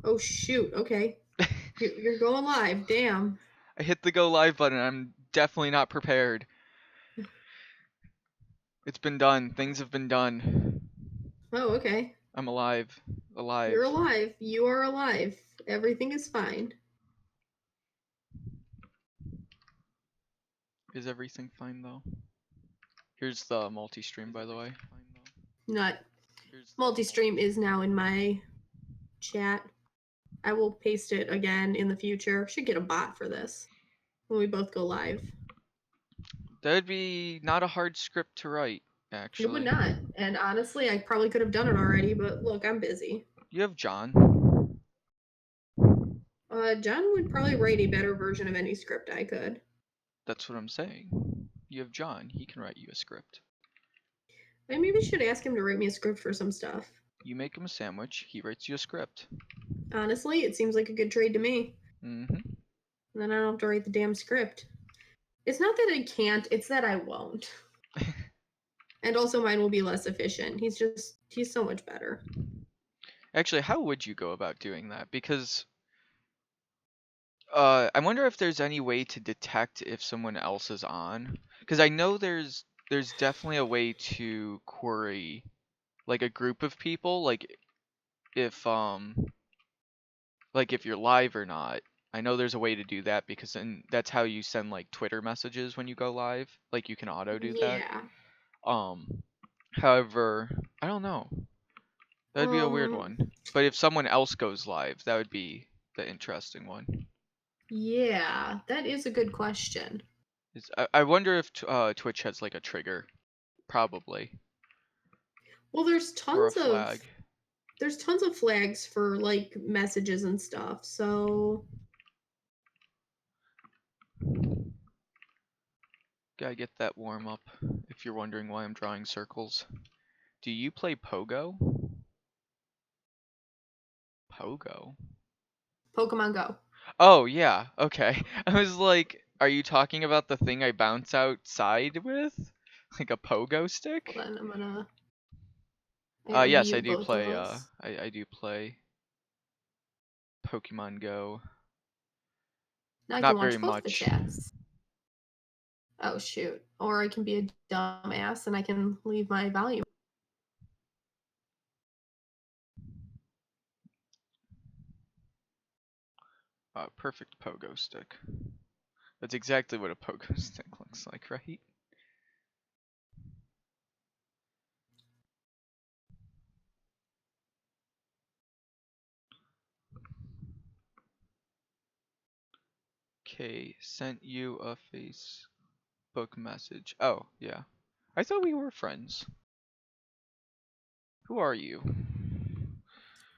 Oh shoot, okay. You're going live, damn. I hit the go live button. I'm definitely not prepared. It's been done. Things have been done. Oh, okay. I'm alive. You're Alive. alive. You are alive. Everything is fine. Is everything fine though? Here's the multi-stream, by the way. Not multi-stream is now in my chat. I will paste it again in the future. Should get a bot for this when we both go live. That'd be not a hard script to write, It would actually. not. And honestly, I probably could have done it already, but look, I'm busy. You have John. John would probably write a better version of any script I could. That's what I'm saying. You have John. He can write you a script. I maybe should ask him to write me a script for some stuff. You make him a sandwich. He writes you a script. Honestly, it seems like a good trade to me. Mm-hmm. And then I don't have to write the damn script. It's not that I can't, it's that I won't. And also mine will be less efficient. He's so much better. Actually, how would you go about doing that? Because I wonder if there's any way to detect if someone else is on. Because I know there's definitely a way to query like a group of people, if if you're live or not. I know there's a way to do that because then that's how you send like Twitter messages when you go live. Like you can auto do that. Yeah. Um, However, I don't know. That'd be a weird Um, one. But if someone else goes live, that would be the interesting one. yeah, that is a good question. I wonder if Twitch has like a trigger. Probably. Well, Or a flag. there's tons of flags for like messages and stuff. So Gotta get that warm up. If you're wondering why I'm drawing circles. Do you play Pogo? Pogo? Pokemon Go. Oh, yeah. Okay. I was like, are you talking about the thing I bounce outside with? Like a pogo stick? Hold on, I gotta Yes, I mute do both of play, us. I do play Pokemon Go. Now I can Not very watch both the much. chats. Oh shoot. Or I can be a dumbass and I can leave my volume. Perfect pogo stick. That's exactly what a pogo stick looks like, right? Okay, sent you a Facebook message. Oh, yeah. I thought we were friends. Who are you?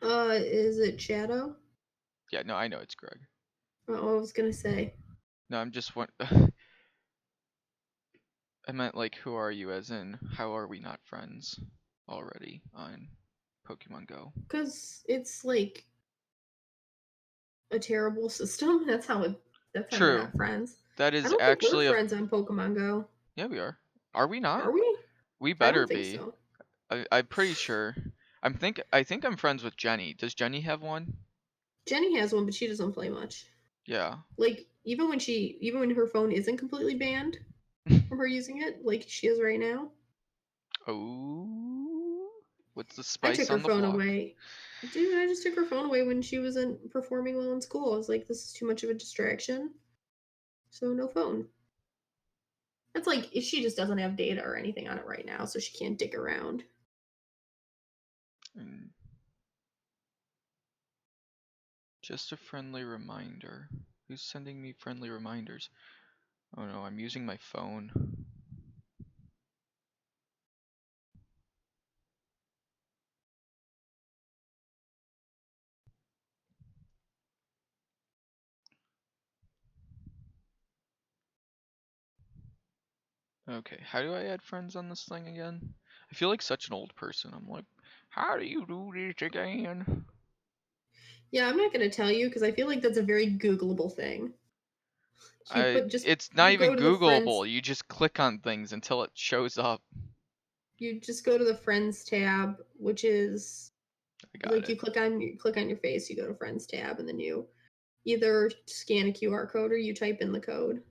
Is it Shadow? Yeah, no, I know it's Greg. Oh, I was gonna say. No, I'm just one. I meant like, who are you? As in, how are we not friends already on Pokemon Go? Because it's like a terrible system. That's how we're True. not friends. That I is don't think we're actually a. friends on Pokemon Go. Yeah, we are. Are we not? Are we? We I better don't think be. so. I'm pretty sure. I think I'm friends with Jenny. Does Jenny have one? Jenny has one, but she doesn't play much. Yeah. Like even when her phone isn't completely banned from her using it, like she is right now. Oh. What's the I spice took her on the phone block? away. Dude, I just took her phone away when she wasn't performing well in school. I was like, this is too much of a distraction. So no phone. It's like she just doesn't have data or anything on it right now, so she can't dig around. Mm, just a friendly reminder. Who's sending me friendly reminders? Oh no, I'm using my phone. Okay, how do I add friends on this thing again? I feel like such an old person. I'm like, how do you do this again? Yeah, I'm not gonna tell you because I feel like that's a very Googleable thing. It's not You even go to the friends Googleable. You just click on things until it shows up. you just go to the friends tab, which is I got Like it. you click on your face, you go to Friends tab, and then you either scan a QR code or you type in the code.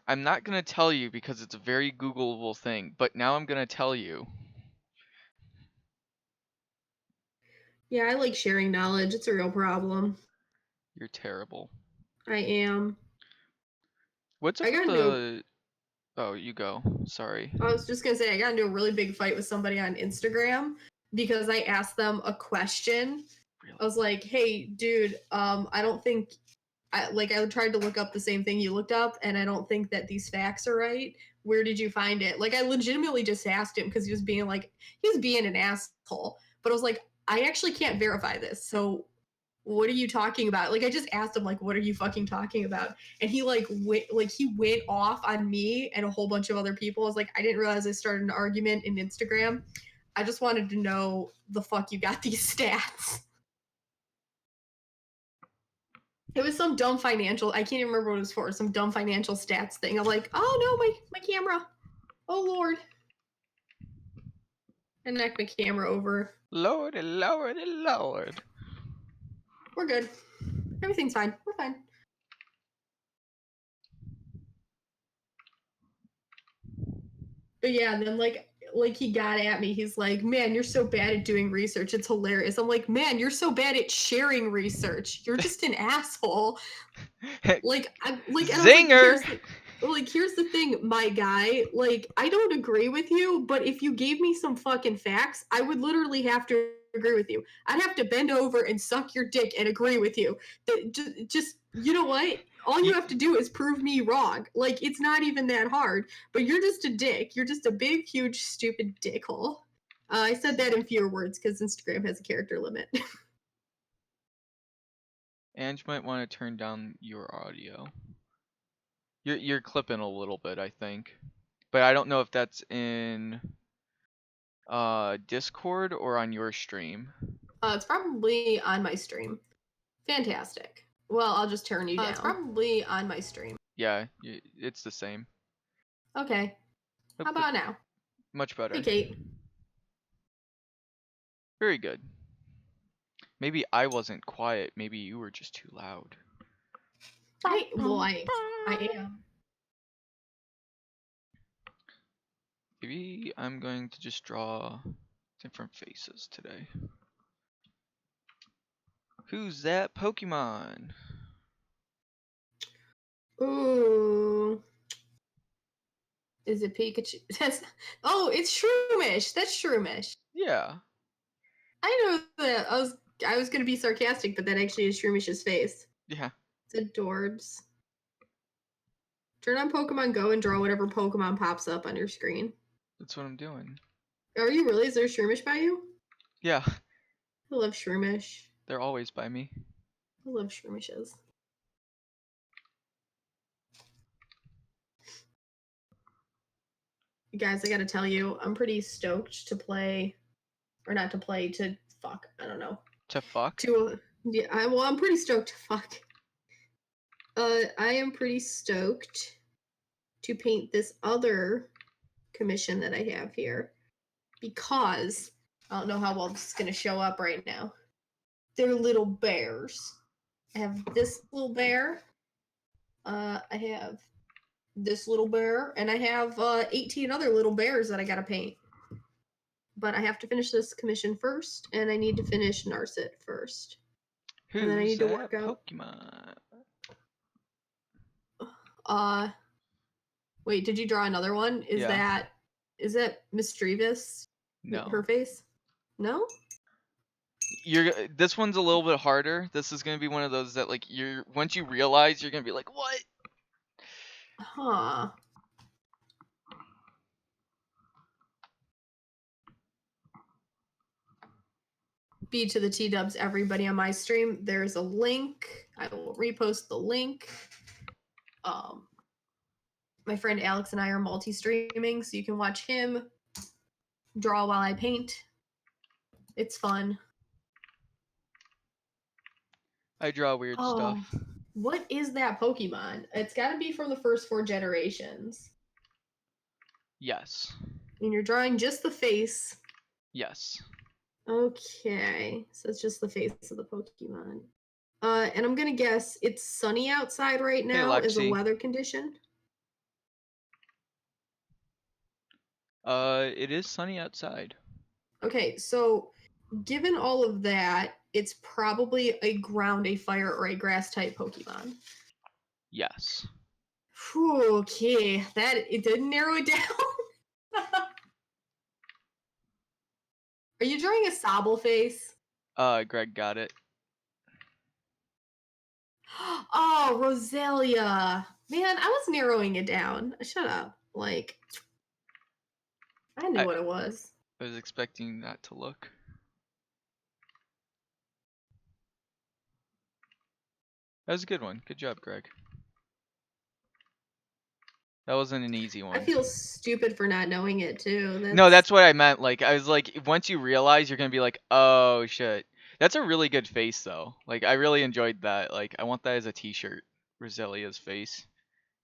I'm not gonna tell you because it's a very Googleable thing, but now I'm gonna tell you. Yeah, I like sharing knowledge. It's a real problem. You're terrible. I am. What's I up got with into the... Oh, you go. Sorry. I was just gonna say I got into a really big fight with somebody on Instagram because I asked them a question. I Really? was like, "Hey, dude, I don't think I tried to look up the same thing you looked up, and I don't think that these facts are right. Where did you find it?" Like I legitimately just asked him because he was being an asshole. But I was like, I actually can't verify this. So what are you talking about? Like I just asked him like, what are you fucking talking about? And he he went off on me and a whole bunch of other people. I was like, I didn't realize I started an argument in Instagram. I just wanted to know the fuck you got these stats. It was some dumb financial. I can't even remember what it was for. Some dumb financial stats thing. I'm like, oh no, my camera. Oh lord. I knocked my camera over. Lordy, lordy, lord. We're good. Everything's fine. We're fine. But yeah, and then like he got at me. He's like, "Man, you're so bad at doing research. It's hilarious." I'm like, "Man, you're so bad at sharing research. You're just an asshole." Like I like and I was Zinger! like here's the thing, my guy. Like I don't agree with you, but if you gave me some fucking facts, I would literally have to agree with you. I'd have to bend over and suck your dick and agree with you. That just you know what? All you You, have to do is prove me wrong. Like it's not even that hard. But you're just a dick. You're just a big, huge, stupid dickhole. I said that in fewer words because Instagram has a character limit. Ange might want to turn down your audio. You're clipping a little bit, I think. But I don't know if that's in Discord or on your stream. It's probably on my stream. Fantastic. Well, I'll just turn you down. It's probably on my stream. Yeah, it's the same. Okay. How about now? Much better. Hey, Kate. Very good. Maybe I wasn't quiet. Maybe you were just too loud. I am. Maybe I'm going to just draw different faces today. Who's that Pokemon? Ooh. Is it Pikachu? It's Shroomish. That's Shroomish. Yeah. I know that. I was gonna be sarcastic, but that actually is Shroomish's face. Yeah. It's adorbs. Turn on Pokemon Go and draw whatever Pokemon pops up on your screen. That's what I'm doing. Are you really? Is there Shroomish by you? Yeah. I love Shroomish. They're always by me. I love Shroomishes. Guys, I gotta tell you, I'm pretty stoked to play, or not to play, to fuck. I don't know. To fuck? Yeah, I'm pretty stoked to fuck. I am pretty stoked to paint this other commission that I have here because I don't know how well this is gonna show up right now. They're little bears. I have this little bear. I have this little bear, and I have 18 other little bears that I gotta paint. But I have to finish this commission first, and I need to finish Narset first. And then I Who's need to that work out. Pokemon? Wait, did you draw another one? Is Yeah. that Mischievous? No. Her face? No? This one's a little bit harder. This is gonna be one of those that like once you realize you're gonna be like, what? Huh. B to the T dubs, everybody on my stream. There's a link. I will repost the link. My friend Alex and I are multi-streaming, so you can watch him draw while I paint. It's fun. I draw weird stuff. What is that Pokemon? It's got to be from the first 4 generations. Yes. And you're drawing just the face. Yes. Okay, so it's just the face of the Pokemon. And I'm gonna guess it's sunny outside right Hey, now as a Lexi. weather condition. It is sunny outside. Okay, so given all of that, it's probably a ground, a fire, or a grass type Pokemon. Yes. Whew, okay, that it didn't narrow it down. Are you drawing a Sobble face? Greg got it. Oh, Roselia. Man, I was narrowing it down. Shut up. Like, I knew I, what it was. I was expecting that to look. That was a good one. Good job, Greg. That wasn't an easy I one. feel stupid for not knowing it too. No, That's that's what I meant. Like, I was like, once you realize, you're gonna be like, oh shit. That's a really good face, though. Like, I really enjoyed that. Like, I want that as a T-shirt. Roselia's face.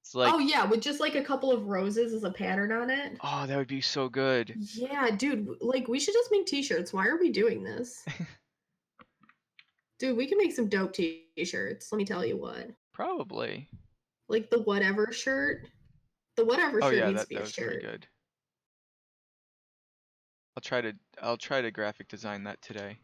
It's oh like, yeah, with just like a couple of roses as a pattern on it. oh, that would be so good. Yeah, dude, like we should just make t-shirts. Why are we doing this? Dude, we can make some dope t-shirts. Let me tell you what. Probably. Like the whatever shirt. The whatever Oh shirt yeah, needs to that be that a was pretty shirt. good. I'll try to graphic design that today.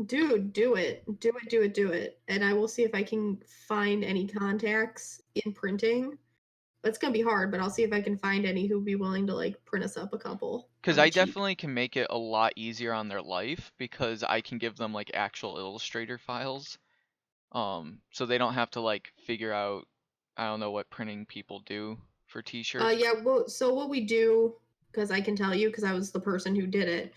Dude, do it. Do it, do it, do it. And I will see if I can find any contacts in printing. It's gonna be hard, but I'll see if I can find any who'd be willing to like print us up a couple Because on the I cheap. definitely can make it a lot easier on their life because I can give them like actual Illustrator files. So they don't have to like figure out, I don't know what printing people do for t-shirts. Yeah, well, so what we do, because I can tell you, because I was the person who did it,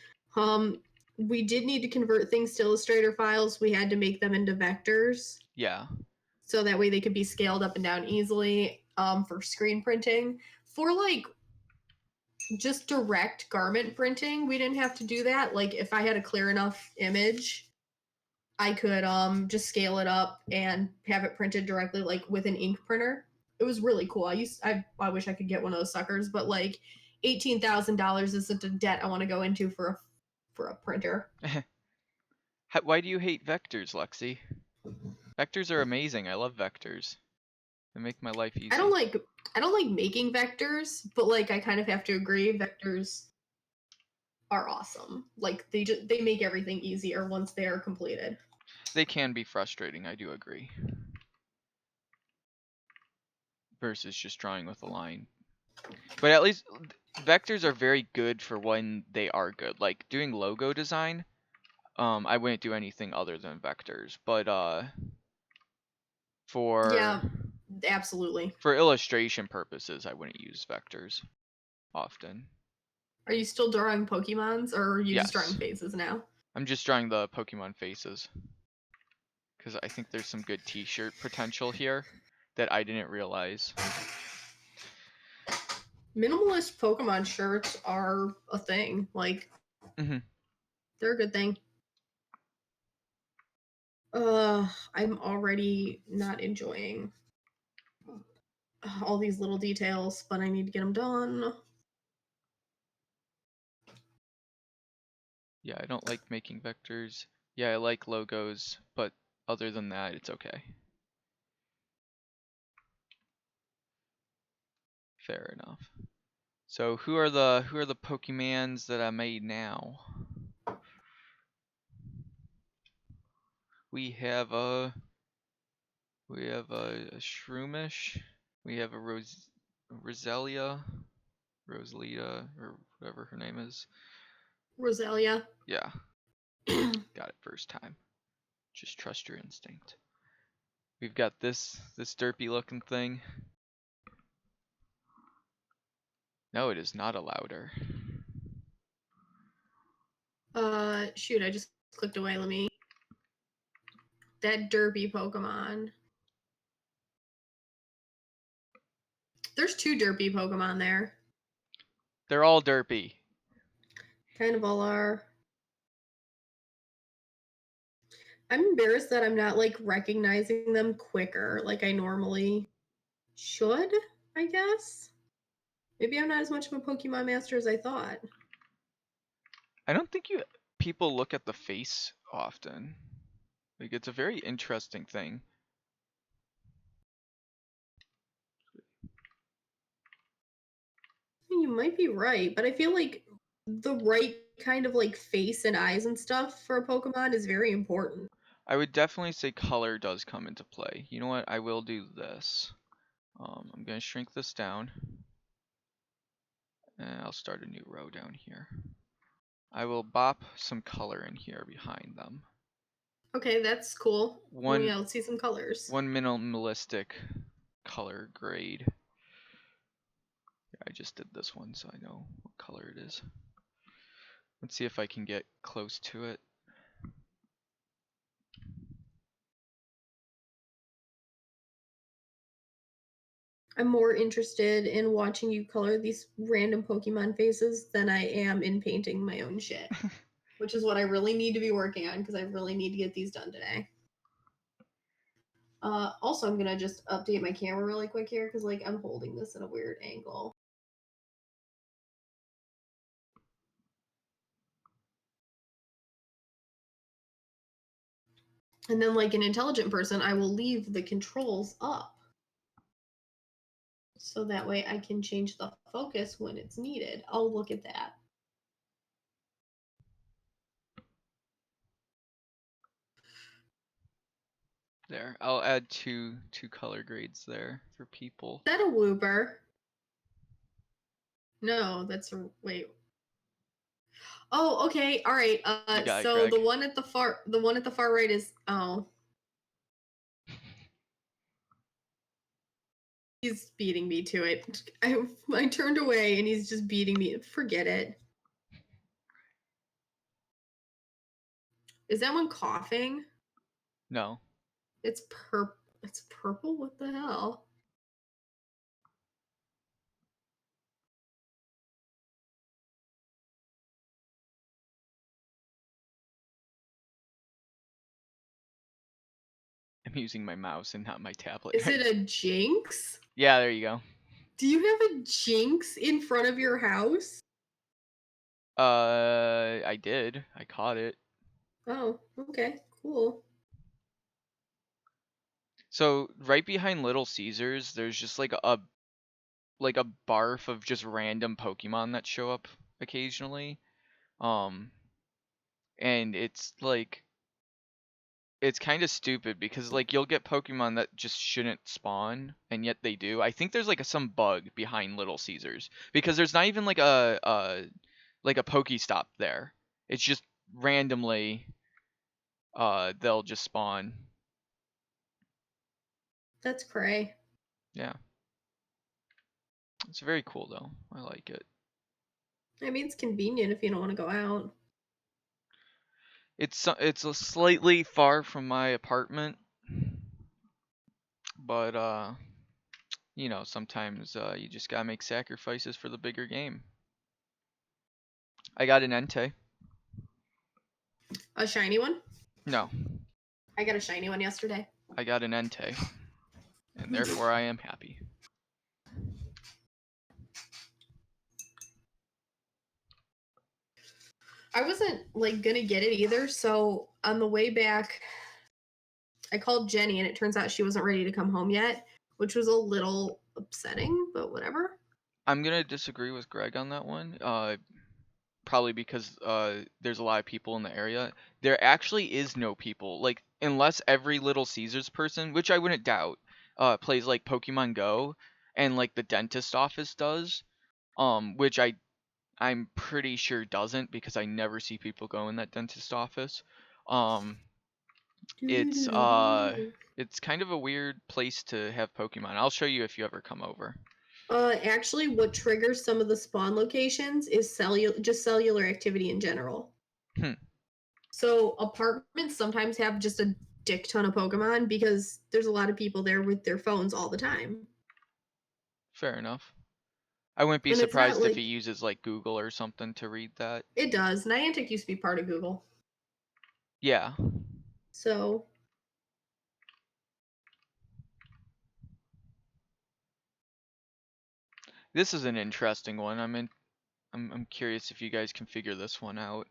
we did need to convert things to Illustrator files. We had to make them into vectors, Yeah. so that way they could be scaled up and down easily, for screen printing. For like just direct garment printing, we didn't have to do that. Like if I had a clear enough image, I could just scale it up and have it printed directly like with an ink printer. It was really cool. I wish I could get one of those suckers, but like $18,000 isn't a debt I want to go into for a printer. Why do you hate vectors, Lexi? Vectors are amazing. I love vectors. They make my life I don't easy. like I don't like making vectors, but like I kind of have to agree vectors are awesome. Like they make everything easier once they are completed. They can be frustrating, I do agree. Versus just drawing with a line. But at least vectors are very good for when they are good. Like doing logo design, I wouldn't do anything other than vectors. But for Yeah, absolutely. for illustration purposes, I wouldn't use vectors often. Are you still drawing Pokemons or are you just drawing Yes, faces now? I'm just drawing the Pokemon faces because I think there's some good T-shirt potential here that I didn't realize. Minimalist Pokemon shirts are a thing. Like Hmm. they're a good thing. I'm already not enjoying all these little details, but I need to get them done. Yeah, I don't like making vectors. Yeah, I like logos, but other than that, it's okay. Fair enough. So who are the Pokemons that I made now? We have a a Shroomish. We have a Roselia, Rosalita, or whatever her name is. Roselia. Yeah, got it first time. Just trust your instinct. We've got this derpy looking thing. No, it is not a louder. Shoot, I just clicked away. Let me. That derpy Pokemon. There's two derpy Pokemon there. They're all derpy. Kind of all are. I'm embarrassed that I'm not like recognizing them quicker like I normally should, I guess. Maybe I'm not as much of a Pokemon master as I thought. I don't think people look at the face often. Like, it's a very interesting thing. You might be right, but I feel like the right kind of like face and eyes and stuff for a Pokemon is very important. I would definitely say color does come into play. You know what? I will do this. I'm gonna shrink this down. And I'll start a new row down here. I will bop some color in here behind them. Okay, that's cool. Oh One yeah, let's see some colors. one minimalistic color grade. I just did this one so I know what color it is. Let's see if I can get close to it. I'm more interested in watching you color these random Pokemon faces than I am in painting my own shit. Which is what I really need to be working on because I really need to get these done today. Also, I'm gonna just update my camera really quick here because like I'm holding this in a weird angle. And then like an intelligent person, I will leave the controls up. So that way I can change the focus when it's needed. Oh, look at that. There. I'll add two color grades there for people. Is that a Wooper? No, that's a wait. Oh, okay. All right. You got it, So Greg. the one at the far right is oh. He's beating me to it. I turned away and he's just beating me. Forget it. Is that one coughing? No. It's purple? What the hell? I'm using my mouse and not my tablet. Is it a Jinx? Yeah, there you go. Do you have a Jinx in front of your house? I did. I caught it. Oh, okay. Cool. So right behind Little Caesars, there's just like a barf of just random Pokemon that show up occasionally. Um, and it's like it's kind of stupid because like you'll get Pokemon that just shouldn't spawn and yet they do. I think there's like some bug behind Little Caesars because there's not even like a Pokestop there. It's just randomly they'll just spawn. That's cray. Yeah. It's very cool though. I like it. I mean, it's convenient if you don't want to go out. It's a slightly far from my apartment, but you know, sometimes you just gotta make sacrifices for the bigger game. I got an Entei. A shiny one? No, I got a shiny one yesterday. I got an Entei, and therefore I am happy. I wasn't like gonna get it either, so on the way back, I called Jenny and it turns out she wasn't ready to come home yet, which was a little upsetting, but whatever. I'm gonna disagree with Greg on that one. Probably because there's a lot of people in the area. There actually is no people. Like unless every Little Caesars person, which I wouldn't doubt, plays like Pokemon Go and like the dentist office does. Which I'm pretty sure doesn't because I never see people go in that dentist office. Um, it's it's kind of a weird place to have Pokemon. I'll show you if you ever come over. Actually, what triggers some of the spawn locations is cellular activity in general. Hmm, So apartments sometimes have just a dick ton of Pokemon because there's a lot of people there with their phones all the time. fair enough. I wouldn't be And it's not surprised if he like uses like Google or something to read that. it does. Niantic used to be part of Google. Yeah. So This is an interesting one. I'm curious if you guys can figure this one out.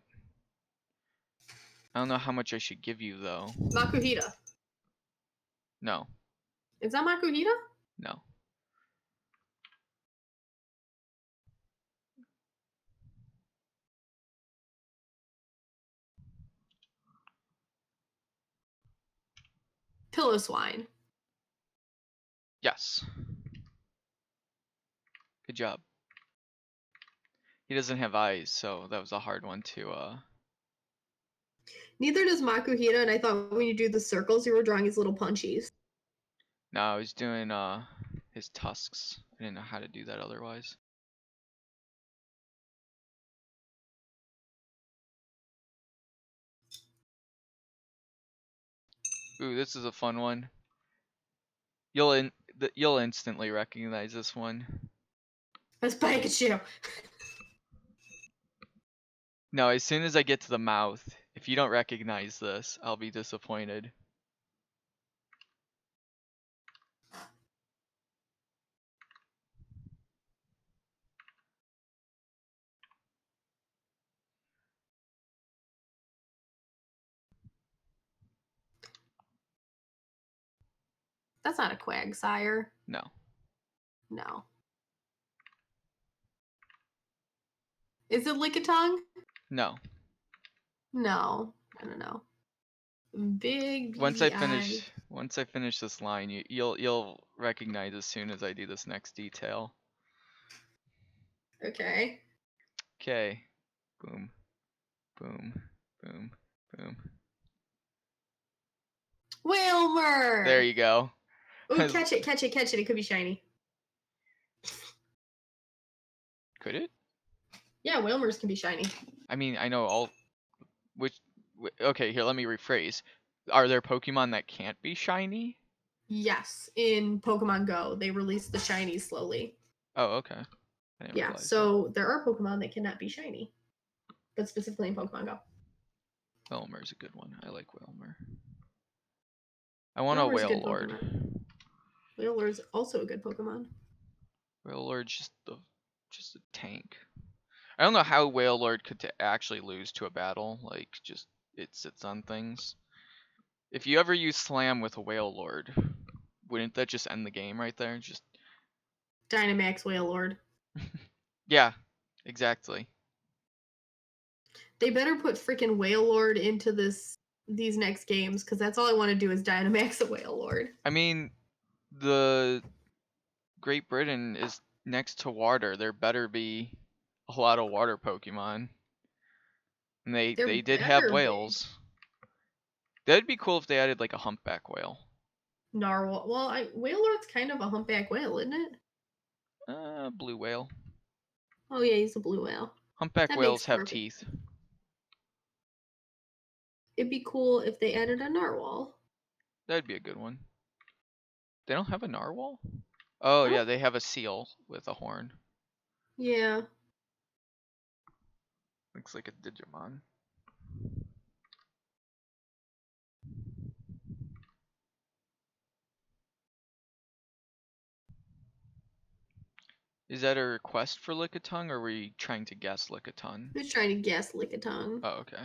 I don't know how much I should give you though. Makuhita. No. Is that Makuhita? No. Pillow swine. Yes. Good job. He doesn't have eyes, so that was a hard one to Neither does Makuhita, and I thought when you do the circles, you were drawing his little punchies. No, I was doing his tusks. I didn't know how to do that otherwise. Ooh, this is a fun one. You'll instantly recognize this one. That's Pikachu. No, as soon as I get to the mouth, if you don't recognize this, I'll be disappointed. That's not a Quagsire. No. No. Is it Lickitung? No. No. I don't know. Big Once beady eyes. I finish this line, you'll recognize as soon as I do this next detail. Okay. Okay. Boom. Boom. Boom. Boom. Wilmer! There you go. Ooh, catch it, catch it, catch it. It could be shiny. Could it? Yeah, Wilmers can be shiny. I mean, I know all. Okay, here, let me rephrase. Are there Pokemon that can't be shiny? Yes, in Pokemon Go, they release the shinies slowly. Oh, okay. I didn't Yeah, realize so there are Pokemon that cannot be shiny, but specifically in Pokemon Go. Wilmer's a good one. I like Wilmer. I want a Wilmer's a good Wailord. Pokemon. Wailord's also a good Pokemon. Wailord's just a tank. I don't know how Wailord could actually lose to a battle. Like, just it sits on things. If you ever use Slam with a Wailord, wouldn't that just end the game right there? Just Dynamax Wailord. yeah, exactly. They better put freaking Wailord into these next games, because that's all I want to do is Dynamax a Wailord. I mean, the Great Britain is next to water. There better be a lot of water Pokemon. And they did have whales. That'd be cool if they added like a humpback whale. Narwhal. Well, Wailord's kind of a humpback whale, isn't it? Blue whale. Oh yeah, he's a blue whale. Humpback That whales makes have perfect. teeth. It'd be cool if they added a narwhal. That'd be a good one. They don't have a narwhal? Oh yeah, they have a seal with a horn. Yeah. Looks like a Digimon. Is that a request for Lickitung, or were you trying to guess Lickitung? I was trying to guess Lickitung. Oh, okay.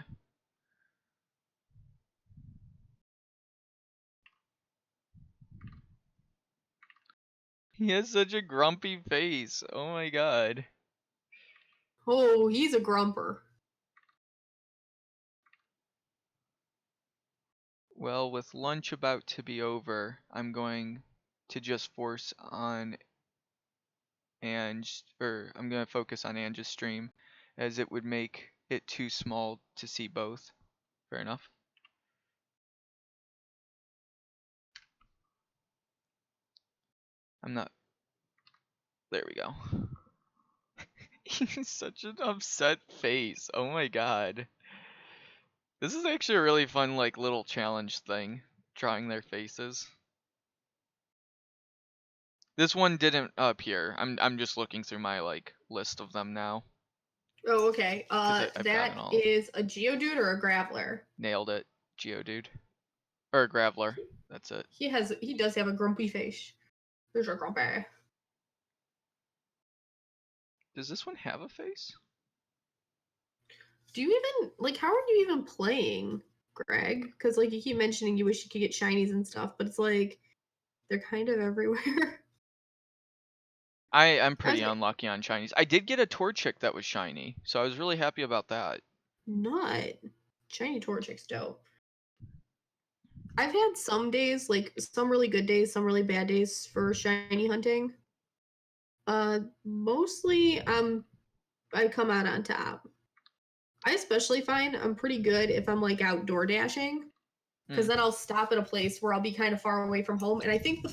He has such a grumpy face. Oh my god. Oh, he's a grumper. Well, with lunch about to be over, I'm going to just force on I'm going to focus on Ange's stream, as it would make it too small to see both. Fair enough. I'm not. There we go. He's such an upset face. Oh my god. This is actually a really fun, like, little challenge thing, drawing their faces. This one didn't appear. I'm just looking through my, like, list of them now. Oh, okay. I've That is a Geodude or a Graveler? Nailed it. Geodude. Or a Graveler. That's it. He does have a grumpy face. There's a grumpy. Does this one have a face? Do you even, like, how are you even playing? Greg, because like you keep mentioning you wish you could get shinies and stuff, but it's like they're kind of everywhere. I'm I was pretty unlucky on shinies. I did get a Torchic that was shiny, so I was really happy about that. not shiny Torchic's dope. I've had some days, like some really good days, some really bad days for shiny hunting. Mostly I come out on top. I especially find I'm pretty good if I'm like outdoor dashing, because Mm. then I'll stop at a place where I'll be kind of far away from home. And I think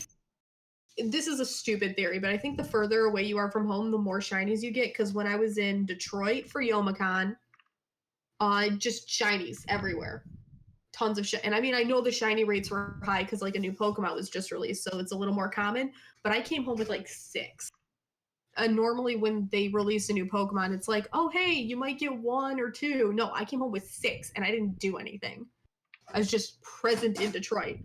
this is a stupid theory, but I think the further away you are from home, the more shinies you get. Because when I was in Detroit for Yomicon, just shinies everywhere, tons of shit. And I mean, I know the shiny rates were high because like a new Pokemon was just released, so it's a little more common. But I came home with like 6. Normally when they release a new Pokemon, it's like, oh hey, you might get 1 or 2. No, I came home with 6, and I didn't do anything. I was just present in Detroit.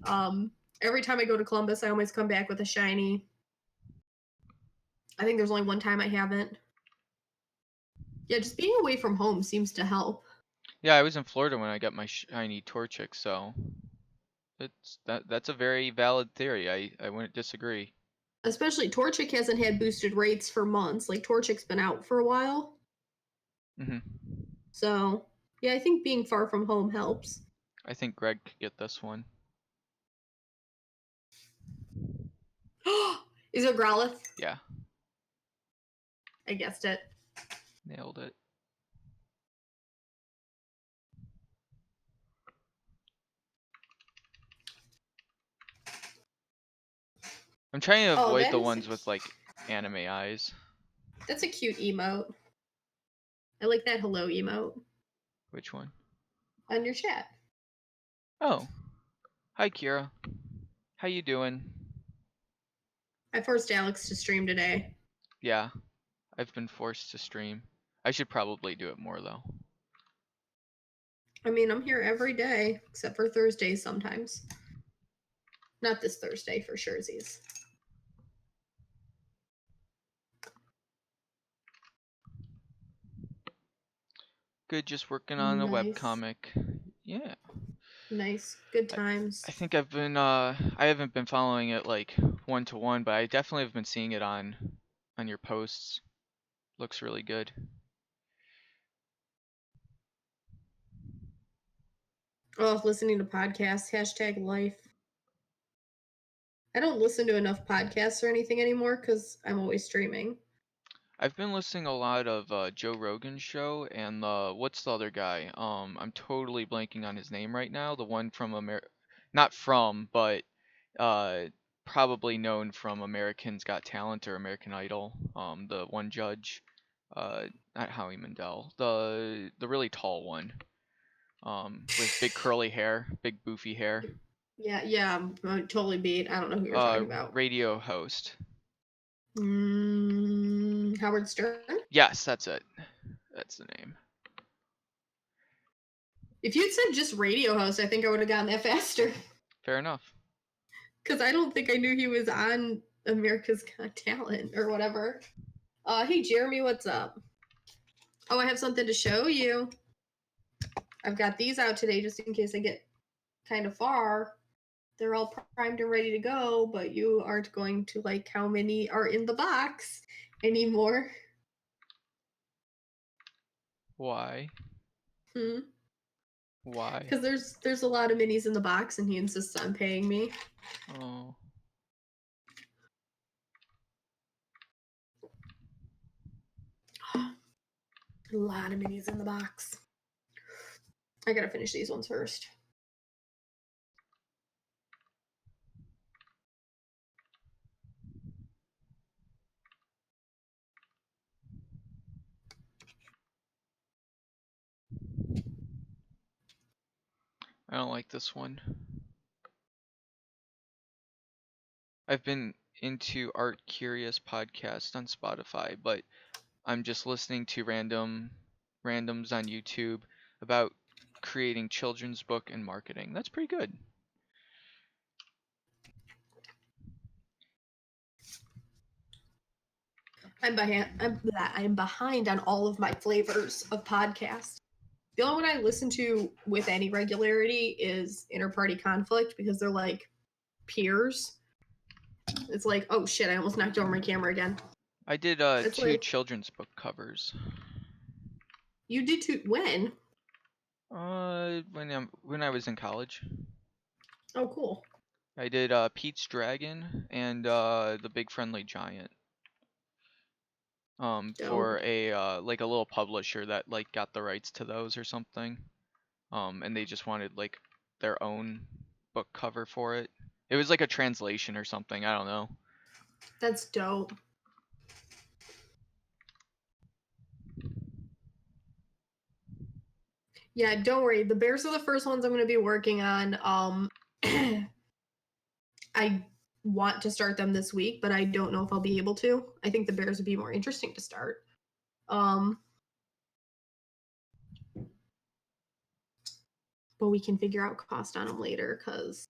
Every time I go to Columbus, I always come back with a shiny. I think there's only one time I haven't. Yeah, just being away from home seems to help. Yeah, I was in Florida when I got my shiny Torchic, so that's a very valid theory. I wouldn't disagree. Especially Torchic hasn't had boosted rates for months. Like Torchic's been out for a while. Mhm. So, yeah, I think being far from home helps. I think Greg could get this one. Is it Growlithe? Yeah, I guessed it. nailed it. I'm trying to Oh, avoid the ones with like anime eyes. that's a cute emote. I like that hello emote Which one? on your chat. Oh, hi Kira. How you doing? I forced Alex to stream today. Yeah, I've been forced to stream. I should probably do it more though. I mean, I'm here every day except for Thursdays sometimes. Not this Thursday for surezies. Good, just working on a Nice. webcomic. Yeah. Nice. Good I, times. I think I haven't been following it like one to one, but I definitely have been seeing it on your posts. Looks really good. Oh, listening to podcasts. Hashtag life. I don't listen to enough podcasts or anything anymore because I'm always streaming. I've been listening a lot of Joe Rogan's show and what's the other guy? I'm totally blanking on his name right now. The one from not from, but uh probably known from Americans Got Talent or American Idol. The one judge, uh not Howie Mandel, the really tall one. With big curly hair, big boofy hair. Yeah, yeah, I'm totally beat. I don't know who you're talking about. Radio host. Howard Stern? Yes, that's it. That's the name. If you'd said just radio host, I think I would have gotten that faster. Fair enough. Because I don't think I knew he was on America's Got Talent or whatever. Hey Jeremy, what's up? Oh, I have something to show you. I've got these out today just in case I get kind of far. They're all primed and ready to go, but you aren't going to like how many are in the box anymore. Why? Hmm. Why? Because there's a lot of minis in the box, and he insists on paying me. Oh. A lot of minis in the box. I gotta finish these ones first. I don't like this one. I've been into Art Curious podcast on Spotify, but I'm just listening to randoms on YouTube about creating children's book and marketing. That's pretty good. I'm behind on all of my flavors of podcast. The only one I listen to with any regularity is Interparty Conflict because they're like peers. It's like, oh shit, I almost knocked over my camera again. I did It's 2 like, children's book covers. you did too. When? When I was in college. Oh, cool. I did Pete's Dragon and The Big Friendly Giant. For Dope. a like a little publisher that like got the rights to those or something. And they just wanted like their own book cover for it. It was like a translation or something, I don't know. That's dope. Yeah, don't worry. The bears are the first ones I'm going to be working on. I want to start them this week, but I don't know if I'll be able to. I think the bears would be more interesting to start. But we can figure out cost on them later because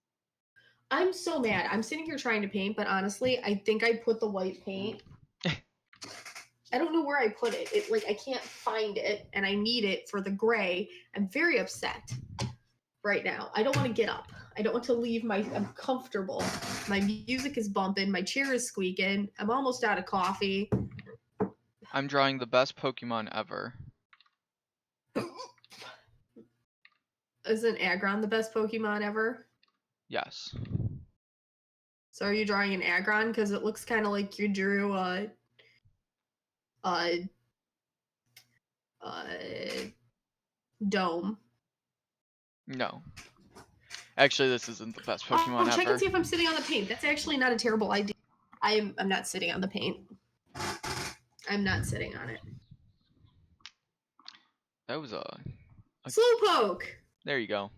I'm so mad. I'm sitting here trying to paint, but honestly, I think I put the white paint. I don't know where I put it. It like I can't find it, and I need it for the gray. I'm very upset right now. I don't want to get up. I don't want to leave I'm comfortable. My music is bumping. My chair is squeaking. I'm almost out of coffee. I'm drawing the best Pokemon ever. Isn't Aggron the best Pokemon ever? Yes. So are you drawing an Aggron? Because it looks kind of like you drew Dome. No. Actually, this isn't the best Pokemon ever. Check and see if I'm sitting on the paint. That's actually not a terrible idea. I'm not sitting on the paint. I'm not sitting on it. That was a Slowpoke! There you go.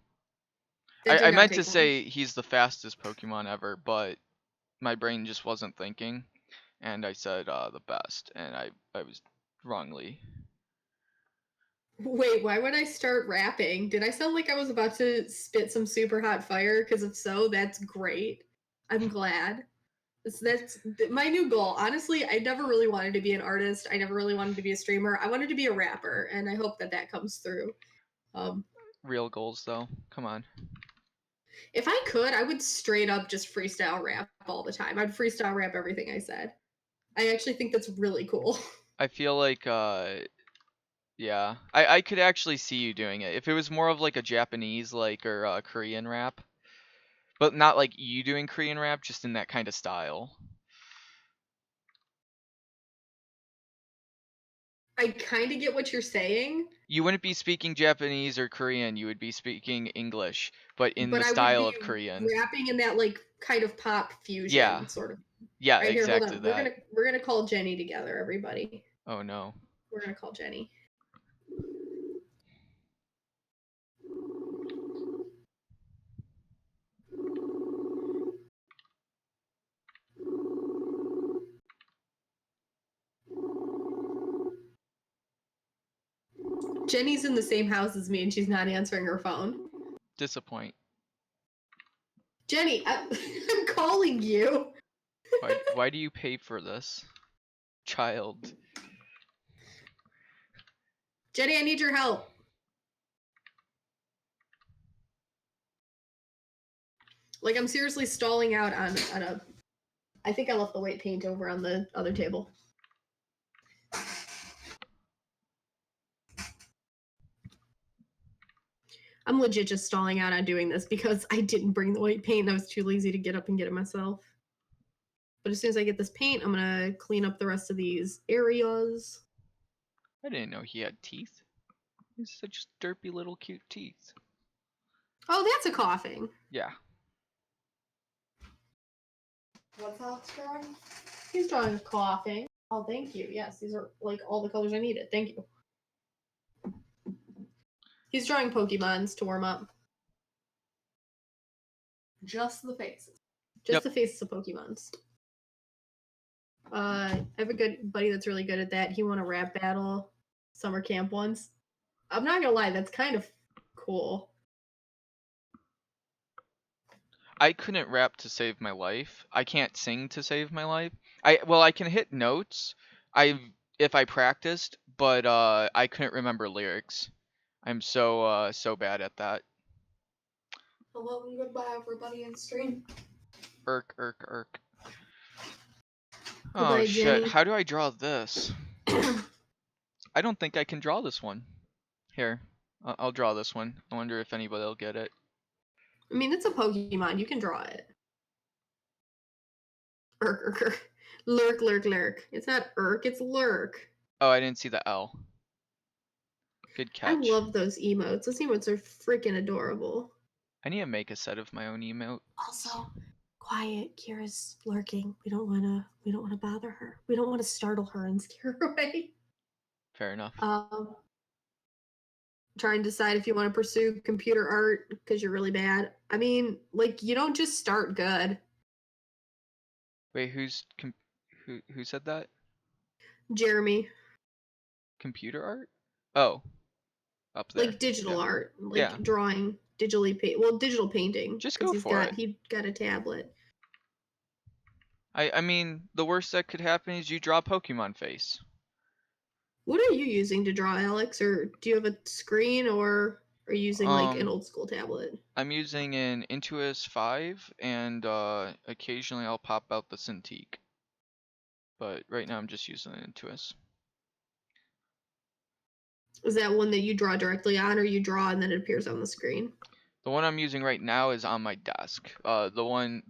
That did I not meant take to long. say he's the fastest Pokemon ever, but my brain just wasn't thinking, and I said the best, and I was wrongly. Wait, why would I start rapping? Did I sound like I was about to spit some super hot fire? Because if so, that's great. I'm glad. That's my new goal. Honestly, I never really wanted to be an artist. I never really wanted to be a streamer. I wanted to be a rapper, and I hope that that comes through. Real goals, though. Come on. If I could, I would straight up just freestyle rap all the time. I'd freestyle rap everything I said. I actually think that's really cool. I feel like yeah, I could actually see you doing it if it was more of like a Japanese like or Korean rap, but not like you doing Korean rap, just in that kind of style. I kind of get what you're saying. You wouldn't be speaking Japanese or Korean, you would be speaking English, but in But the I would style be of Korean. rapping in that like kind of pop Yeah. fusion sort of. Yeah, Right here, hold exactly on. that. We're gonna call Jenny together, everybody. Oh no. We're gonna call Jenny. Jenny's in the same house as me and she's not answering her phone. Disappoint. Jenny, I'm calling you. Why do you pay for this? Child. Jenny, I need your help. Like I'm seriously stalling out on a I think I left the white paint over on the other table. I'm legit just stalling out on doing this because I didn't bring the white paint and I was too lazy to get up and get it myself. But as soon as I get this paint, I'm gonna clean up the rest of these areas. I didn't know he had teeth. He's such derpy little cute teeth. Oh, that's a coughing. Yeah. What's Alex drawing? He's drawing a coughing. Oh, thank you. Yes, these are like all the colors I needed. Thank you. He's drawing Pokemons to warm up. Just the faces. Just the faces of Pokemons. I have a good buddy that's really good at that. He won a rap battle summer camp once. I'm not gonna lie, that's kind of cool. I couldn't rap to save my life. I can't sing to save my life. I can hit notes. If I practiced, but I couldn't remember lyrics. I'm so bad at that. Hello and goodbye, everybody in stream. Irk, irk, irk. Oh Goodbye, shit, Jenny. how do I draw this? I don't think I can draw this one. Here, I'll draw this one. I wonder if anybody will get it. I mean, it's a Pokemon. You can draw it. Urk, urk, urk. Lurk, lurk, lurk. It's not Urk, it's Lurk. Oh, I didn't see the L. Good I catch. love those emotes. Those emotes are freaking adorable. I need to make a set of my own emotes. Also, quiet. Kira's lurking. We don't wanna bother her. We don't want to startle her and scare her away. Fair enough. Trying to decide if you want to pursue computer art because you're really bad. I mean, like, you don't just start good. Wait, who said that? Jeremy. Computer art? Oh, up there. Like digital Yeah. art, like Yeah. drawing, digital painting. Just because go for it. he got a tablet. I mean, the worst that could happen is you draw a Pokemon face. What are you using to draw, Alex? Or do you have a screen, or are you using like an old school tablet? I'm using an Intuos 5, and occasionally I'll pop out the Cintiq. But right now I'm just using an Intuos. Is that one that you draw directly on, or you draw and then it appears on the screen? The one I'm using right now is on my desk. The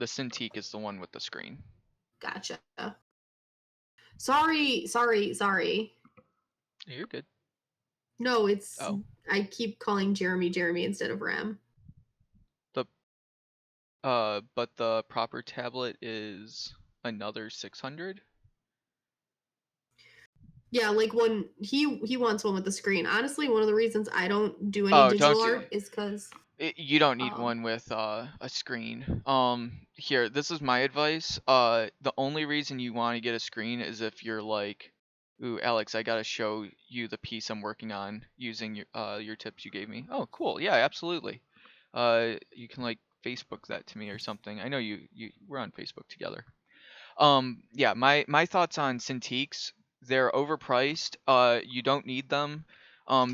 Cintiq is the one with the screen. Gotcha. Sorry. You're good. No, it's Oh. I keep calling Jeremy instead of Rem. But the proper tablet is another 600. Yeah, like when he wants one with the screen. Honestly, one of the reasons I don't do any digital art is because You don't need one with a screen. Here, this is my advice. The only reason you want to get a screen is if you're like, ooh, Alex, I gotta show you the piece I'm working on using your tips you gave me. Oh, cool. Yeah, absolutely. You can like Facebook that to me or something. I know we're on Facebook together. Yeah, my thoughts on Cintiqs, they're overpriced. You don't need them.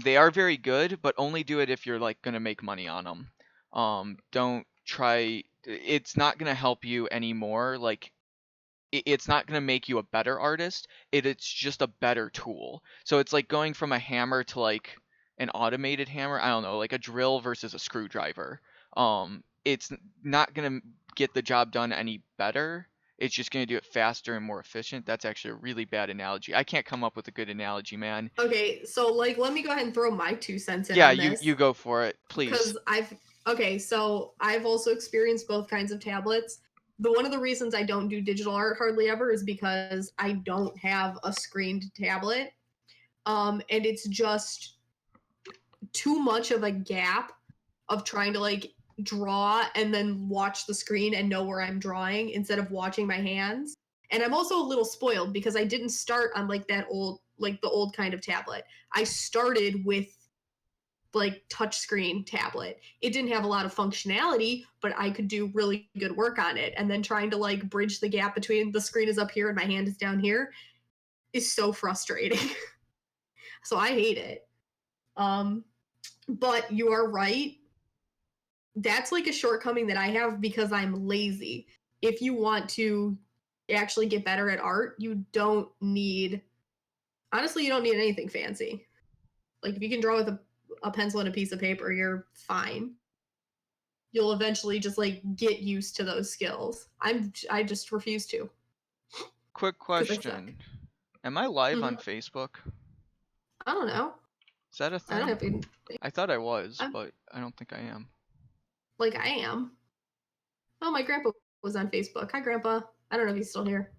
They are very good, but only do it if you're like gonna make money on them. Don't try. It's not gonna help you anymore. Like it's not gonna make you a better artist. It's just a better tool. So it's like going from a hammer to like an automated hammer. I don't know, like a drill versus a screwdriver. It's not gonna get the job done any better. It's just gonna do it faster and more efficient. That's actually a really bad analogy. I can't come up with a good analogy, man. okay, so like let me go ahead and throw my 2 cents in Yeah, on this. you go for it, please. Because I've also experienced both kinds of tablets. One of the reasons I don't do digital art hardly ever is because I don't have a screened tablet. And it's just too much of a gap of trying to like draw and then watch the screen and know where I'm drawing instead of watching my hands. And I'm also a little spoiled because I didn't start on like the old kind of tablet. I started with like touchscreen tablet. It didn't have a lot of functionality, but I could do really good work on it. And then trying to like bridge the gap between the screen is up here and my hand is down here is so frustrating. So I hate it. But you are right. That's like a shortcoming that I have because I'm lazy. If you want to actually get better at art, you don't need anything fancy. Like if you can draw with a pencil and a piece of paper, you're fine. You'll eventually just like get used to those skills. I just refuse to. Quick question. Am I live on Facebook? I don't know. Is that a thing? I don't have to. I thought I was, but I don't think I am. Like I am. Oh, my grandpa was on Facebook. Hi, Grandpa. I don't know if he's still here.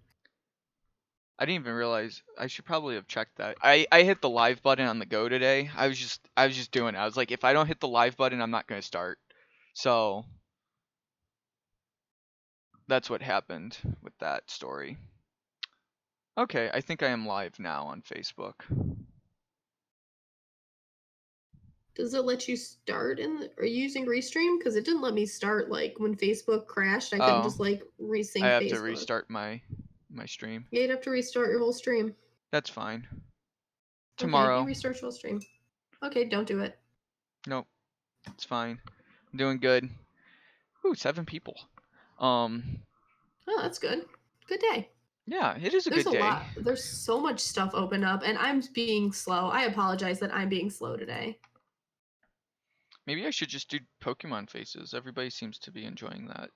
I didn't even realize. I should probably have checked that. I hit the live button on the go today. I was just doing it. I was like, if I don't hit the live button, I'm not gonna start. So that's what happened with that story. Okay, I think I am live now on Facebook. Does it let you start are you using Restream? Because it didn't let me start like when Facebook crashed. I couldn't just like resync Facebook. I have to restart my stream. Yeah, you'd have to restart your whole stream. That's fine. Okay, Tomorrow. you restart your whole stream. Okay, don't do it. Nope, it's fine. I'm doing good. Ooh, 7 people. Um, Oh, that's good. Good day. yeah, it is a There's good a day. lot. There's so much stuff open up, and I'm being slow. I apologize that I'm being slow today. Maybe I should just do Pokemon faces. Everybody seems to be enjoying that.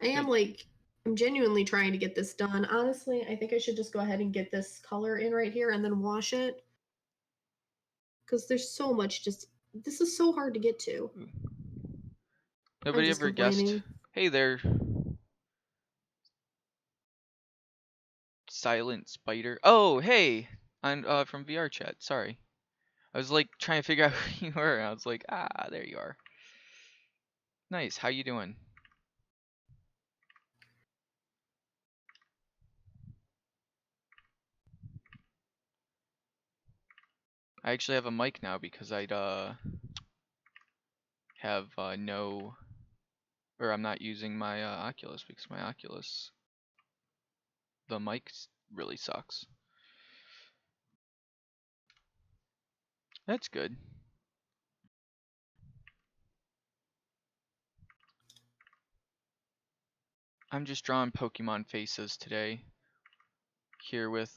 I am It, like, I'm genuinely trying to get this done. Honestly, I think I should just go ahead and get this color in right here and then wash it. Because there's so much just, this is so hard to get to. I'm nobody just ever guessed. complaining. Hey there, Silent Spider. Oh, hey, I'm from VR chat. Sorry, I was like trying to figure out who you were. I was like, ah, there you are. Nice. How you doing? I actually have a mic now because I'd have no, or I'm not using my Oculus because my Oculus, the mic really sucks. That's good. I'm just drawing Pokemon faces today. Here with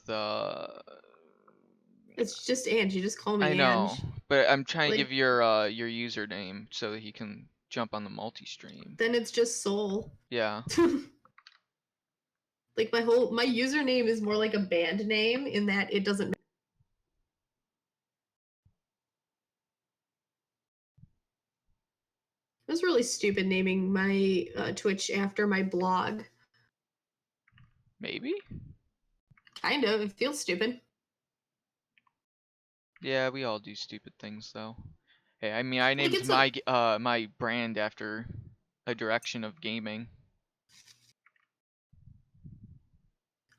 It's just Ange. You just call I me know, Ange. but I'm trying to Like, give your username so that he can jump on the multi-stream. then it's just Soul. Yeah, Like, my username is more like a band name in that it doesn't. It was really stupid naming my Twitch after my blog. maybe? Kind of. It feels stupid. Yeah, we all do stupid things though. Hey, I mean I Like, named it's a. my brand after a direction of gaming.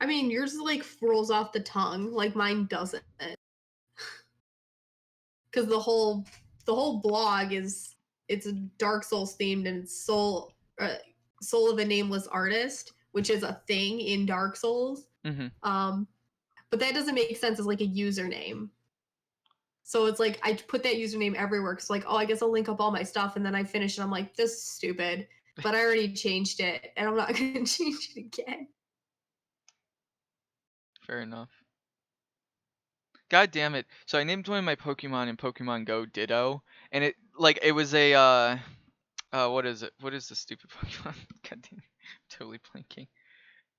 I mean, yours like rolls off the tongue. Like mine doesn't. Because the whole blog is it's a Dark Souls themed and it's soul of a nameless artist, which is a thing in Dark Souls. Mhm. Um, but that doesn't make sense as like a username. So it's like I put that username everywhere because like, oh, I guess I'll link up all my stuff, and then I finish and I'm like, this is stupid. But I already changed it, and I'm not gonna change it again. Fair enough. God damn it. So I named one of my Pokemon in Pokemon Go Ditto, and it was a what is it? What is the stupid Pokemon? God damn it. I'm totally blanking.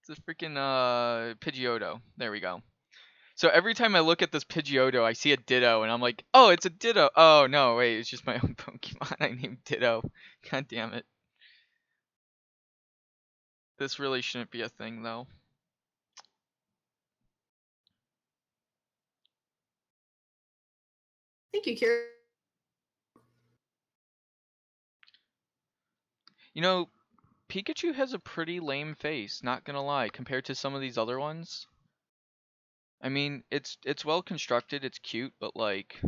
It's a freaking Pidgeotto. There we go. So every time I look at this Pidgeotto, I see a Ditto, and I'm like, oh, it's a Ditto. Oh no, wait, it's just my own Pokemon I named Ditto. God damn it. This really shouldn't be a thing though. Thank you, Kira. You know, Pikachu has a pretty lame face, not gonna lie, compared to some of these other ones. I mean, it's well constructed, it's cute, but like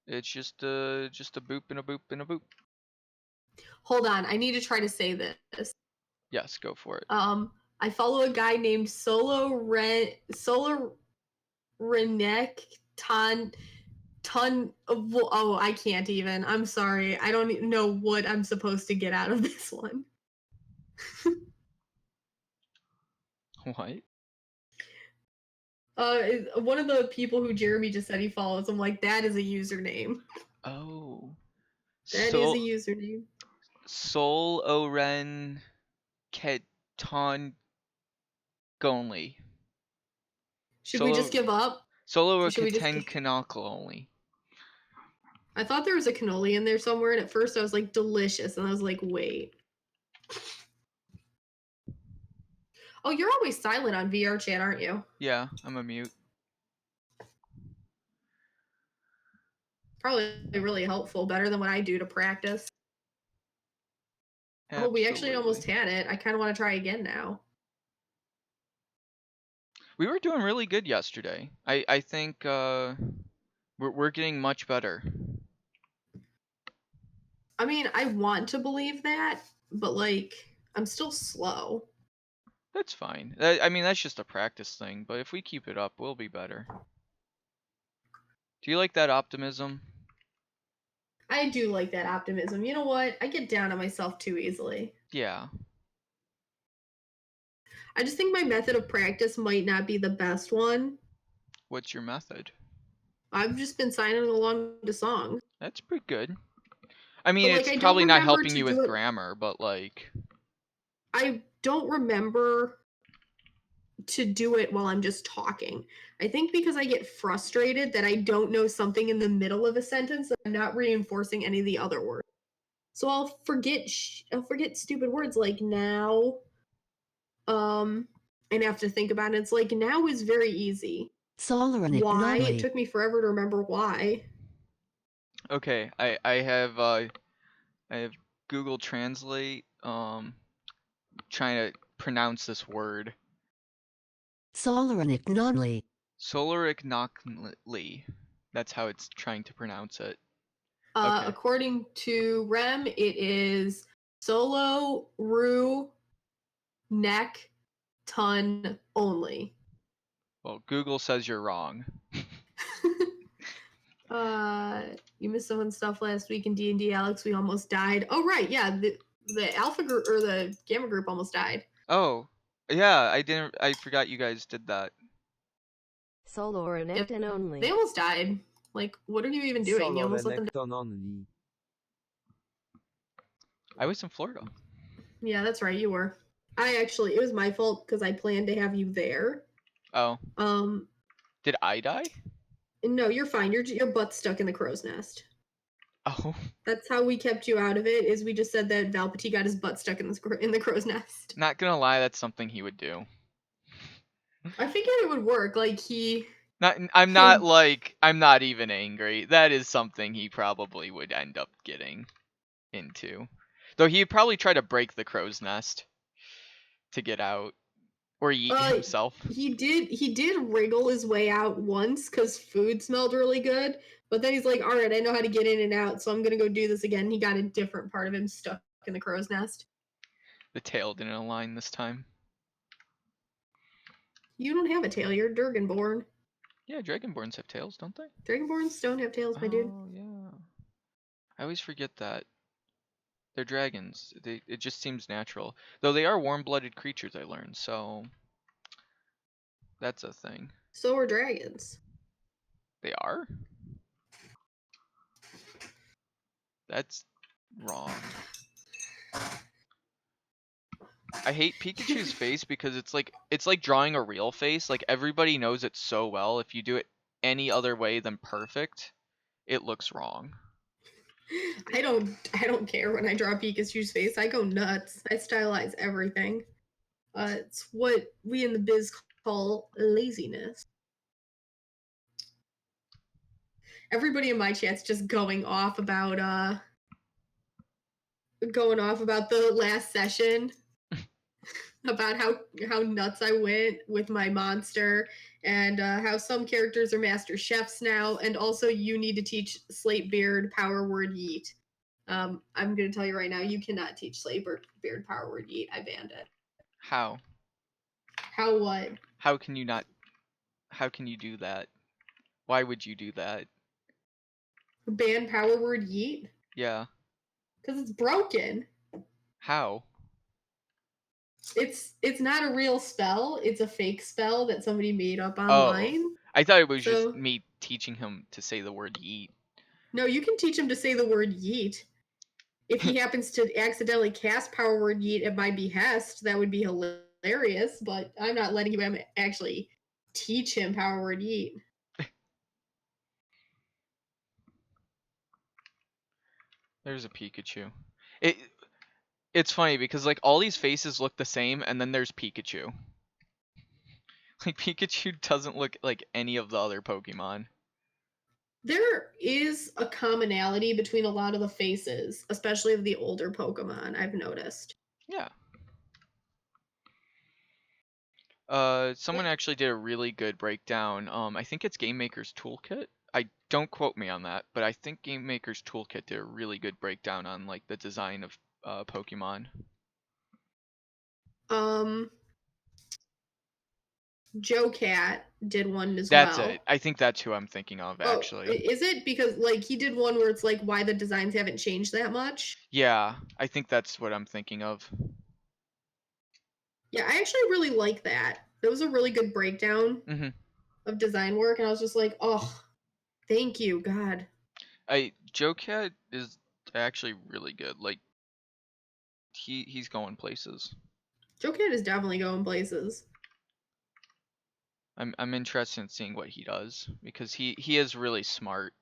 it's just a boop and a boop and a boop. Hold on, I need to try to say this. Yes, go for it. I follow a guy named Solo Renek Ton. Oh, I can't even. I'm sorry. I don't know what I'm supposed to get out of this one. What? One of the people who Jeremy just said he follows. I'm like, that is a username. Oh. That is a Sol username. Sol Oren Keton Gonly. Should we just Solo give up? Solo Should we just? Keten Kanakle only. I thought there was a cannoli in there somewhere, and at first I was like, delicious, and I was like, wait. Oh, you're always silent on VR chat, aren't you? Yeah, I'm a mute. Probably really helpful, better than what I do to practice. Oh, we actually almost Absolutely. had it. I kind of want to try again now. We were doing really good yesterday. I think we're getting much better. I mean, I want to believe that, but like, I'm still slow. That's fine. I mean, that's just a practice thing, but if we keep it up, we'll be better. Do you like that optimism? I do like that optimism. You know what? I get down on myself too easily. Yeah. I just think my method of practice might not be the best one. What's your method? I've just been signing along to songs. That's pretty good. I mean, But like it's I don't probably not remember helping to you do with it. grammar, but like, I don't remember to do it while I'm just talking. I think because I get frustrated that I don't know something in the middle of a sentence that I'm not reinforcing any of the other words. So I'll forget stupid words like now and have to think about it. It's like now is very easy. Why? It took me forever to remember why. okay, I have Google Translate trying to pronounce this word. Solarignocnly. That's how it's trying to pronounce it. Okay. According to Rem, it is solo, ru, neck, ton only. Well, Google says you're wrong. You missed some of the stuff last week in D&D, Alex. We almost died. Oh, right, yeah. The alpha group or the gamma group almost died. Oh, yeah, I forgot you guys did that. Solo and Yep. only. They almost died. Like, what are you even doing? You almost let them die. only. I was in Florida. Yeah, that's right. You were. It was my fault because I planned to have you there. Oh, Um, did I die? no, you're fine. Your butt's stuck in the crow's nest. Oh, That's how we kept you out of it. Is we just said that Valpati got his butt stuck in the crow's nest. not gonna lie, that's something he would do. I figured it would work. Like I'm not even angry. That is something he probably would end up getting into. Though he'd probably try to break the crow's nest to get out or eat himself. He did wriggle his way out once because food smelled really good. But then he's like, "All right, I know how to get in and out, so I'm gonna go do this again." He got a different part of him stuck in the crow's nest. The tail didn't align this time. You don't have a tail. You're Durganborn. Yeah, dragonborns have tails, don't they? Dragonborns don't have tails, my dude. Oh yeah. I always forget that. They're dragons. It just seems natural. Though they are warm-blooded creatures, I learned, so that's a thing. So are dragons. They are? That's wrong. I hate Pikachu's face because it's like drawing a real face. Like everybody knows it so well. If you do it any other way than perfect, it looks wrong. I don't care when I draw Pikachu's face. I go nuts. I stylize everything. It's what we in the biz call laziness. Everybody in my chat's just going off about the last session about how nuts I went with my monster and how some characters are master chefs now, and also you need to teach Slatebeard power word yeet. I'm gonna tell you right now, you cannot teach Slatebeard power word yeet. I banned it. How? How what? How can you not? How can you do that? Why would you do that? Ban power word yeet? Yeah. Because it's broken. How? It's not a real spell. It's a fake spell that somebody made up Oh. online. I thought it was So- just me teaching him to say the word yeet. No, you can teach him to say the word yeet. If he happens to accidentally cast power word yeet at my behest, that would be hilarious, but I'm not letting him actually teach him power word yeet. There's a Pikachu. It's funny because like all these faces look the same and then there's Pikachu. Like Pikachu doesn't look like any of the other Pokemon. There is a commonality between a lot of the faces, especially of the older Pokemon, I've noticed. Yeah. Someone actually did a really good breakdown. I think it's Game Maker's Toolkit. I don't quote me on that, but I think Game Maker's Toolkit did a really good breakdown on like the design of Pokemon. Um Joe Cat did one as That's well. it. I think that's who I'm thinking of, actually. Is it? Because like he did one where it's like why the designs haven't changed that much. Yeah, I think that's what I'm thinking of. Yeah, I actually really like that. That was a really good breakdown Mm-hmm. of design work, and I was just like, oh, thank you, God. Joe Cat is actually really good. Like he's going places. Joe Cat is definitely going places. I'm interested in seeing what he does because he is really smart.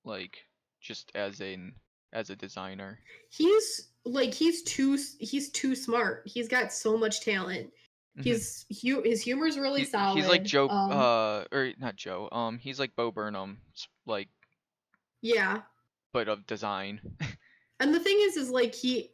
Like just as a designer. He's too smart. He's got so much talent. Mm-hmm. His humor's really He's like solid. Joe or not Joe. He's like Bo Burnham, like Yeah. but of design. And the thing is like he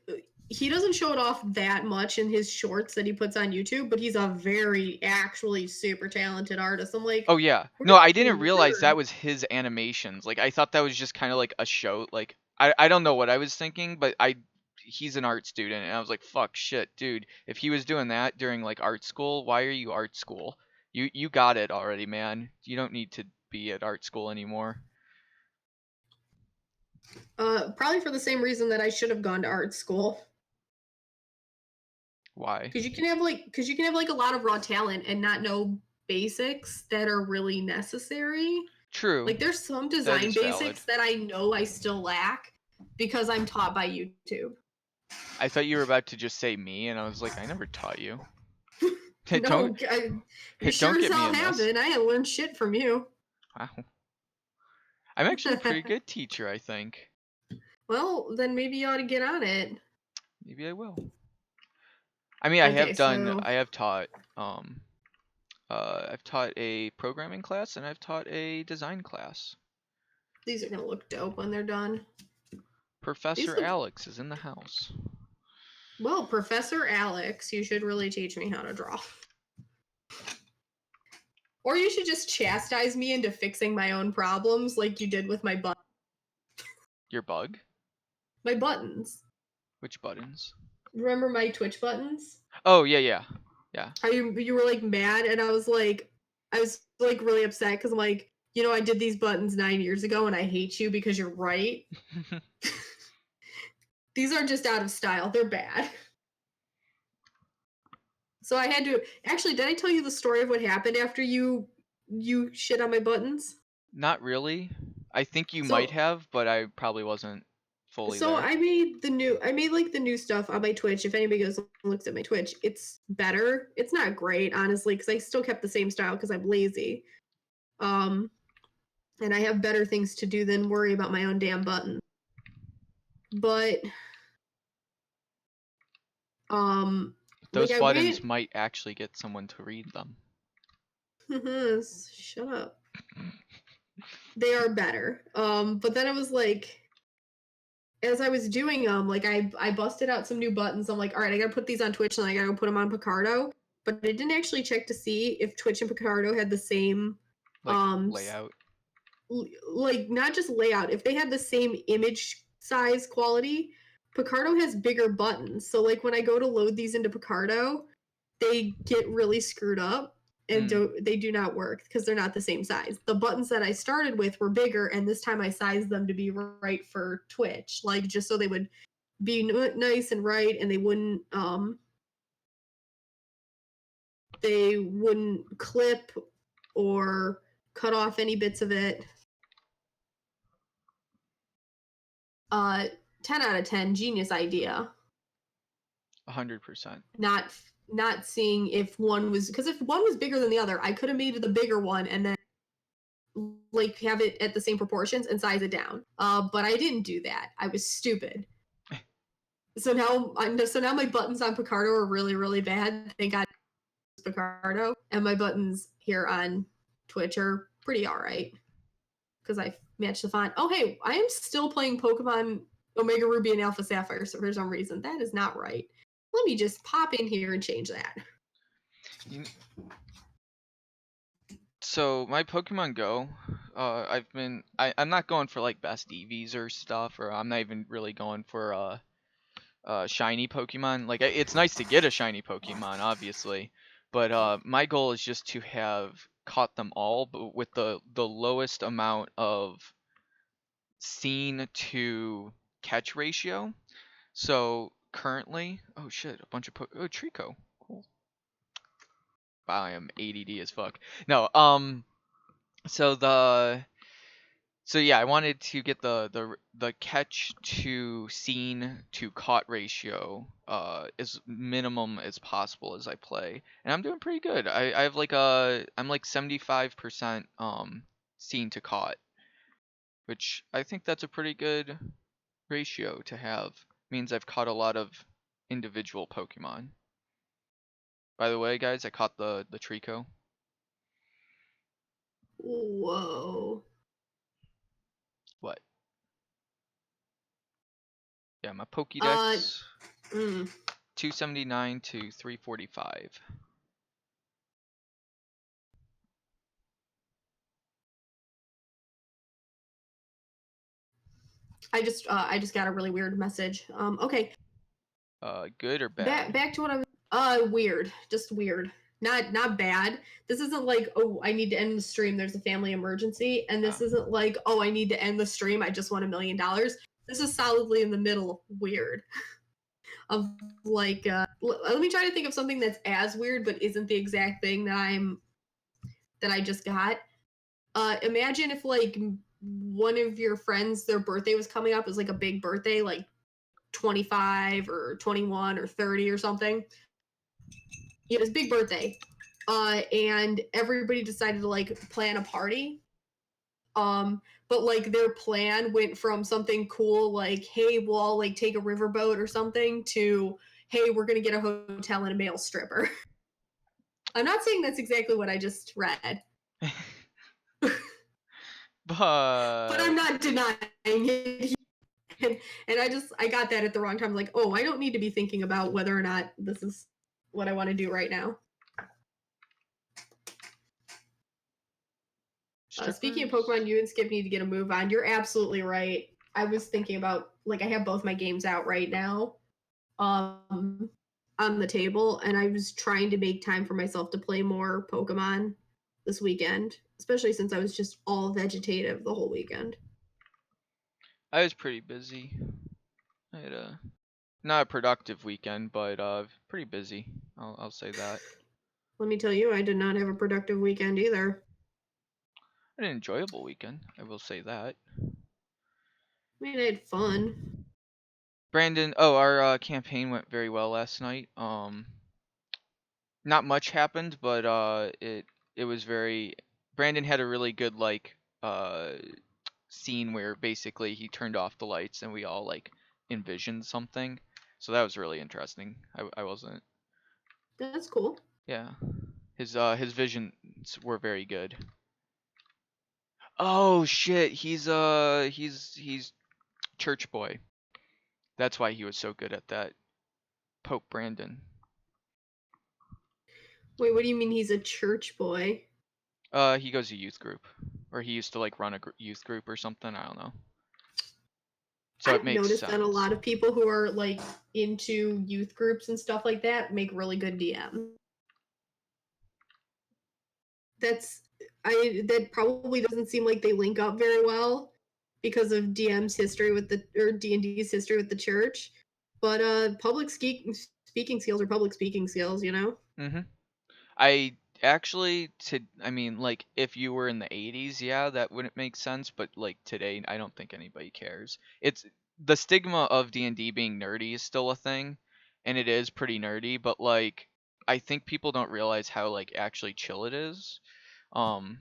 doesn't show it off that much in his shorts that he puts on YouTube, but he's a very actually super talented artist. I'm like, Oh yeah. what No, are I you didn't realize weird? that was his animations. Like I thought that was just kind of like a show. Like I don't know what I was thinking, but he's an art student and I was like, "Fuck shit, dude. If he was doing that during like art school, why are you art school? You got it already, man. You don't need to be at art school anymore." Probably for the same reason that I should have gone to art school. Why? Because you can have like a lot of raw talent and not know basics that are really necessary. True. Like there's some That design is valid. basics that I know I still lack because I'm taught by YouTube. I thought you were about to just say me and I was like, "I never taught you." don't No, you sure don't as get me hell in this. haven't. I ain't learned shit from you. Wow. I'm actually a pretty good teacher, I think. Well, then maybe you ought to get on it. Maybe I will. I mean, Okay, so I have taught I've taught a programming class and I've taught a design class. these are gonna look dope when they're done. These Professor look Alex is in the house. well, Professor Alex. You should really teach me how to draw. Or you should just chastise me into fixing my own problems like you did with Your bug? my buttons. Which buttons? Remember my Twitch buttons? Oh, yeah, yeah. Yeah. You were like mad, and I was like really upset because I'm like, you know, I did these buttons 9 years ago, and I hate you because you're right. These are just out of style. They're bad. So I had to actually. Did I tell you the story of what happened after you shit on my buttons? Not really. I think you might So have, but I probably wasn't fully so there. I made like the new stuff on my Twitch. If anybody goes and looks at my Twitch, it's better. It's not great, honestly, because I still kept the same style because I'm lazy. Um, and I have better things to do than worry about my own damn button. But like Those I buttons went might actually get someone to read them. shut up. They are better. But then I was like as I was doing them, like I busted out some new buttons. I'm like, all right, I gotta put these on Twitch and I gotta put them on Picardo. But I didn't actually check to see if Twitch and Picardo had the same Like layout. like not just layout, if they had the same image size quality. Picardo has bigger buttons, so like when I go to load these into Picardo, they get really screwed up and they do not work because they're not the same size. The buttons that I started with were bigger, and this time I sized them to be right for Twitch, like just so they would be nice and right, and they wouldn't clip or cut off any bits of it. 10 out of 10, genius idea. 100%. Not seeing if one was, because if one was bigger than the other, I could have made the bigger one and then like have it at the same proportions and size it down. But I didn't do that. I was stupid. So now my buttons on Picardo are really, really bad. Thank God Picardo. And my buttons here on Twitch are pretty alright. Because I matched the font. Oh hey, I am still playing Pokemon Omega Ruby and Alpha Sapphire for some reason. That is not right. Let me just pop in here and change that. So my Pokemon Go, I'm not going for like best EVs or stuff, or I'm not even really going for shiny Pokemon. Like it's nice to get a shiny Pokemon, obviously, But my goal is just to have caught them all, but with the lowest amount of seen to catch ratio. So currently, oh shit, a bunch of oh Trico, cool. Wow, I am ADD as fuck. No, so the so yeah, I wanted to get the catch to seen to caught ratio as minimum as possible as I play, and I'm doing pretty good. I have like I'm like 75% seen to caught, which I think that's a pretty good ratio to have. Means I've caught a lot of individual Pokemon. By the way, guys, I caught the Trico. Whoa. What? Yeah, my Uh, Pokédex mm. 279 to 345. I just got a really weird message. Okay. Good or Back bad? back to what I was weird. Just weird. Not bad. This isn't like, oh, I need to end the stream, there's a family emergency, and this Ah. isn't like, oh, I need to end the stream, I just won $1 million. This is solidly in the middle weird. Of like let me try to think of something that's as weird but isn't the exact thing that I just got. Imagine if like one of your friends, their birthday was coming up, it was like a big birthday, like 25 or 21 or 30 or something. Yeah, it was big birthday. And everybody decided to like plan a party. But like their plan went from something cool like, hey, we'll all like take a riverboat or something to, hey, we're gonna get a hotel and a male stripper. I'm not saying that's exactly what I just read. But I'm But not denying it. And I got that at the wrong time. Like, oh, I don't need to be thinking about whether or not this is what I want to do right now. Speaking of Pokemon, you and Skip need to get a move on. You're absolutely right. I was thinking about like I have both my games out right now, on the table, and I was trying to make time for myself to play more Pokemon this weekend, especially since I was just all vegetative the whole weekend. I was pretty busy. I had a not a productive weekend, but pretty busy. I'll say that. Let me tell you, I did not have a productive weekend either. An enjoyable weekend, I will say that. I mean, I had fun. Brandon, oh, our campaign went very well last night. Not much happened, but it was very. Brandon had a really good like scene where basically he turned off the lights and we all like envisioned something. So that was really interesting. I wasn't. That's cool. Yeah, his visions were very good. Oh shit, he's church boy. That's why he was so good at that. Pope Brandon. Wait, what do you mean he's a church boy? He goes to youth group, or he used to like run a youth group or something. I don't know. So it I've makes noticed that a sense. lot of people who are like into youth groups and stuff like that make really good DMs. That's that probably doesn't seem like they link up very well because of DM's history with the or D&D's history with the church. But speaking skills are public speaking skills, you know? Mhm. I actually I mean like if you were in the 80s, yeah, that wouldn't make sense, but like today I don't think anybody cares. It's the stigma of D&D being nerdy is still a thing, and it is pretty nerdy, but like I think people don't realize how like actually chill it is. Um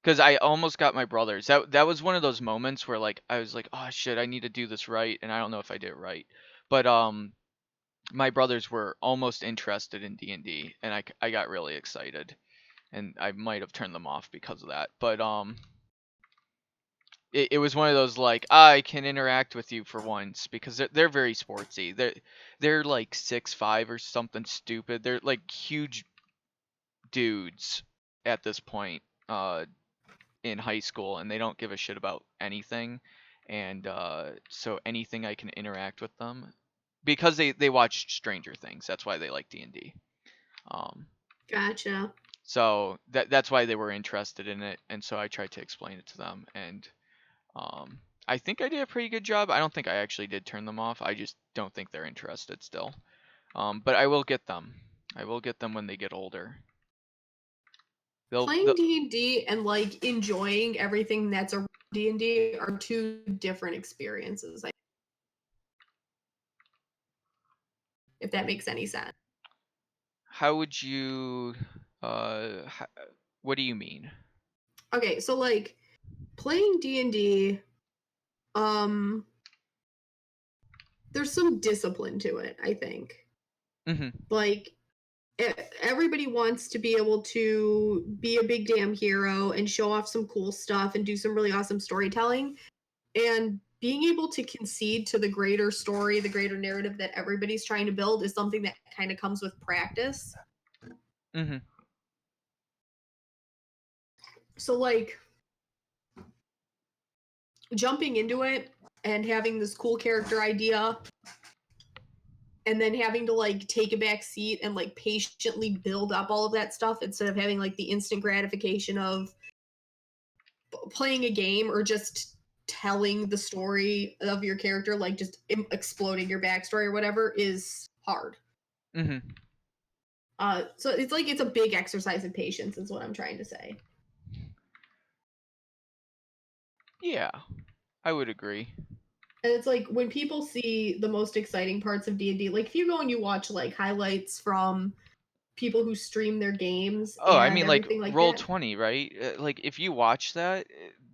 because I almost got my brothers. That was one of those moments where like I was like, "Oh shit, I need to do this right," and I don't know if I did it right. But my brothers were almost interested in D&D, and I got really excited, and I might have turned them off because of that. But it was one of those like I can interact with you for once because they're very sportsy. They're like 6'5" or something stupid. They're like huge dudes at this point in high school, and they don't give a shit about anything. And so anything I can interact with them because they watch Stranger Things. That's why they like D&D. Um, Gotcha. So that's why they were interested in it, and so I tried to explain it to them, and I think I did a pretty good job. I don't think I actually did turn them off. I just don't think they're interested still. But I will get them. I will get them when they get older. Playing D&D and like enjoying everything that's around D&D are two different experiences. If that makes any sense. How would you? What do you mean? Okay, so like playing D&D, there's some discipline to it, I think. Mm-hmm. Like everybody wants to be able to be a big damn hero and show off some cool stuff and do some really awesome storytelling. And being able to concede to the greater story, the greater narrative that everybody's trying to build is something that kind of comes with practice. Mm-hmm. So like jumping into it and having this cool character idea and then having to like take a back seat and like patiently build up all of that stuff instead of having like the instant gratification of playing a game or just telling the story of your character, like just exploding your backstory or whatever, is hard. Mm-hmm. So it's like it's a big exercise in patience, is what I'm trying to say. Yeah, I would agree. And it's like when people see the most exciting parts of D&D, like if you go and you watch like highlights from people who stream their games Oh, I and mean, like everything like Roll that. 20, right? Like if you watch that,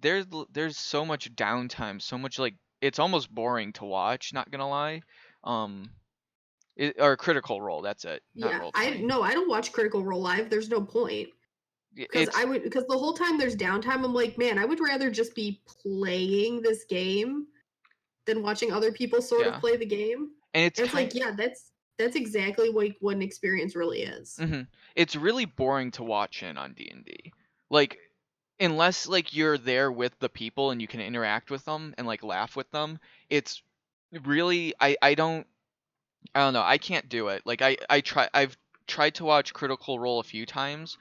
there's so much downtime, so much like it's almost boring to watch. Not gonna lie. Um, or Critical Role. That's it. Not Yeah, Roll I 20. no, I don't watch Critical Role live. There's no point. It's Because the whole time there's downtime, I'm like, man, I would rather just be playing this game than watching other people sort of yeah, play the game. and it's And it's kind. like, yeah, that's exactly what an experience really is. It's really boring to watch in on D&D. Like unless like you're there with the people and you can interact with them and like laugh with them, it's really I don't know. I can't do it. Like I've tried to watch Critical Role a few times.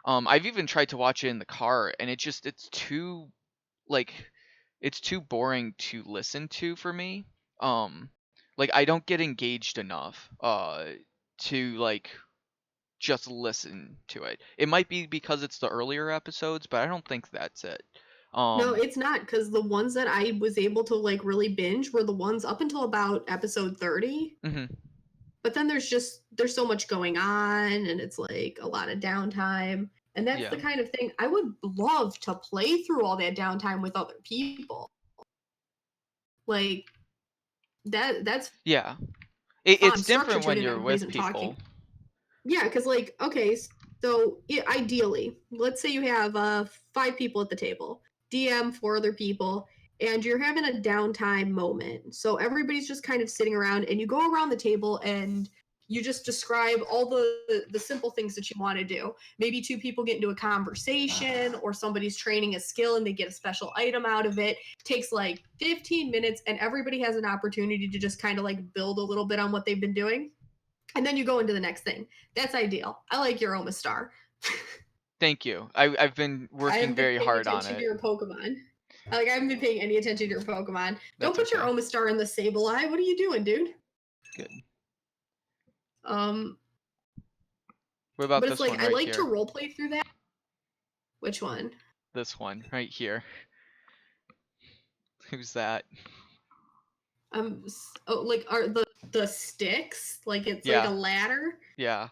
I've even tried to watch it in the car, and it's too like it's too boring to listen to for me. Um, like I don't get engaged enough to like just listen to it. It might be because it's the earlier episodes, but I don't think that's it. No, Um, it's not because the ones that I was able to like really binge were the ones up until about episode 30. mhm, But then there's so much going on and it's like a lot of downtime. And that's the yeah, kind of thing I would love to play through all that downtime with other people. Like that's yeah. fun. It's Structure different to it when and you're everybody with isn't talking. people. Yeah, because like, okay, so ideally, let's say you have 5 people at the table, DM 4 other people, and you're having a downtime moment. So everybody's just kind of sitting around, and you go around the table and you just describe all the simple things that you want to do. Maybe 2 people get into a conversation, or somebody's training a skill and they get a special item out of it. Takes like 15 minutes, and everybody has an opportunity to just kind of like build a little bit on what they've been doing, and then you go into the next thing. That's ideal. I like your Oma Star. Thank you. I've been I working haven't been very paying hard on attention to it. your Pokemon. I haven't been paying any attention to your Pokemon. Don't That's put your okay. Oma Star in the Sableye. What are you doing, dude? Good. Um, What about but it's this one like I right like to here? roleplay through that. Which one? This one right here. Who's that? Oh, like are the sticks? Like it's like a Yeah, ladder. yeah.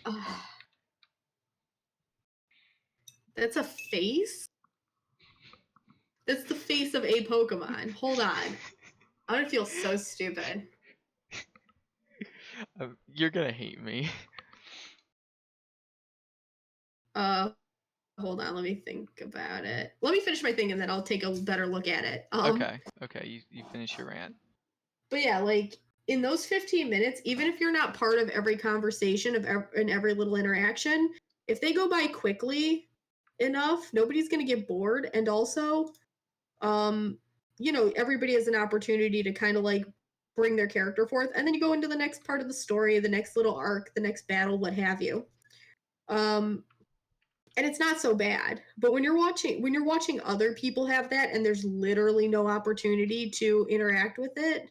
Ugh, that's a face. That's the face of a Pokemon. Hold on. I'm gonna feel so stupid. You're gonna hate me. Uh, Hold on, let me think about it. Let me finish my thing and then I'll take a better look at it. Okay, okay. You finish your rant. But yeah, like in those 15 minutes, even if you're not part of every conversation in every little interaction, if they go by quickly enough, nobody's going to get bored. And also, um, everybody has an opportunity to kind of like bring their character forth. And then you go into the next part of the story, the next little arc, the next battle, what have you. And it's not so bad. But when you're watching other people have that and there's literally no opportunity to interact with it,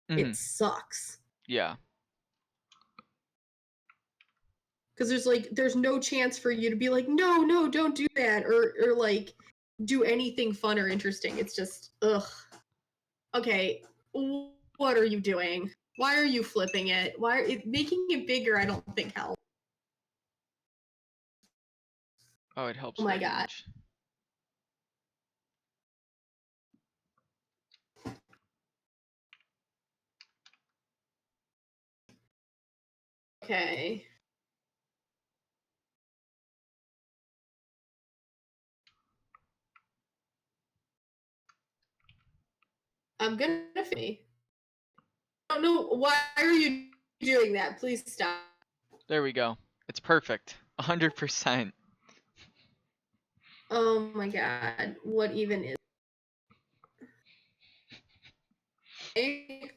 Mhm. it sucks. Yeah. Because there's no chance for you to be like, no, don't do that, or like do anything fun or interesting. It's just ugh. Okay, what are you doing? Why are you flipping it? Making it bigger? I don't think helps. Oh, it helps Oh my very god. much. Okay. I'm gonna finish. I don't know, why are you doing that? Please stop. There we go. It's perfect. 100%. Oh my god. What even is it?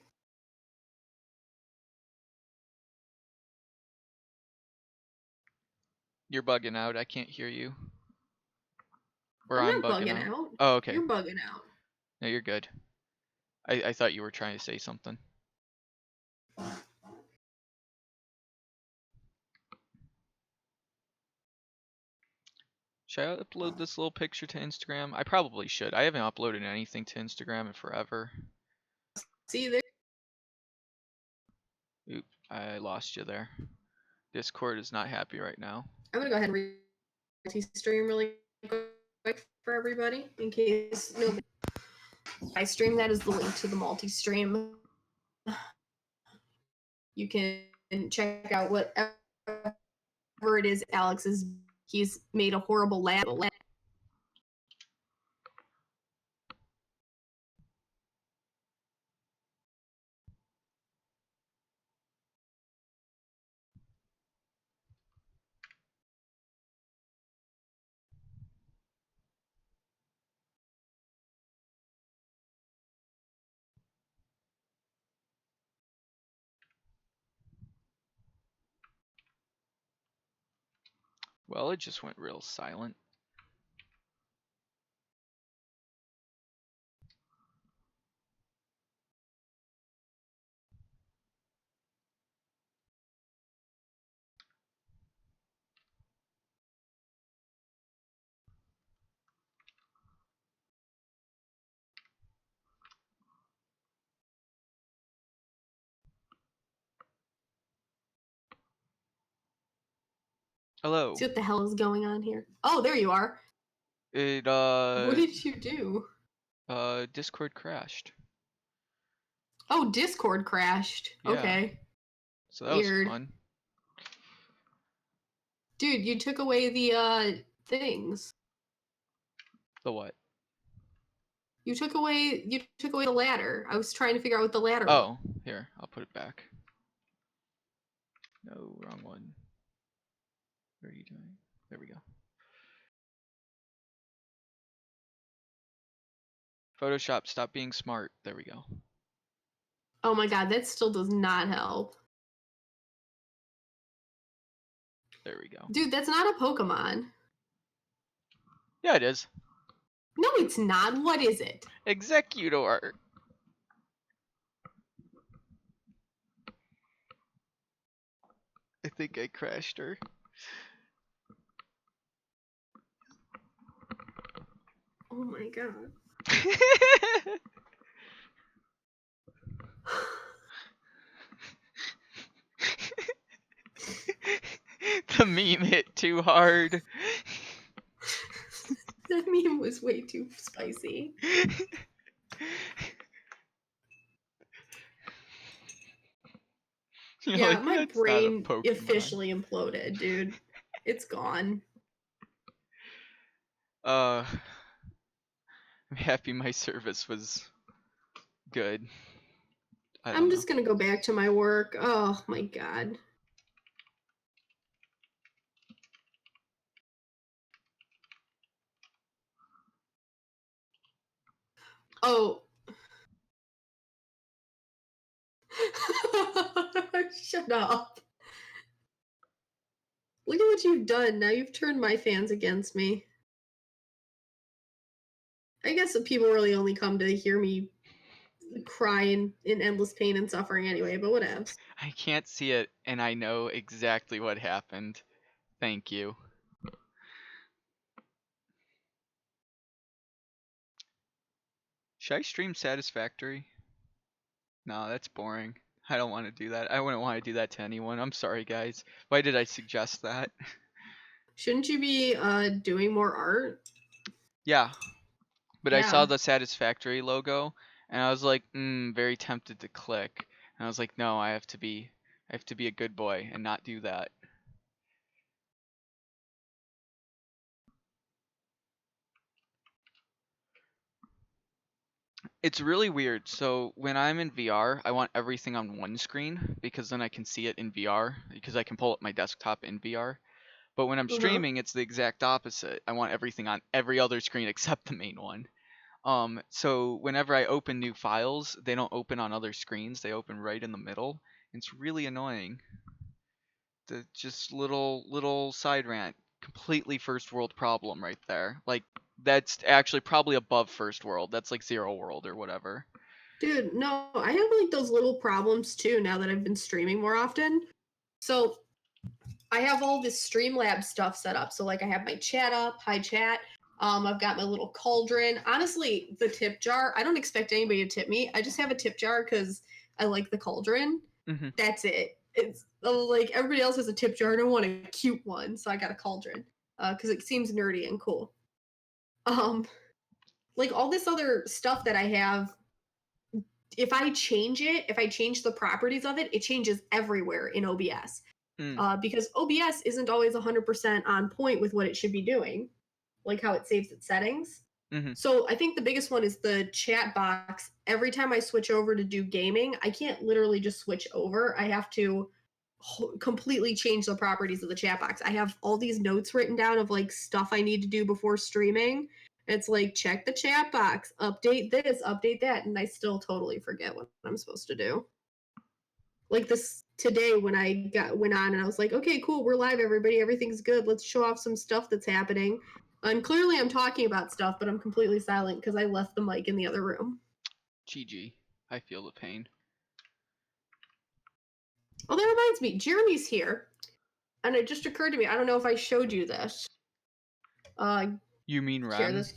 You're bugging out. I can't hear you. Or I'm I'm not bugging bugging out. out. Oh, okay. You're bugging out. No, you're good. I thought you were trying to say something. Should I upload this little picture to Instagram? I probably should. I haven't uploaded anything to Instagram in forever. See there? Oop, I lost you there. Discord is not happy right now. I'm gonna go ahead and multi-stream really quick for everybody in case nobody. I stream that as the link to the multi-stream. You can check out whatever it is Alex is. He's made a horrible lab. Well, it just went real silent. Hello. See what the hell is going on here? Oh, there you are. It What did you do? Discord crashed. Oh, Discord crashed. Yeah. Okay. So that Weird. was fun. Dude, you took away the things. The what? You took away the ladder. I was trying to figure out what the ladder was. Oh, here, I'll put it back. No, wrong one. What are you doing? There we go. Photoshop, stop being smart. There we go. Oh my god, that still does not help. There we go. Dude, that's not a Pokemon. Yeah, it is. No, it's not. What is it? Executor. I think I crashed her. Oh my god. The meme hit too hard. That meme was way too spicy. You're Yeah, like, my "That's not a brain Pokemon." officially imploded, dude. It's gone. I'm happy my service was good. I'm just gonna go back to my work. Oh my god. Oh. Shut up. Look at what you've done. Now you've turned my fans against me. I guess that people really only come to hear me cry in endless pain and suffering anyway, but whatevs. I can't see it, and I know exactly what happened. Thank you. Should I stream Satisfactory? No, that's boring. I don't want to do that. I wouldn't want to do that to anyone. I'm sorry, guys. Why did I suggest that? Shouldn't you be doing more art? Yeah, but I saw Yeah. the Satisfactory logo, and I was like, very tempted to click. And I was like, no, I have to be a good boy and not do that. It's really weird. So when I'm in VR, I want everything on one screen because then I can see it in VR because I can pull up my desktop in VR. But when I'm Uh-huh. streaming, it's the exact opposite. I want everything on every other screen except the main one. So whenever I open new files, they don't open on other screens. They open right in the middle. It's really annoying. The just little side rant. Completely first world problem right there. Like that's actually probably above first world. That's like zero world or whatever. Dude, no, I have like those little problems too now that I've been streaming more often. So I have all this Streamlabs stuff set up. So like I have my chat up, hi chat. I've got my little cauldron. Honestly, the tip jar, I don't expect anybody to tip me. I just have a tip jar because I like the cauldron. Hmm. That's it. It's like everybody else has a tip jar. I don't want a cute one, so I got a cauldron because it seems nerdy and cool. Um, like all this other stuff that I have, if I change it, if I change the properties of it, it changes everywhere in OBS. Mm. Because OBS isn't always 100% on point with what it should be doing, like how it saves its settings. Hmm. So I think the biggest one is the chat box. Every time I switch over to do gaming, I can't literally just switch over. I have to completely change the properties of the chat box. I have all these notes written down of like stuff I need to do before streaming. It's like check the chat box, update this, update that, and I still totally forget what I'm supposed to do. Like this today when I went on and I was like, okay, cool, we're live, everybody, everything's good. Let's show off some stuff that's happening. And clearly I'm talking about stuff, but I'm completely silent because I left the mic in the other room. GG. I feel the pain. Oh, that reminds me, Jeremy's here. And it just occurred to me, I don't know if I showed you this. You mean Here, Rem? this.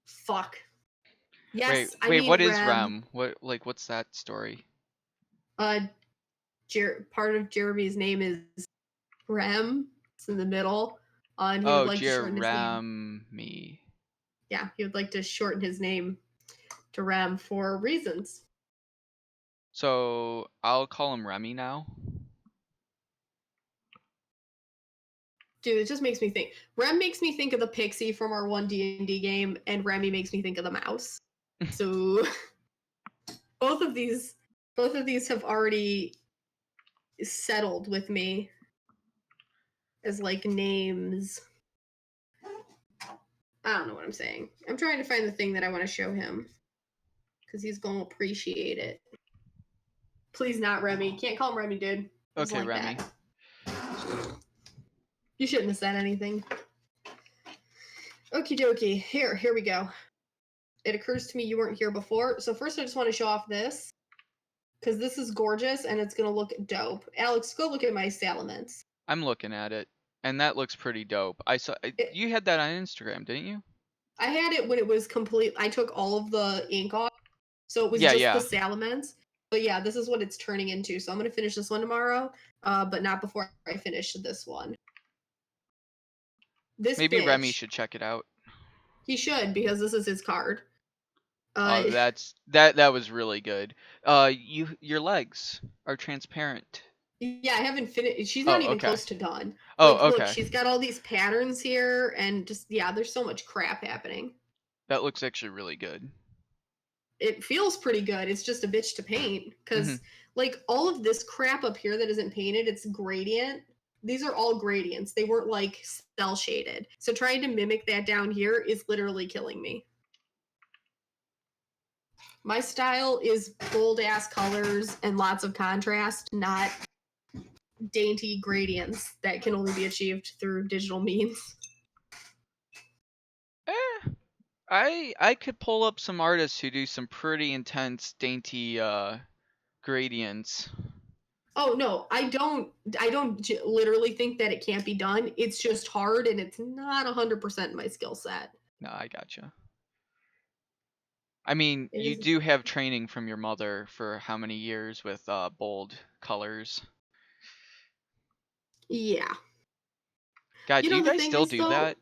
Fuck. Wait, Yes, I wait. mean What is Rem. Rem? What's that story? Uh, part of Jeremy's name is Rem. It's in the middle. And he would Oh, like to shorten his name. Jeremy. Yeah, he would like to shorten his name to Rem for reasons. So I'll call him Remy now. Dude, it just makes me think. Rem makes me think of the pixie from our one D&D game, and Remy makes me think of the mouse. So both of these have already settled with me as like names. I don't know what I'm saying. I'm trying to find the thing that I want to show him because he's gonna appreciate it. Please not Remy. Can't call him Remy, dude. It's Okay, like Remy. that. You shouldn't have said anything. Okie dokie. Here we go. It occurs to me you weren't here before. So first I just want to show off this. Because this is gorgeous and it's gonna look dope. Alex, go look at my salamence. I'm looking at it, and that looks pretty dope. I saw you had that on Instagram, didn't you? I had it when it was complete. I took all of the ink off, so it was Yeah, just the yeah. salamence. But yeah, this is what it's turning into. So I'm gonna finish this one tomorrow, but not before I finish this one. This Maybe Remy bitch, should check it out. he should because this is his card. Oh, that was really good. Your legs are transparent. Yeah, I haven't finished. She's not Oh, even okay. close to done. Like, Oh, look, okay. she's got all these patterns here, and just yeah, there's so much crap happening. That looks actually really good. It feels pretty good. It's just a bitch to paint because like all of this crap up here that isn't painted, it's gradient. These are all gradients. They weren't like cell shaded. So trying to mimic that down here is literally killing me. My style is bold ass colors and lots of contrast, not dainty gradients that can only be achieved through digital means. Eh, I could pull up some artists who do some pretty intense, dainty gradients. Oh no, I don't literally think that it can't be done. It's just hard and it's not 100% my skill set. No, I gotcha. I mean, It you is. do have training from your mother for how many years with bold colors? Yeah. God, You do know you the guys thing still is do though, that?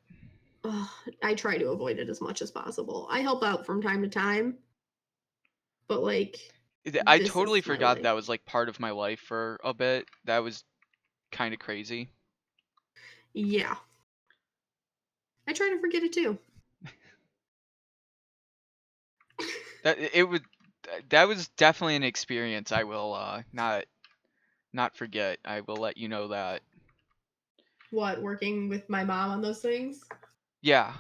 I try to avoid it as much as possible. I help out from time to time, but like I this totally is my forgot life. that was like part of my life for a bit. That was kind of crazy. Yeah. I try to forget it too. That it would that was definitely an experience I will not forget. I will let you know that. What, working with my mom on those things? Yeah.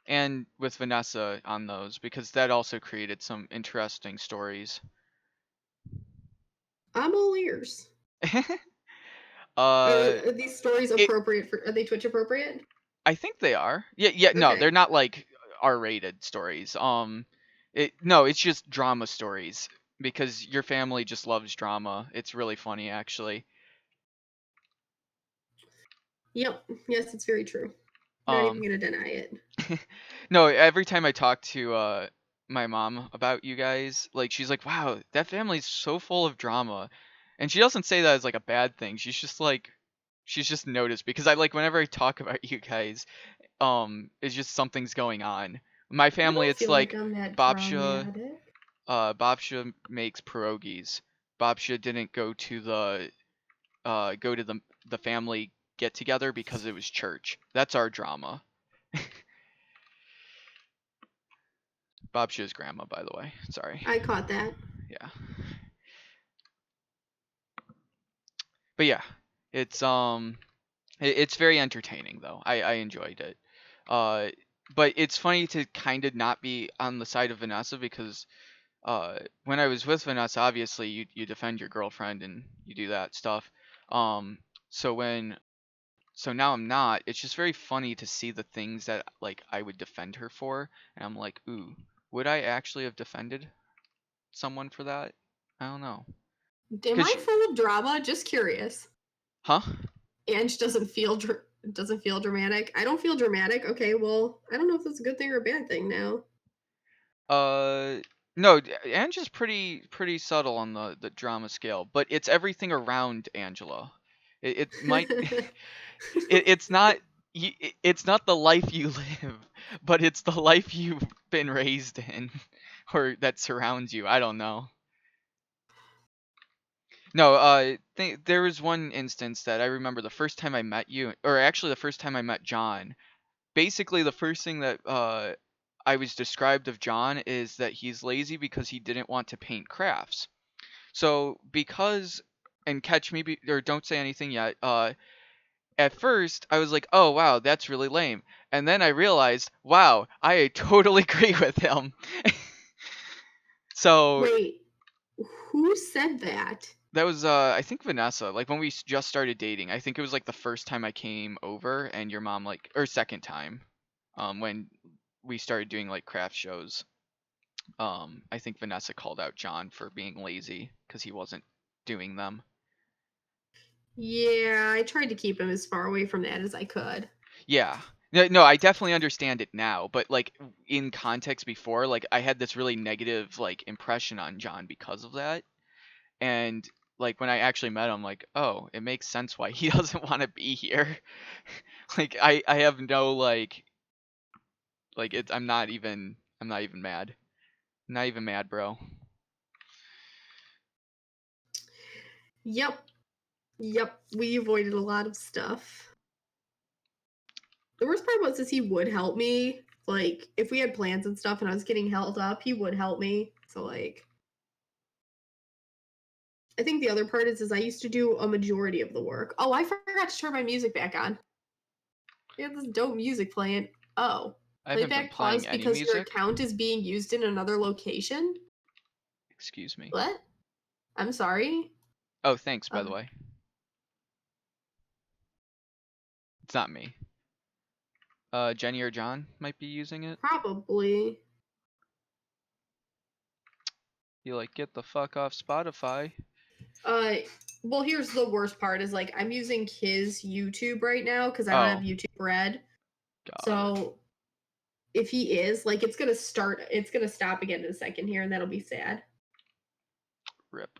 And with Vanessa on those because that also created some interesting stories. I'm all ears. uh Are these stories it appropriate for? Are they Twitch appropriate? I think they are. Yeah, no, they're Okay. not like R-rated stories. No, it's just drama stories because your family just loves drama. It's really funny actually. Yep. Yes, it's very true. Not even Um gonna deny it. no, every time I talk to my mom about you guys, like she's like, "Wow, that family's so full of drama." And she doesn't say that as like a bad thing. She's just noticed because I like whenever I talk about you guys, it's just something's going on. My I family, don't it's feel like like I'm that Babsha dramatic. Babsha makes pierogies. Babsha didn't go to the family get together because it was church. That's our drama. Babsha's grandma, by the way. Sorry. I caught that. Yeah. But yeah, it's it's very entertaining though. I enjoyed it. Uh but it's funny to kind of not be on the side of Vanessa because when I was with Vanessa, obviously you defend your girlfriend and you do that stuff. Um so when so now I'm not. It's just very funny to see the things that like I would defend her for and I'm like, "Ooh, would I actually have defended someone for that?" I don't know. Am Cuz I full of drama? Just curious. huh? Ange doesn't feel dramatic. I don't feel dramatic. Okay, well, I don't know if that's a good thing or a bad thing now. Uh, no, Angela's pretty subtle on the drama scale, but it's everything around Angela. It might it's not it's not the life you live, but it's the life you've been raised in or that surrounds you. I don't know. No, there was one instance that I remember the first time I met you, or actually the first time I met John. Basically, the first thing that I was described of John is that he's lazy because he didn't want to paint crafts. So because and catch me or don't say anything yet. At first I was like, "Oh wow, that's really lame," and then I realized, "Wow, I totally agree with him." So Wait, who said that? that was I think Vanessa. Like when we just started dating, I think it was like the first time I came over, and your mom like or second time, when we started doing like craft shows. I think Vanessa called out John for being lazy because he wasn't doing them. Yeah, I tried to keep him as far away from that as I could. Yeah. No, no, I definitely understand it now, but like in context before, like I had this really negative like impression on John because of that. And like when I actually met him, like, oh, it makes sense why he doesn't want to be here. Like I have no like it's I'm not even mad. Not even mad, bro. Yep, yep, we avoided a lot of stuff. The worst part was is he would help me. Like, if we had plans and stuff and I was getting held up, he would help me. So, like, I think the other part is I used to do a majority of the work. Oh, I forgot to turn my music back on. We have this dope music playing. Oh, I haven't been playback playing paused any because your music. account is being used in another location? Excuse me. What? I'm sorry. Oh, thanks by the Uh, way. It's not me. Jenny or John might be using it. Probably. You like, get the fuck off Spotify. Well, here's the worst part is like I'm using his YouTube right now because I don't have Oh, YouTube Red. got it. So if he is, like, it's gonna stop again in a second here, and that'll be sad. Rip.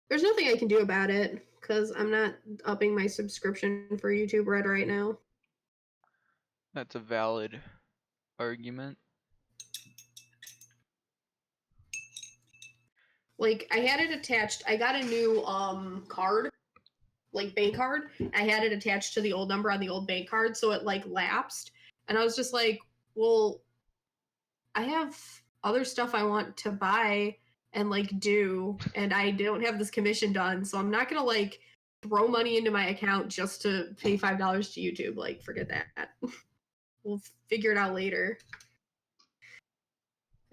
There's nothing I can do about it because I'm not upping my subscription for YouTube Red right now. That's a valid argument. Like, I had it attached. I got a new card, like bank card. I had it attached to the old number on the old bank card, so it like lapsed. And I was just like, well, I have other stuff I want to buy and like do, and I don't have this commission done, so I'm not gonna like throw money into my account just to pay $5 to YouTube. Like, forget that. We'll figure it out later.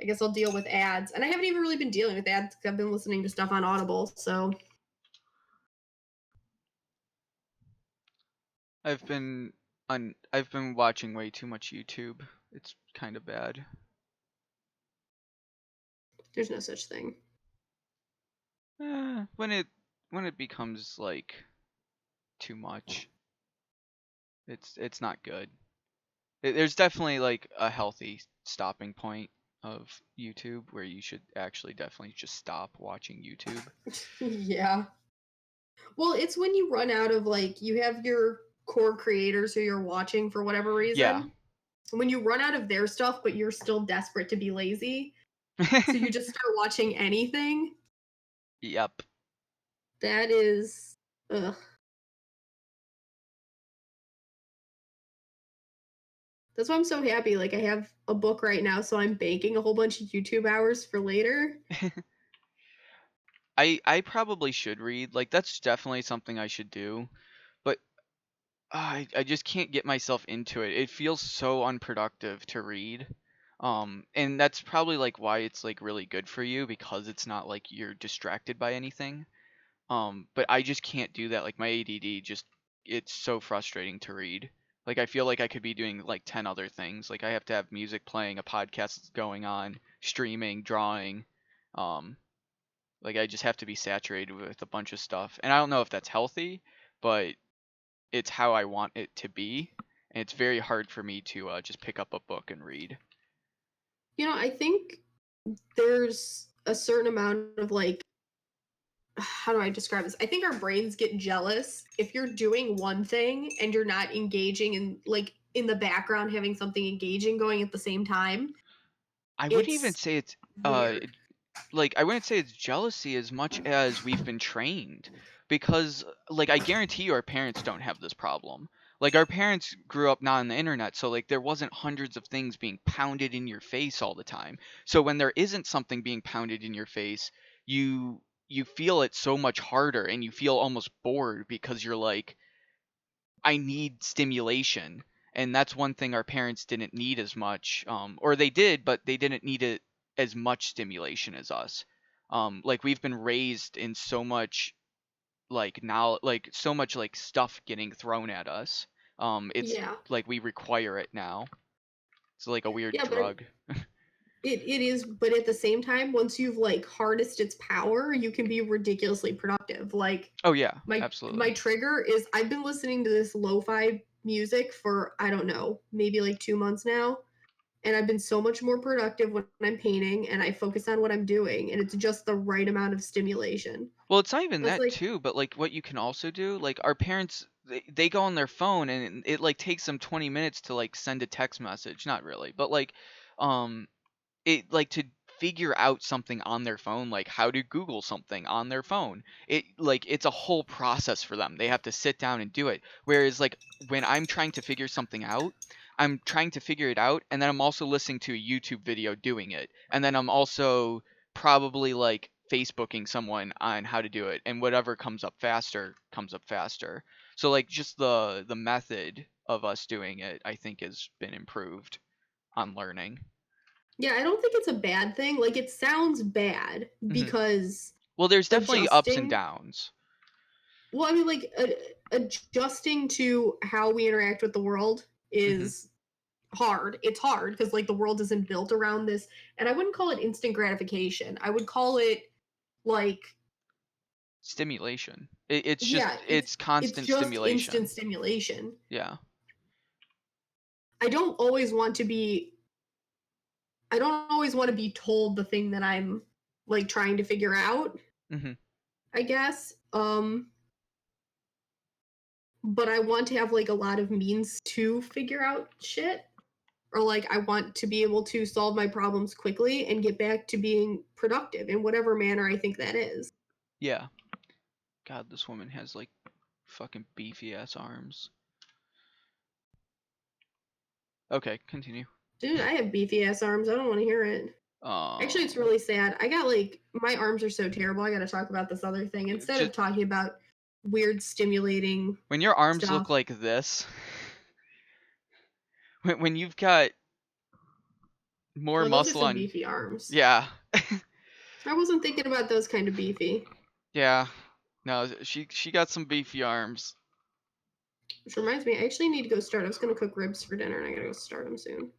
I guess I'll deal with ads. And I haven't even really been dealing with ads because I've been listening to stuff on Audible, so. I've been watching way too much YouTube. It's kind of bad. There's no such thing. When it becomes like too much, it's not good. There's definitely like a healthy stopping point of YouTube where you should actually definitely just stop watching YouTube. Yeah. Well, it's when you run out of like, you have your core creators who you're watching for whatever reason. Yeah. When you run out of their stuff, but you're still desperate to be lazy, so you just start watching anything. Yep. That is, ugh. That's why I'm so happy. Like, I have a book right now, so I'm banking a whole bunch of YouTube hours for later. I probably should read. Like, that's definitely something I should do. But I just can't get myself into it. It feels so unproductive to read. And that's probably like why it's like really good for you, because it's not like you're distracted by anything. But I just can't do that. Like, my ADD just, it's so frustrating to read. Like, I feel like I could be doing like 10 other things. Like, I have to have music playing, a podcast that's going on, streaming, drawing. Um, like, I just have to be saturated with a bunch of stuff. And I don't know if that's healthy, but it's how I want it to be. And it's very hard for me to just pick up a book and read. You know, I think there's a certain amount of like, how do I describe this? I think our brains get jealous if you're doing one thing and you're not engaging in like in the background having something engaging going at the same time. I wouldn't even It's say it's weird. like, I wouldn't say it's jealousy as much as we've been trained, because like, I guarantee you our parents don't have this problem. Like, our parents grew up not on the internet, so like there wasn't hundreds of things being pounded in your face all the time. So when there isn't something being pounded in your face, you feel it so much harder, and you feel almost bored because you're like, I need stimulation. And that's one thing our parents didn't need as much, or they did, but they didn't need it as much stimulation as us. Like, we've been raised in so much like now, like so much like stuff getting thrown at us. It's Yeah. like we require it now. It's like a weird Yeah, but drug. it is, but at the same time, once you've like harnessed its power, you can be ridiculously productive. Like Oh yeah, my absolutely. trigger is I've been listening to this lo-fi music for I don't know, maybe like 2 months now, and I've been so much more productive when I'm painting and I focus on what I'm doing and it's just the right amount of stimulation. Well, it's not even That's that like too, but like, what you can also do, like, our parents, they go on their phone, and it like takes them 20 minutes to like send a text message. Not really, but like, um it like to figure out something on their phone, like how to Google something on their phone. It like, it's a whole process for them. They have to sit down and do it. Whereas like, when I'm trying to figure something out, I'm trying to figure it out, and then I'm also listening to a YouTube video doing it. And then I'm also probably like Facebooking someone on how to do it, and whatever comes up faster comes up faster. So like, just the method of us doing it, I think, has been improved on learning. yeah, I don't think it's a bad thing. Like it sounds bad Mhm. because Well, there's definitely ups and adjusting downs. Well, I mean, like adjusting to how we interact with the world Mm-hmm. is hard. It's hard because like the world isn't built around this, and I wouldn't call it instant gratification. I would call it like Stimulation. It's just yeah, it's it's constant just instant stimulation. stimulation. Yeah. I don't always want to be I don't always want to be told the thing that I'm like trying to figure out, Mm-hmm. I guess. But I want to have like a lot of means to figure out shit. Or like I want to be able to solve my problems quickly and get back to being productive in whatever manner I think that is. Yeah. God, this woman has like fucking beefy ass arms. Okay, continue. Dude, I have beefy ass arms. I don't want to hear it. Actually, it's Um, really sad. I got like my arms are so terrible. I got to talk about this other thing instead just of talking about weird stimulating when your arms look stuff. like this, when you've got more Oh, those are muscle some on, beefy arms. yeah, I wasn't thinking about those kind of beefy. yeah. No, she got some beefy arms. Which reminds me, I actually need to go start. I was gonna cook ribs for dinner, and I gotta go start them soon.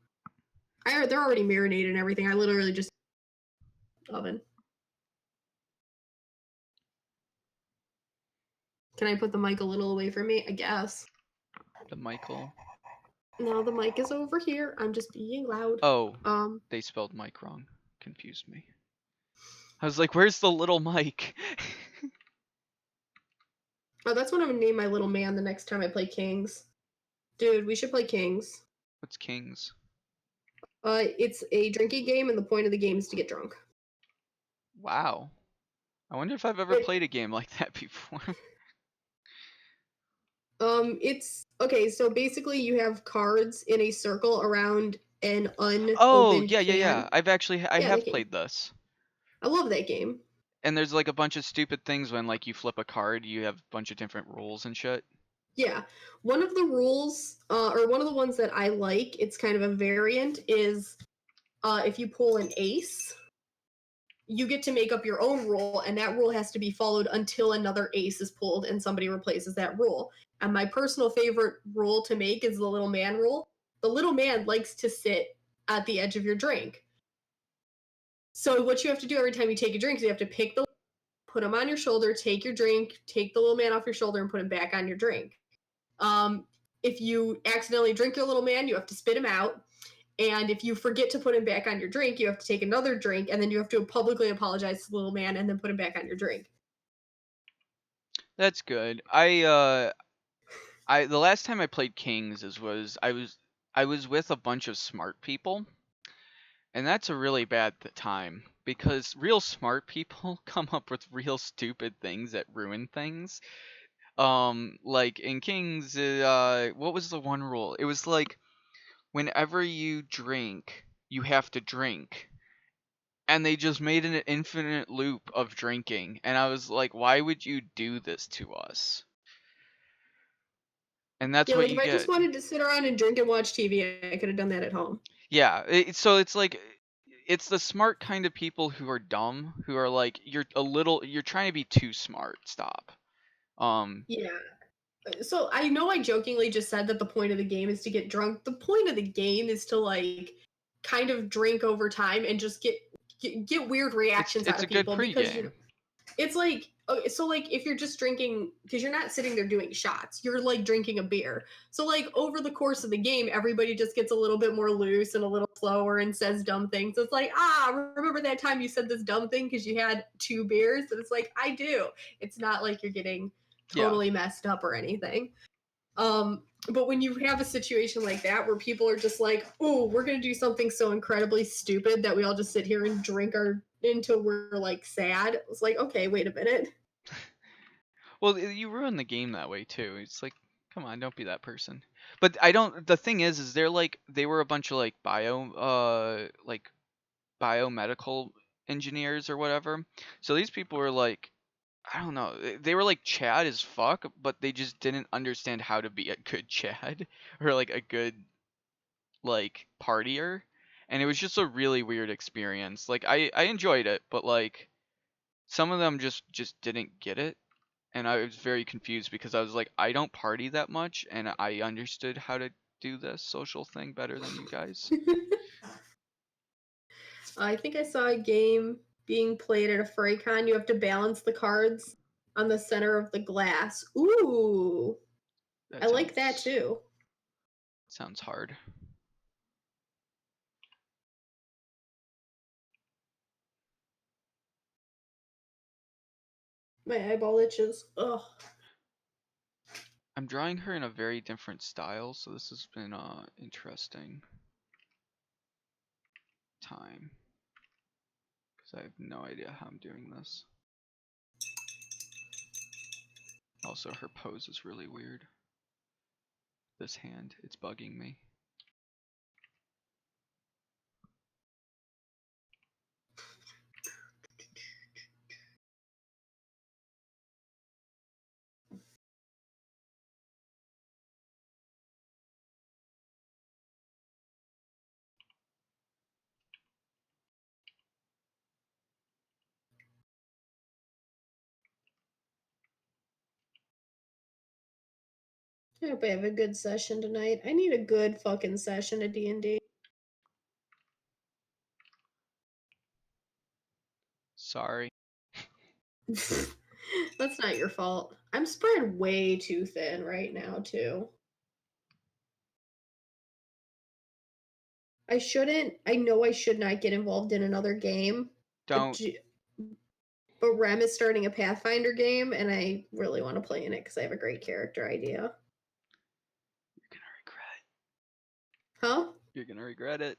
They're already marinated and everything. I literally just oven. Can I put the mic a little away from me? I guess. The Michael. No, the mic is over here. I'm just being loud. Oh, Um, they spelled Mike wrong. Confused me. I was like, where's the little Mike? oh, that's what I'm gonna name my little man the next time I play Kings. Dude, we should play Kings. What's Kings? It's a drinking game, and the point of the game is to get drunk. Wow. I wonder if I've ever It, played a game like that before. it's okay. So basically, you have cards in a circle around an Oh, unopened yeah, yeah, yeah. can. I Yeah, that have game. played this. I love that game. And there's like a bunch of stupid things when like you flip a card, you have a bunch of different rules and shit. Yeah. One of the rules, or one of the ones that I like, it's kind of a variant, is if you pull an ace, you get to make up your own rule, and that rule has to be followed until another ace is pulled and somebody replaces that rule. And my personal favorite rule to make is the little man rule. The little man likes to sit at the edge of your drink. So what you have to do every time you take a drink is you have to put him on your shoulder, take your drink, take the little man off your shoulder, and put him back on your drink. Um, if you accidentally drink your little man, you have to spit him out. And if you forget to put him back on your drink, you have to take another drink, and then you have to publicly apologize to the little man and then put him back on your drink. That's good. I the last time I played Kings I was with a bunch of smart people, and that's a really bad time because real smart people come up with real stupid things that ruin things. Like in Kings, what was the one rule? It was like whenever you drink, you have to drink. And they just made an infinite loop of drinking, and I was like, why would you do this to us? And that's Yeah, what like if you I just get. wanted to sit around and drink and watch TV, I could have done that at home. Yeah, so it's like it's the smart kind of people who are dumb, who are like you're trying to be too smart. Stop. Um Yeah. So I know I jokingly just said that the point of the game is to get drunk. The point of the game is to like kind of drink over time and just get weird reactions out it's a of good people because pregame. it's like okay, so like if you're just drinking because you're not sitting there doing shots, you're like drinking a beer. So like over the course of the game, everybody just gets a little bit more loose and a little slower and says dumb things. It's like remember that time you said this dumb thing because you had 2 beers? And it's like I do. It's not like you're getting Yeah. totally messed up or anything. But when you have a situation like that where people are just like, "Oh, we're gonna do something so incredibly stupid that we all just sit here and drink our until we're like sad," it's like, okay, wait a minute. Well, you ruin the game that way too. It's like, come on, don't be that person. But I don't. The thing is they were a bunch of like biomedical engineers or whatever. So these people were like, I don't know, they were like Chad as fuck, but they just didn't understand how to be a good Chad or like a good like partier. And it was just a really weird experience. Like I enjoyed it, but like some of them just didn't get it. and I was very confused because I was like, I don't party that much, and I understood how to do this social thing better than you guys. I think I saw a game being played at a FurryCon. You have to balance the cards on the center of the glass. Ooh, That I like that sounds too. sounds hard. My eyeball itches. Ugh. I'm drawing her in a very different style, so this has been interesting time because I have no idea how I'm doing this. Also, her pose is really weird. This hand, it's bugging me. I hope I have a good session tonight. I need a good fucking session of D&D. Sorry. That's not your fault. I'm spread way too thin right now, too. I know I should not get involved in another game. Don't. But Rem is starting a Pathfinder game, and I really want to play in it because I have a great character idea. You're gonna regret. Huh? You're gonna regret it.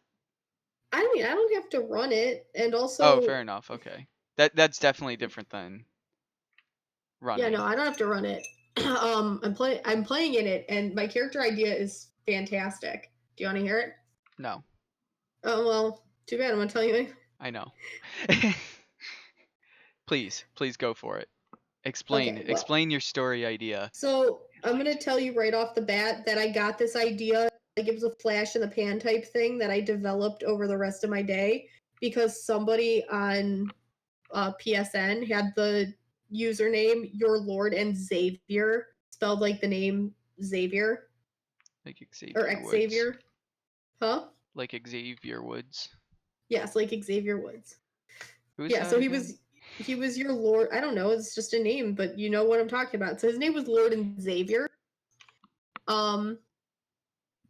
I mean, I don't have to run it, and also. Oh, fair enough. Okay. That's definitely different than running. Yeah, no, I don't have to run it. I'm playing in it, and my character idea is fantastic. Do you want to hear it? No. Oh well, too bad. I'm gonna tell you. I know. Please go for it. Explain. Okay, well. Explain your story idea. So I'm gonna tell you right off the bat that I got this idea. Like it was a flash in the pan type thing that I developed over the rest of my day because somebody on PSN had the username Your Lord and Xavier, spelled like the name Xavier Like or Xavier Woods. Xavier, huh? Like Xavier Woods. Yes, like Xavier Woods. Who's Yeah, that so again? he was your Lord. I don't know, it's just a name, but you know what I'm talking about. So his name was Lord and Xavier.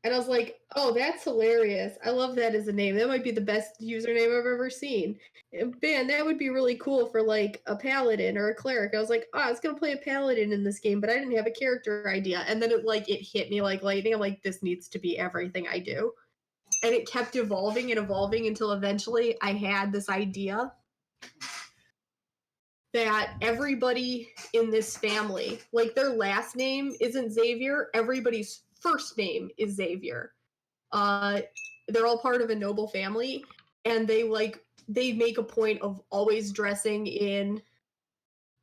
And I was like, oh, that's hilarious. I love that as a name. That might be the best username I've ever seen. And man, that would be really cool for like a paladin or a cleric. I was like, oh, I was gonna play a paladin in this game, but I didn't have a character idea. And then it hit me like lightning. I'm like, this needs to be everything I do. And it kept evolving and evolving until eventually I had this idea that everybody in this family, like their last name isn't Xavier, everybody's first name is Xavier. They're all part of a noble family, and they make a point of always dressing in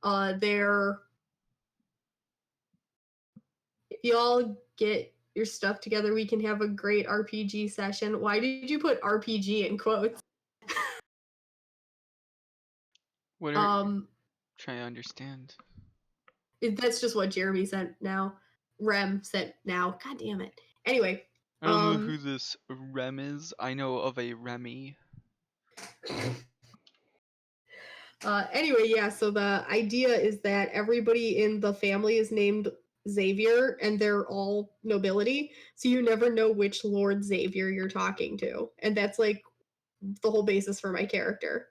their. If y'all get your stuff together, we can have a great RPG session. Why did you put RPG in quotes? What are trying to understand? That's just what Jeremy sent now. Rem sent now. God damn it. Anyway. I don't know who this Rem is. I know of a Remy. Anyway, yeah, so the idea is that everybody in the family is named Xavier and they're all nobility. So you never know which Lord Xavier you're talking to. And that's like the whole basis for my character.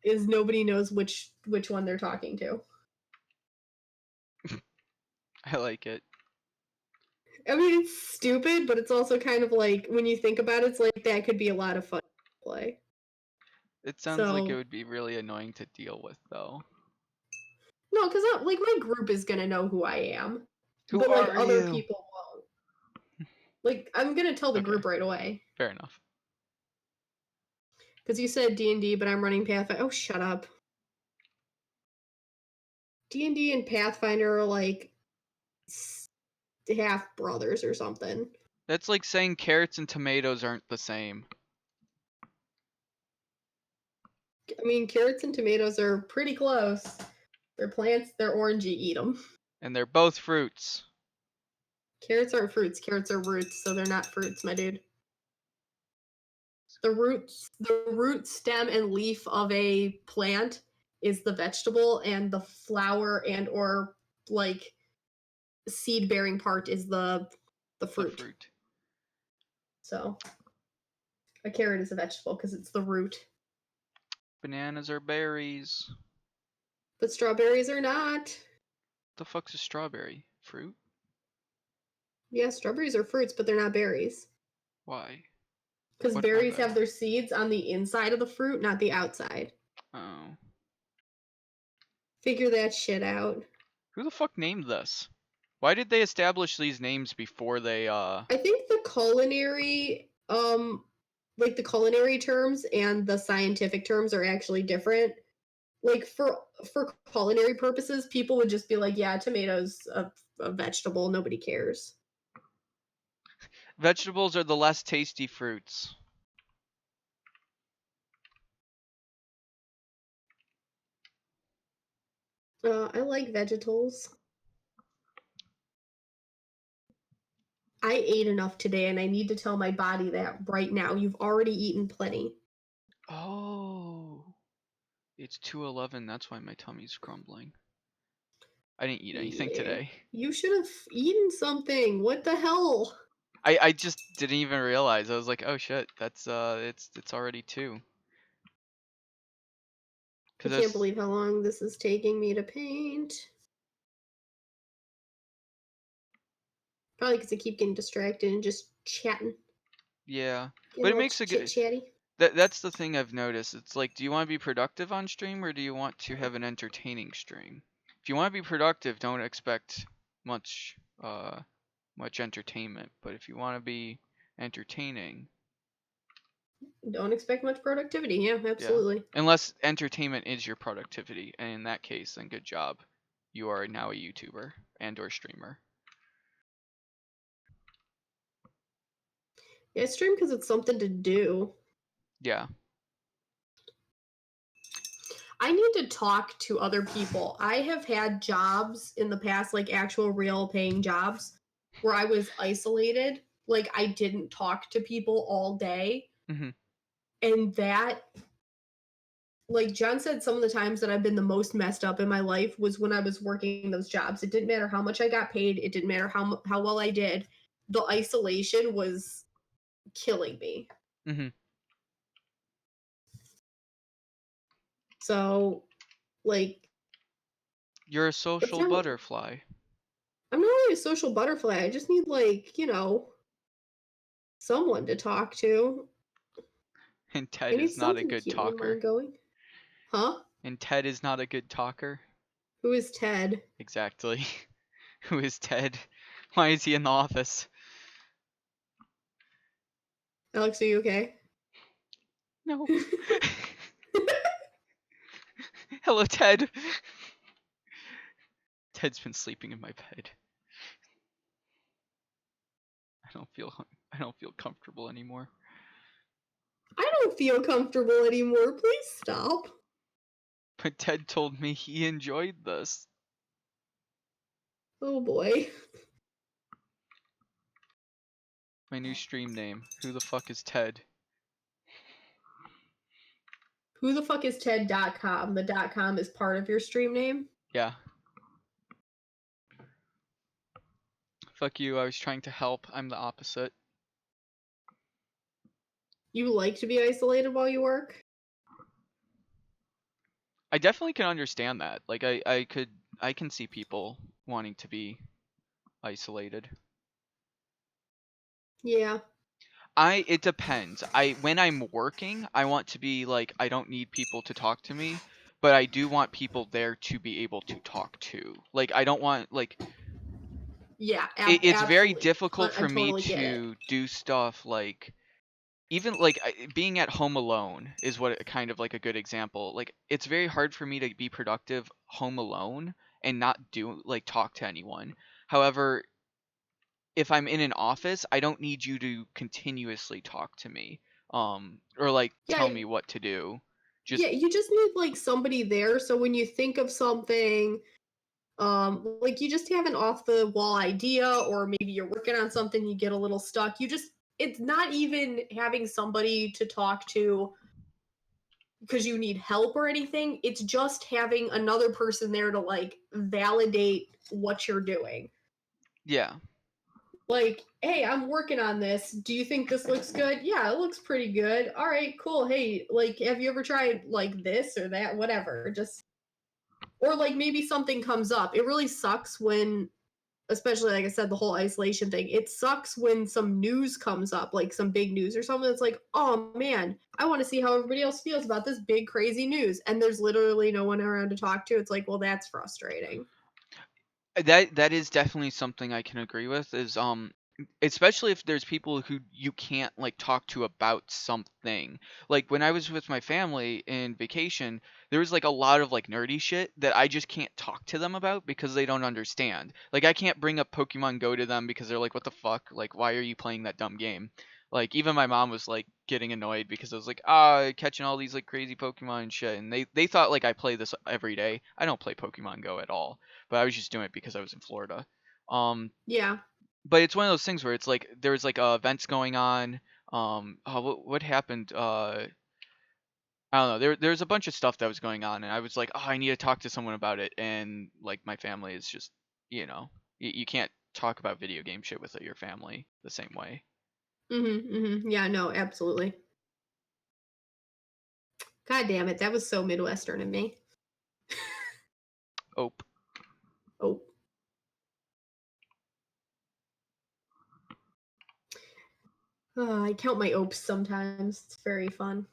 Is nobody knows which one they're talking to. I like it. I mean, it's stupid, but it's also kind of like when you think about it, it's like that could be a lot of fun to play. It sounds like it would be really annoying to deal with, though. No, because like my group is gonna know who I am, Who but like are other you? people won't. Like I'm gonna tell the group right away. Fair enough. Because you said D&D, but I'm running Pathfinder. Oh, shut up. D&D and Pathfinder are like half brothers or something. That's like saying carrots and tomatoes aren't the same. I mean, carrots and tomatoes are pretty close. They're plants, they're orange, you eat them. And they're both fruits. Carrots aren't fruits, carrots are roots, so they're not fruits, my dude. The root, stem, and leaf of a plant is the vegetable, and the flower and or like seed bearing part is the fruit. The fruit. So a carrot is a vegetable because it's the root. Bananas are berries. But strawberries are not. The fuck's a strawberry? Fruit? Yeah, strawberries are fruits, but they're not berries. Why? Because What berries are they? have their seeds on the inside of the fruit, not the outside. Oh. Figure that shit out. Who the fuck named this? Why did they establish these names before they I think the culinary like the culinary terms and the scientific terms are actually different. Like for culinary purposes, people would just be like, yeah, tomatoes a vegetable, nobody cares. Vegetables are the less tasty fruits. I like vegetables. I ate enough today and I need to tell my body that right now. You've already eaten plenty. Oh. It's 2:11, that's why my tummy's crumbling. I didn't eat anything Yeah. today. You should have eaten something. What the hell? I just didn't even realize. I was like, oh shit, that's it's already 2. I 'Cause can't believe how long this is taking me to paint. Probably because I keep getting distracted and just chatting. yeah. Getting But it all makes a good chit-chatty. that's the thing I've noticed. It's like, do you want to be productive on stream or do you want to have an entertaining stream? If you want to be productive, don't expect much much entertainment. But if you want to be entertaining, Don't expect much productivity. Yeah, yeah. absolutely. Unless entertainment is your productivity, and in that case, then good job. You are now a YouTuber and or streamer. Yeah, I stream because it's something to do. Yeah. I need to talk to other people. I have had jobs in the past, like actual real paying jobs, where I was isolated. Like I didn't talk to people all day. Mm-hmm. And that, like John said, some of the times that I've been the most messed up in my life was when I was working those jobs. It didn't matter how much I got paid, it didn't matter how well I did. The isolation was killing me. Mm-hmm. So, like, You're a social not, butterfly. I'm not really a social butterfly. I just need, like, someone to talk to. And I Ted need is not a something to good keep my talker. mind going. Huh? And Ted is not a good talker. Who is Ted? Exactly. Who is Ted? Why is he in the office? Alex, are you okay? No. Hello, Ted. Ted's been sleeping in my bed. I don't feel comfortable anymore. I don't feel comfortable anymore. Please stop. But Ted told me he enjoyed this. Oh boy. My new stream name. Who the fuck is Ted? Who the fuck is Ted.com? The .com is part of your stream name? Yeah. Fuck you, I was trying to help. I'm the opposite. You like to be isolated while you work? I definitely can understand that. Like I can see people wanting to be isolated. Yeah. It depends. When I'm working, I want to be like, I don't need people to talk to me, but I do want people there to be able to talk to. Like I don't want like Yeah, it's very absolutely. difficult I for me totally get it. to do stuff like even like being at home alone is what kind of like a good example. Like it's very hard for me to be productive home alone and not do like talk to anyone. However, if I'm in an office, I don't need you to continuously talk to me or like Yeah, tell me what to do. Just Yeah, you just need like somebody there. So when you think of something, like you just have an off the wall idea, or maybe you're working on something, you get a little stuck. It's not even having somebody to talk to because you need help or anything. It's just having another person there to like validate what you're doing. yeah. Like, hey, I'm working on this. Do you think this looks good? Yeah, it looks pretty good. All right, cool. Hey, like, have you ever tried like this or that? Whatever. Just, or like maybe something comes up. It really sucks when, especially like I said, the whole isolation thing. It sucks when some news comes up, like some big news or something that's like, oh man, I want to see how everybody else feels about this big crazy news. And there's literally no one around to talk to. It's like, well, that's frustrating. That is definitely something I can agree with is especially if there's people who you can't like talk to about something. Like when I was with my family in vacation, there was like a lot of like nerdy shit that I just can't talk to them about because they don't understand. Like I can't bring up Pokemon Go to them because they're like, what the fuck? Like why are you playing that dumb game? Like even my mom was like getting annoyed because I was like, catching all these like crazy Pokemon and shit, and they thought like I play this every day. I don't play Pokemon Go at all, but I was just doing it because I was in Florida. Um, Yeah. but it's one of those things where it's like there's like events going on. What happened? I don't know. There's a bunch of stuff that was going on, and I was like, oh, I need to talk to someone about it. And like my family is just, you can't talk about video game shit with your family the same way. Yeah, no, absolutely. God damn it, that was so Midwestern of me. Oh, Oh. I count my opes sometimes. It's very fun.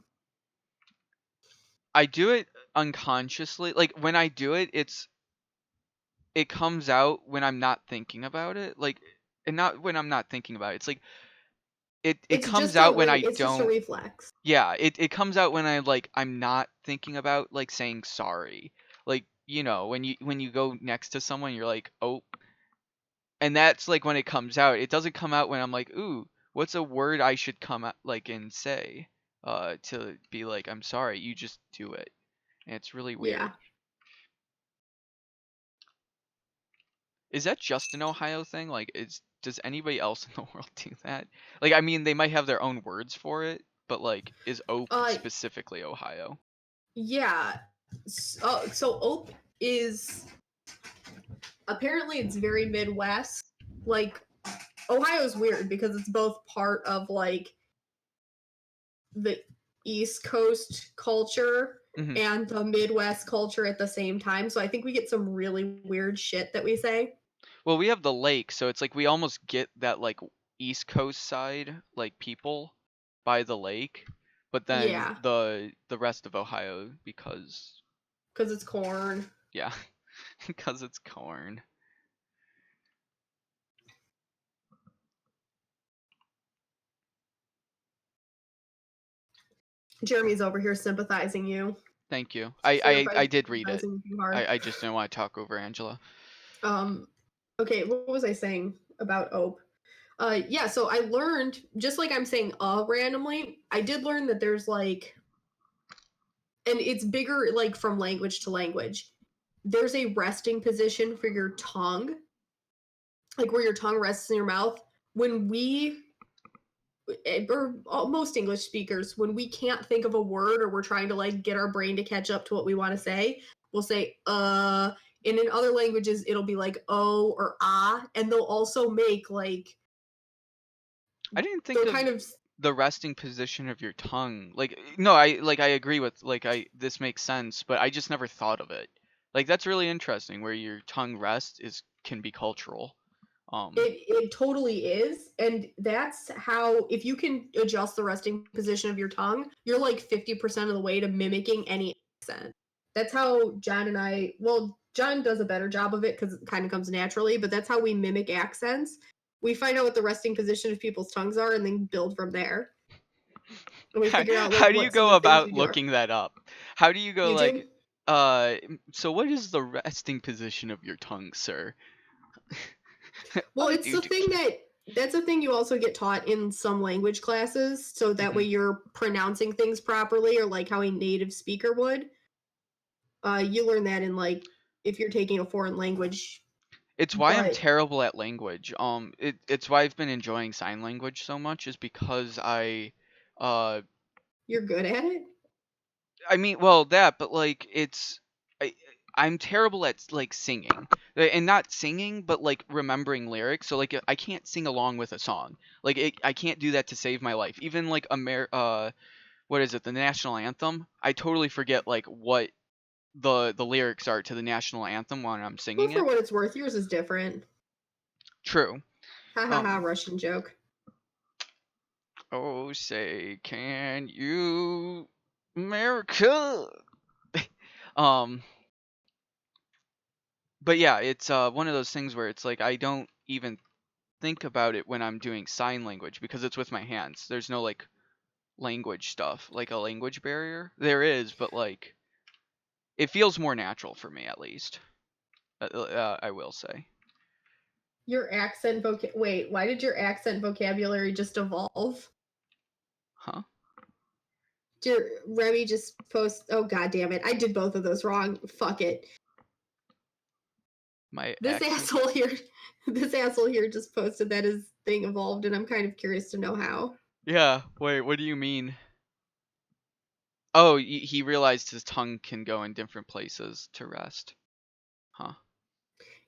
I do it unconsciously. Like when I do it, it comes out when I'm not thinking about it. Like, and not when I'm not thinking about it. It's like it comes out when I It's just a don't. reflex. Yeah, it comes out when I'm not thinking about like saying sorry. Like, when you go next to someone, you're like, "Oh," and that's like when it comes out. It doesn't come out when I'm like, "Ooh, what's a word I should come out like and say to be like, I'm sorry." You just do it. And it's really Yeah. weird. Is that just an Ohio thing? Like, does anybody else in the world do that? Like, I mean, they might have their own words for it, but like, is ope Uh specifically Ohio? yeah. So ope is apparently it's very Midwest. Like Ohio's weird because it's both part of like the East Coast culture Hmm. and the Midwest culture at the same time. So I think we get some really weird shit that we say. Well, we have the lake, so it's like we almost get that like East Coast side, like people by the lake, but then Yeah, the rest of Ohio because because it's corn. yeah, because it's corn. Jeremy's over here sympathizing you. Thank you. I Sympathizing, did read it. sympathizing with you hard. I just didn't want to talk over Angela. Um, okay, what was I saying about Ope? Yeah, so I learned, just like I'm saying randomly, I did learn that there's like, and it's bigger like from language to language. There's a resting position for your tongue, like where your tongue rests in your mouth. When we, or most English speakers, when we can't think of a word or we're trying to like get our brain to catch up to what we want to say, we'll say, and in other languages, it'll be like oh or ah, and they'll also make like, I didn't think they'll of kind of, the resting position of your tongue. Like no, I agree with like I this makes sense, but I just never thought of it. Like that's really interesting where your tongue rests is can be cultural. it totally is, and that's how, if you can adjust the resting position of your tongue, you're like 50% of the way to mimicking any accent. That's how John and I, well, John does a better job of it because it kind of comes naturally, but that's how we mimic accents. We find out what the resting position of people's tongues are and then build from there. And we figure out like How do you what some go of the things we about do are. looking that up? How do you go YouTube. like so what is the resting position of your tongue, sir? Well, it's the thing that That's a thing you also get taught in some language classes, so that way you're pronouncing things properly, or like how a native speaker would. You learn that in like if you're taking a foreign language, It's why I'm but terrible at language. It's why I've been enjoying sign language so much is because uh, you're good at it. I mean, well, that, but like I, I'm terrible at like singing, and not singing, but like remembering lyrics. So like I can't sing along with a song. Like I can't do that to save my life. Even like what is it, the national anthem? I totally forget like what the lyrics are to the national anthem when I'm Well, singing for it. what it's worth, yours is different. True. Ha ha ha! Um. Russian joke. Oh, say, can you, America? Um. But yeah, it's one of those things where it's like I don't even think about it when I'm doing sign language because it's with my hands. There's no like language stuff, like a language barrier. There is, but like it feels more natural for me at least. I will say. Your accent Wait, why did your accent vocabulary just evolve? Huh? Did Remy just post? Oh god damn it! I did both of those wrong. Fuck it. My This accent? asshole here, this asshole here just posted that his thing evolved, and I'm kind of curious to know how. Yeah. Wait, what do you mean? Oh, he realized his tongue can go in different places to rest. Huh.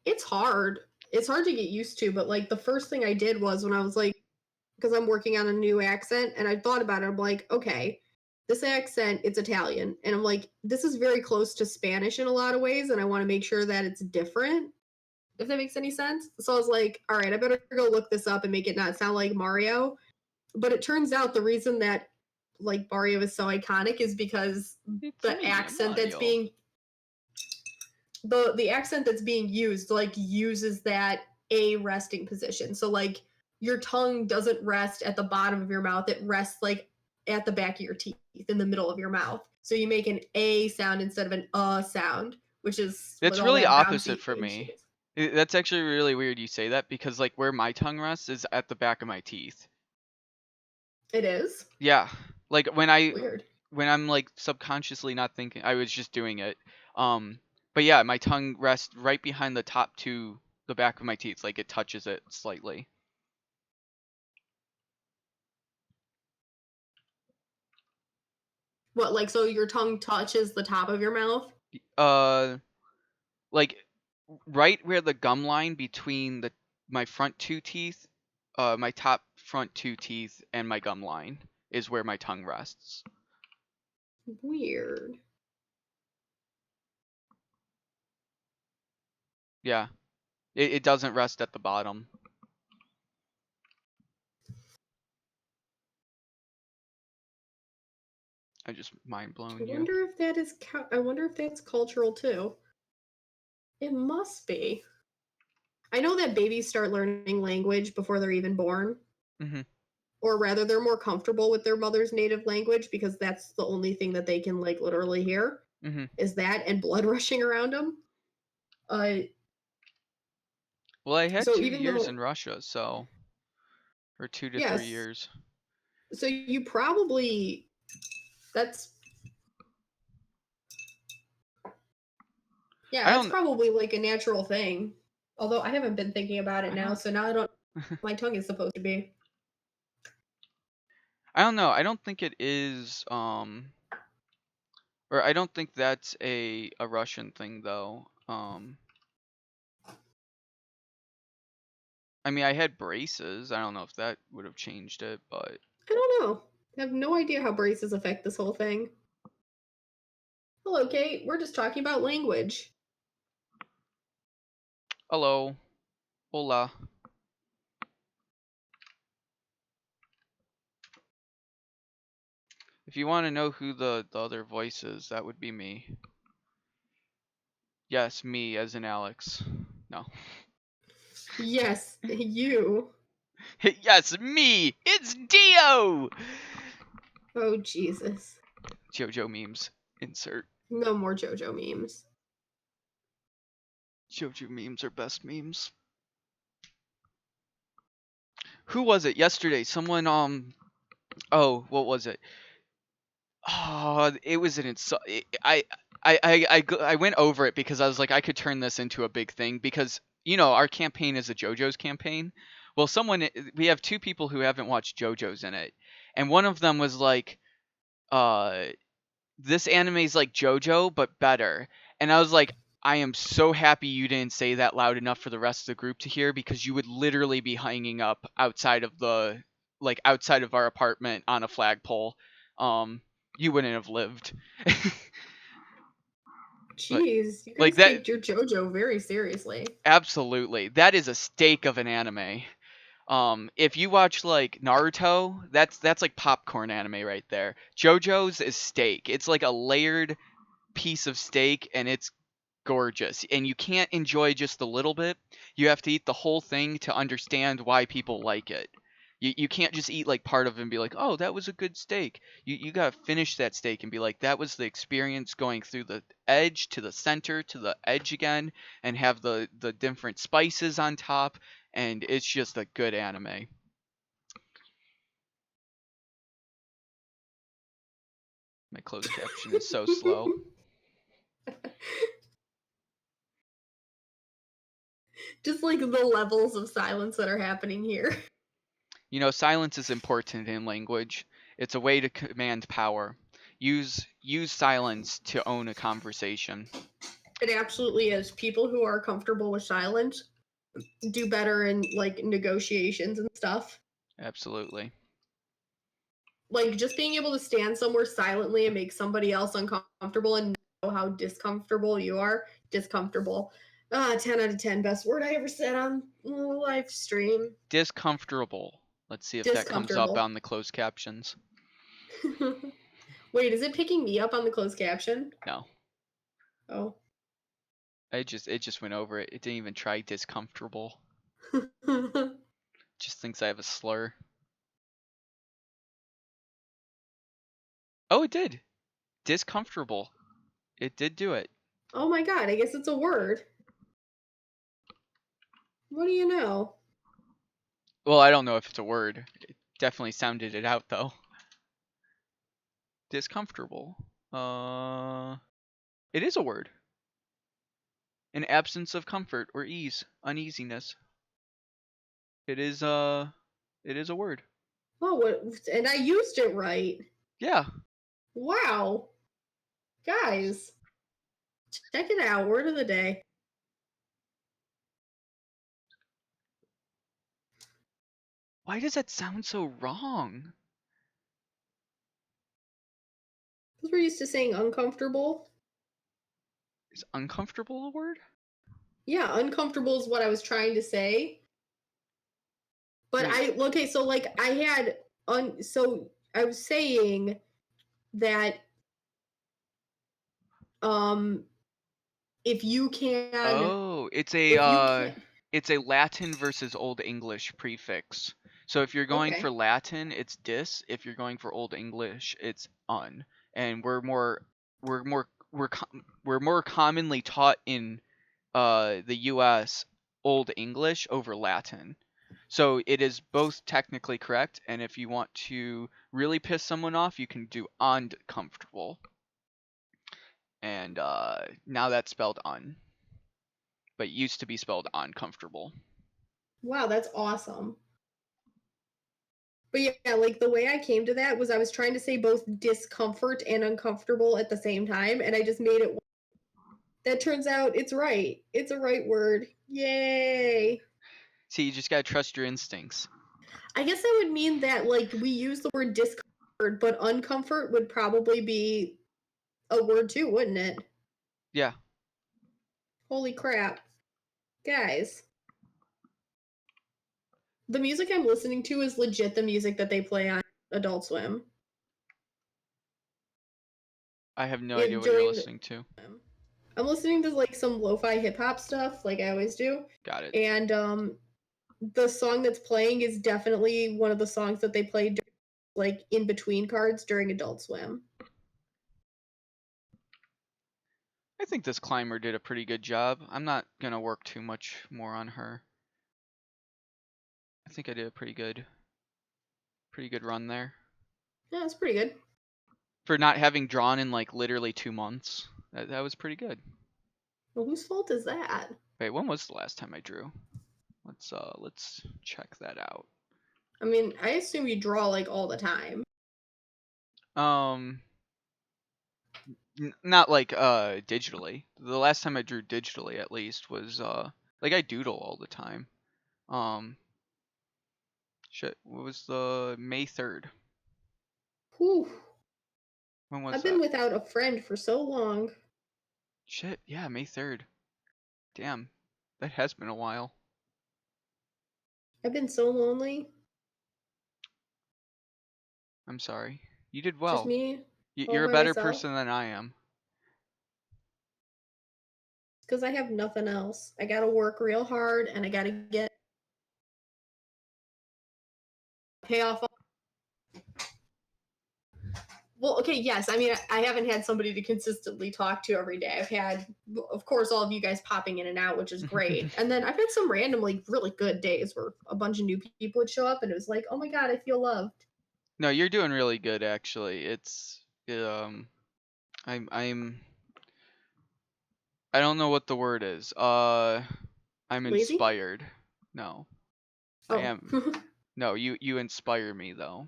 It's hard. It's hard to get used to, but like the first thing I did was when I was like, because I'm working on a new accent, and I thought about it. I'm like, okay, this accent, it's Italian, and I'm like, this is very close to Spanish in a lot of ways, and I want to make sure that it's different. If that makes any sense. So I was like, all right, I better go look this up and make it not sound like Mario. But it turns out the reason that like Mario is so iconic is because It's the me, accent that's Mario. being the accent that's being used like uses that a resting position. So like your tongue doesn't rest at the bottom of your mouth, it rests like at the back of your teeth in the middle of your mouth. So you make an a sound instead of an sound, which is what That's all really that opposite bouncy for shit me. is. That's actually really weird you say that because like where my tongue rests is at the back of my teeth. It is Yeah. Like weird. when I'm like subconsciously not thinking, I was just doing it. But yeah, my tongue rests right behind the top two, the back of my teeth, like it touches it slightly. What, like, so your tongue touches the top of your mouth? Uh, like right where the gum line between the my front two teeth, my top front two teeth and my gum line is where my tongue rests. Weird. Yeah. It doesn't rest at the bottom. I just mind I blown you. wonder if that is. I wonder if that's cultural too. It must be. I know that babies start learning language before they're even born, Mhm. or rather, they're more comfortable with their mother's native language because that's the only thing that they can like literally hear Mhm. is that and blood rushing around them. Uh, Well, I had so 2 even years though, in Russia, so or 2 to 3 yes, years. so you probably that's yeah, I that's don't probably like a natural thing. Although I haven't been thinking about it I now, don't so now I don't. My tongue is supposed to be. I don't know. I don't think it is or I don't think that's a Russian thing though. I mean, I had braces. I don't know if that would have changed it, but I don't know. I have no idea how braces affect this whole thing. Hello, Kate. We're just talking about language. hello. Hola. If you want to know who the other voice is, that would be me. Yes, me as in Alex. No. Yes, you. Yes, me. It's Dio. Oh, Jesus. JoJo memes. Insert. No more JoJo memes. JoJo memes are best memes. Who was it yesterday? Someone oh, what was it? Oh, it was an I went over it because I was like I could turn this into a big thing because our campaign is a JoJo's campaign. Well, we have two people who haven't watched JoJo's in it, and one of them was like, uh, this anime is like JoJo but better. And I was like, I am so happy you didn't say that loud enough for the rest of the group to hear because you would literally be hanging up outside of our apartment on a flagpole. You wouldn't have lived. But Jeez, you like guys that take your JoJo very seriously. absolutely. That is a steak of an anime. If you watch like Naruto, that's like popcorn anime right there. JoJo's is steak. It's like a layered piece of steak and it's gorgeous. And you can't enjoy just a little bit. You have to eat the whole thing to understand why people like it. You can't just eat like part of it and be like, oh, that was a good steak. You gotta finish that steak and be like, that was the experience going through the edge to the center to the edge again and have the different spices on top. And it's just a good anime. My closed caption is so slow. Just like the levels of silence that are happening here. Silence is important in language. It's a way to command power. Use silence to own a conversation. It absolutely is. People who are comfortable with silence do better in like negotiations and stuff. Absolutely. Like just being able to stand somewhere silently and make somebody else uncomfortable and know how discomfortable you are. Discomfortable. 10 out of 10. Best word I ever said on live stream. Discomfortable. Let's see if that comes up Discomfortable. on the closed captions. Wait, is it picking me up on the closed caption? No. Oh. It just went over it. It didn't even try discomfortable. Just thinks I have a slur. Oh, it did. Discomfortable. It did do it. Oh my god, I guess it's a word. What do you know? Well, I don't know if it's a word. It definitely sounded it out though. Discomfortable. It is a word. An absence of comfort or ease, uneasiness. It is a word. Oh, what? And I used it right. Yeah. Wow. Guys, check it out. Word of the day. Why does that sound so wrong? Because we're used to saying uncomfortable. Is uncomfortable a word? Yeah, uncomfortable is what I was trying to say. But Wait. okay, so like I had so I was saying that um if you can Oh, if you can it's a Latin versus Old English prefix. So if you're going for okay. Latin, it's dis. If you're going for Old English, it's un. And we're more commonly taught in the U.S. Old English over Latin. So it is both technically correct, and if you want to really piss someone off, you can do uncomfortable. And now that's spelled un, but used to be spelled uncomfortable. Wow, that's awesome. But yeah, like the way I came to that was I was trying to say both discomfort and uncomfortable at the same time, and I just made it. That turns out it's right. It's a right word. Yay. See, you just gotta trust your instincts. I guess that would mean that like we use the word discomfort, but uncomfort would probably be a word too, wouldn't it? Yeah. Holy crap. Guys. The music I'm listening to is legit the music that they play on Adult Swim. I have no idea It what you're during the, listening to. I'm listening to like some lo-fi hip hop stuff, like I always do. Got it. And the song that's playing is definitely one of the songs that they played like in between cards during Adult Swim. I think this climber did a pretty good job. I'm not gonna work too much more on her. I think I did a pretty good run there Yeah, it's pretty good. for not having drawn in like literally 2 months. That was pretty good. Well, whose fault is that? Wait, when was the last time I drew? Let's check that out. I mean, I assume you draw like all the time. Not like digitally. The last time I drew digitally at least was like I doodle all the time. Shit, what was the May 3rd? Whew. When was I've been that? without a friend for so long. Shit, yeah, May 3rd. Damn. That has been a while. I've been so lonely. I'm sorry. You did Just well. me, all You're a by better myself. person than I am. Because I have nothing else. I gotta work real hard and I gotta get pay off. Well, okay, yes. I mean, I haven't had somebody to consistently talk to every day. I've had, of course, all of you guys popping in and out, which is great. And then I've had some random, like, really good days where a bunch of new people would show up and it was like, oh my God, I feel loved. No, you're doing really good actually. I'm I don't know what the word is. I'm Lazy? inspired. No. I Oh. am. No, you inspire me though.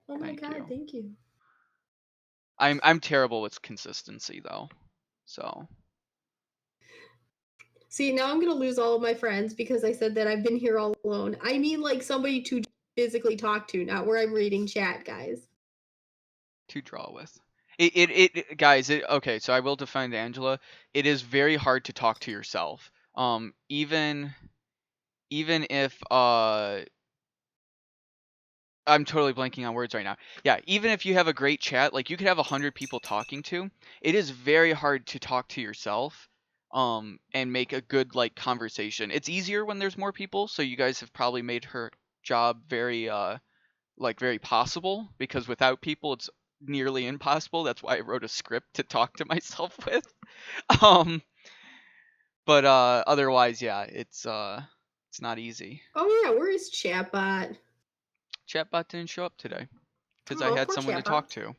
Oh my Thank God, you. thank you. I'm terrible with consistency though. So, See, now I'm gonna lose all of my friends because I said that I've been here all alone. I mean, like, somebody to physically talk to, not where I'm reading chat, guys. to draw with. Guys, okay, so I will defend Angela. It is very hard to talk to yourself. Even if I'm totally blanking on words right now. Yeah, even if you have a great chat, like you could have 100 people talking to, it is very hard to talk to yourself and make a good like conversation. It's easier when there's more people, so you guys have probably made her job very very possible because without people it's nearly impossible. That's why I wrote a script to talk to myself with. Um but otherwise yeah, it's not easy. Oh yeah, where is Chatbot? Chatbot didn't show up today because I Oh, had poor someone to Chatbot. talk to.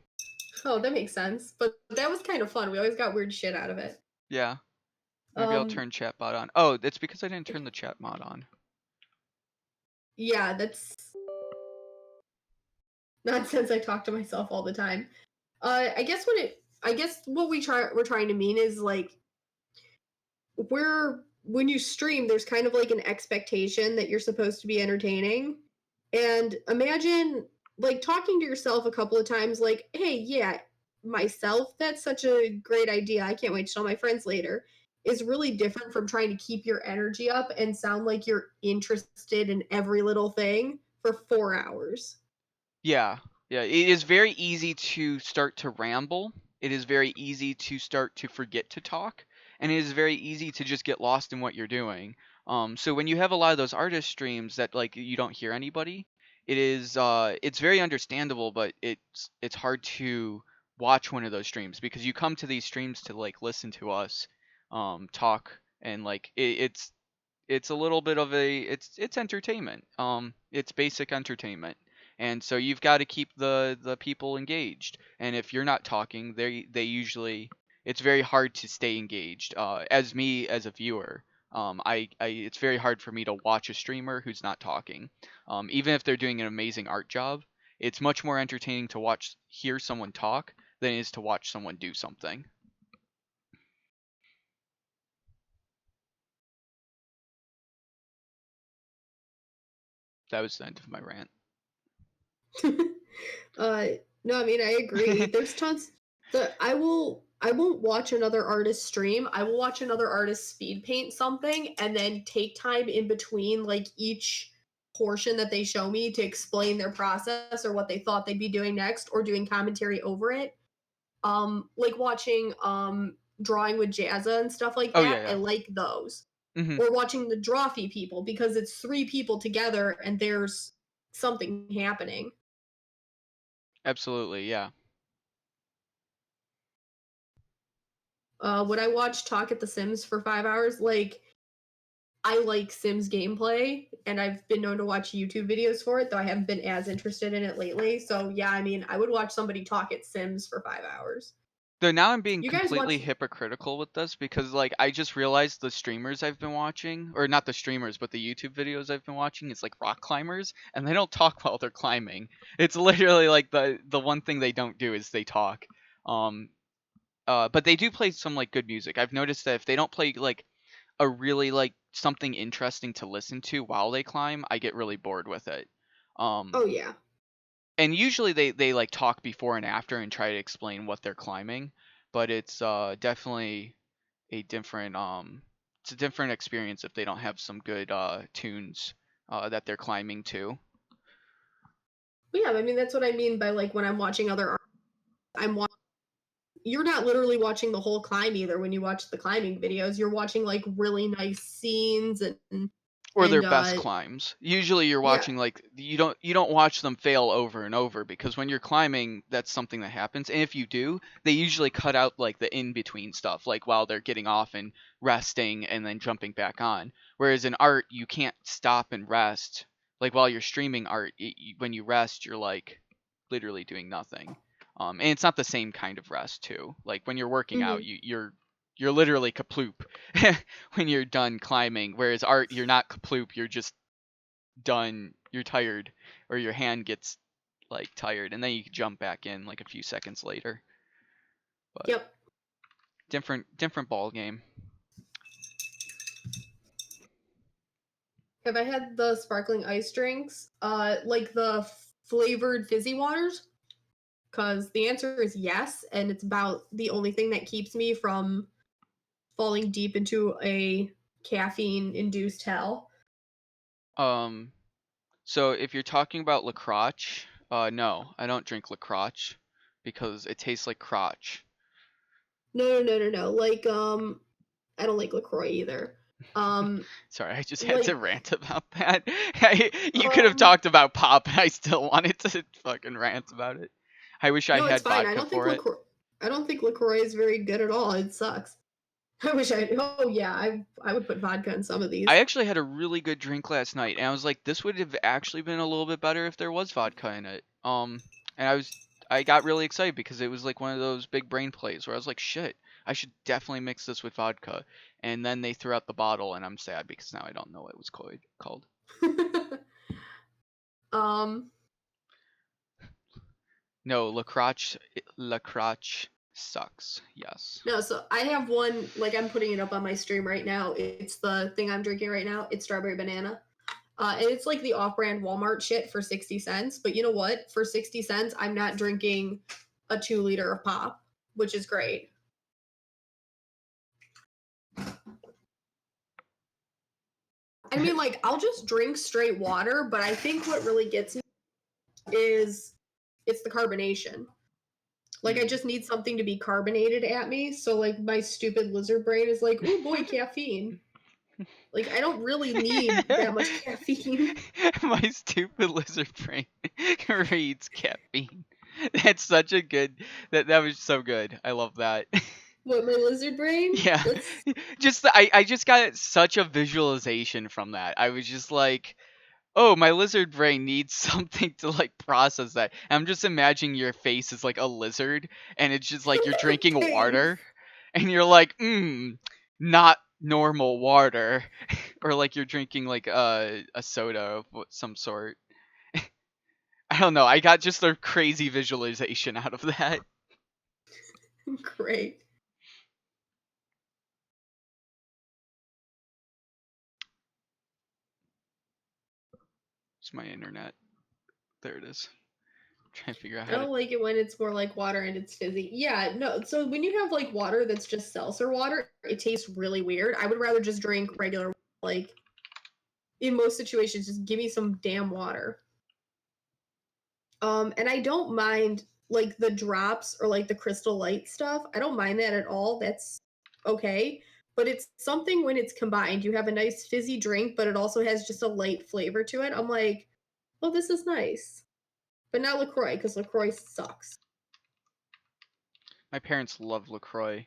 Oh, that makes sense. But that was kind of fun. We always got weird shit out of it. Yeah. Maybe I'll Um, turn chatbot on. Oh, it's because I didn't turn the chat mod on. yeah, that's nonsense. I talk to myself all the time. I guess what we're trying to mean is like when you stream, there's kind of like an expectation that you're supposed to be entertaining. And imagine like talking to yourself a couple of times, like, hey, yeah, myself, that's such a great idea. I can't wait to tell my friends later. Is really different from trying to keep your energy up and sound like you're interested in every little thing for 4 hours. Yeah. Yeah, it is very easy to start to ramble. It is very easy to start to forget to talk, and it is very easy to just get lost in what you're doing. So when you have a lot of those artist streams that like you don't hear anybody, it's very understandable, but it's hard to watch one of those streams because you come to these streams to like listen to us talk and like it's a little bit of a it's entertainment. It's basic entertainment. And so you've got to keep the people engaged. And if you're not talking, they usually it's very hard to stay engaged. As me as a viewer, I it's very hard for me to watch a streamer who's not talking. Even if they're doing an amazing art job, it's much more entertaining to hear someone talk than it is to watch someone do something. That was the end of my rant. uh no, I mean I agree. There's tons the I won't watch another artist stream. I will watch another artist speed paint something and then take time in between like each portion that they show me to explain their process or what they thought they'd be doing next or doing commentary over it. Like watching drawing with Jazza and stuff like Oh yeah, that. I yeah. like those. Hmm. Or watching the Drawfee people because it's three people together and there's something happening. Absolutely, yeah. Would I watch Talk at the Sims for 5 hours? Like, I like Sims gameplay, and I've been known to watch YouTube videos for it, though I haven't been as interested in it lately. So yeah, I mean, I would watch somebody talk at Sims for 5 hours. Though now I'm being You guys watch? completely hypocritical with this because like I just realized the streamers I've been watching, or not the streamers, but the YouTube videos I've been watching is like rock climbers, and they don't talk while they're climbing. It's literally like the one thing they don't do is they talk. Um but they do play some like good music. I've noticed that if they don't play like a really like something interesting to listen to while they climb, I get really bored with it. Oh yeah. And usually they like talk before and after and try to explain what they're climbing, but it's definitely a different it's a different experience if they don't have some good tunes that they're climbing to. But yeah, I mean that's what I mean by like when I'm watching I'm watching. You're not literally watching the whole climb either when you watch the climbing videos. You're watching like really nice scenes Or their and best climbs. Usually you're yeah. watching like you don't watch them fail over and over because when you're climbing that's something that happens. And if you do, they usually cut out like the in between stuff like while they're getting off and resting and then jumping back on. Whereas in art you can't stop and rest. Like while you're streaming art, when you rest you're like literally doing nothing. And it's not the same kind of rest too. Like when you're working out, Mhm. you're literally kaploop when you're done climbing. Whereas art, you're not kaploop, you're just done. You're tired, or your hand gets like tired, and then you can jump back in like a few seconds later. But Yep. different ball game. Have I had the sparkling ice drinks? Like the flavored fizzy waters? Because the answer is yes, and it's about the only thing that keeps me from falling deep into a caffeine induced hell. Um, so if you're talking about lacroche, no, I don't drink lacroche because it tastes like crotch. No. Like, I don't like LaCroix either. Sorry, I just had to Like, rant about that. You could have um, talked about pop, and I still wanted to fucking rant about it. I wish I no, it's had fine. vodka for it. I don't think LaCroix is very good at all. It sucks. I wish I. Oh yeah, I would put vodka in some of I these. actually had a really good drink last night, and I was like, this would have actually been a little bit better if there was vodka in it. And I got really excited because it was like one of those big brain plays where I was like, shit, I should definitely mix this with vodka. And then they threw out the bottle, and I'm sad because now I don't know what it was called. um, No, lacroche sucks. Yes. no, so I have one. Like I'm putting it up on my stream right now. It's the thing I'm drinking right now. It's strawberry banana. And it's like the off-brand Walmart shit for 60 cents. But you know what? For 60 cents, I'm not drinking a 2 liter of pop, which is great. I mean, like, I'll just drink straight water, but I think what really gets me is it's the carbonation. Like, I just need something to be carbonated at me. So, like, my stupid lizard brain is like, oh boy, caffeine. Like, I don't really need that much caffeine. My stupid lizard brain reads caffeine. That's such a good that was so good. I love that. What, my lizard brain? Yeah. That's I just got such a visualization from that. I was just like, "Oh, my lizard brain needs something to like process that." And I'm just imagining your face is like a lizard and it's just like you're drinking thanks. water and you're like, not normal water." Or like you're drinking like a soda of some sort. I don't know. I got just a crazy visualization out of that. Great. It's my internet. There it is. Trying to figure out I how to. don't like it when it's more like water and it's fizzy. Yeah, no. So when you have like water that's just seltzer water, it tastes really weird. I would rather just drink regular, like in most situations, just give me some damn water. And I don't mind like the drops or like the crystal light stuff. I don't mind that at all. That's okay. But it's something when it's combined. You have a nice fizzy drink, but it also has just a light flavor to it. I'm like, oh, this is nice. But not LaCroix, because LaCroix sucks. My parents love LaCroix.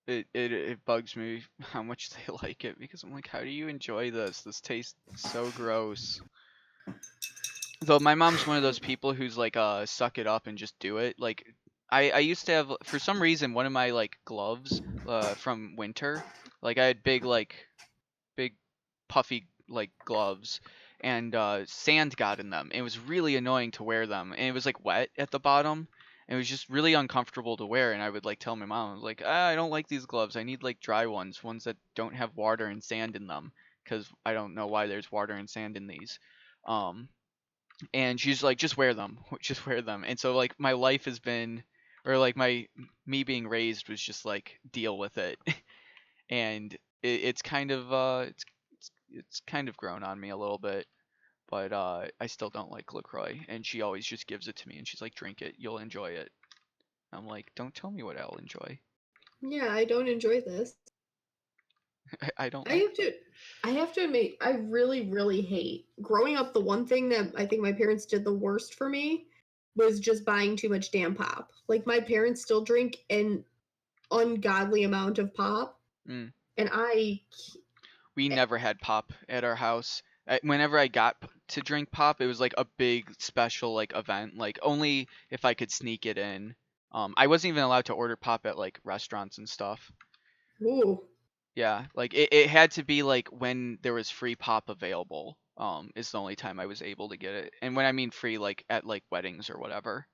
it bugs me how much they like it because I'm like, how do you enjoy this? This tastes so gross. Though my mom's one of those people who's like, suck it up and just do it. Like, I used to have, for some reason, one of my like gloves, from winter, like I had big puffy like gloves, and sand got in them. It was really annoying to wear them, and it was like wet at the bottom. And it was just really uncomfortable to wear, and I would like tell my mom, I was like, I don't like these gloves. I need like dry ones that don't have water and sand in them, because I don't know why there's water and sand in these. Um, and she's like, just wear them, just wear them. And so like my life has been, or like me being raised was just like deal with it, and it's kind of it's kind of grown on me a little bit, but I still don't like LaCroix, and she always just gives it to me, and she's like, drink it, you'll enjoy it. I'm like, don't tell me what I'll enjoy. Yeah, I don't enjoy this. I don't I like. have to I have to admit, I really, really hate growing up. The one thing that I think my parents did the worst for me was just buying too much damn pop. Like my parents still drink an ungodly amount of pop, Mm. and We never had pop at our house. Whenever I got to drink pop, it was like a big special like event, like only if I could sneak it in. I wasn't even allowed to order pop at like restaurants and stuff. ooh, Yeah, like it had to be like when there was free pop available. Is the only time I was able to get it. And when I mean free, like at like weddings or whatever.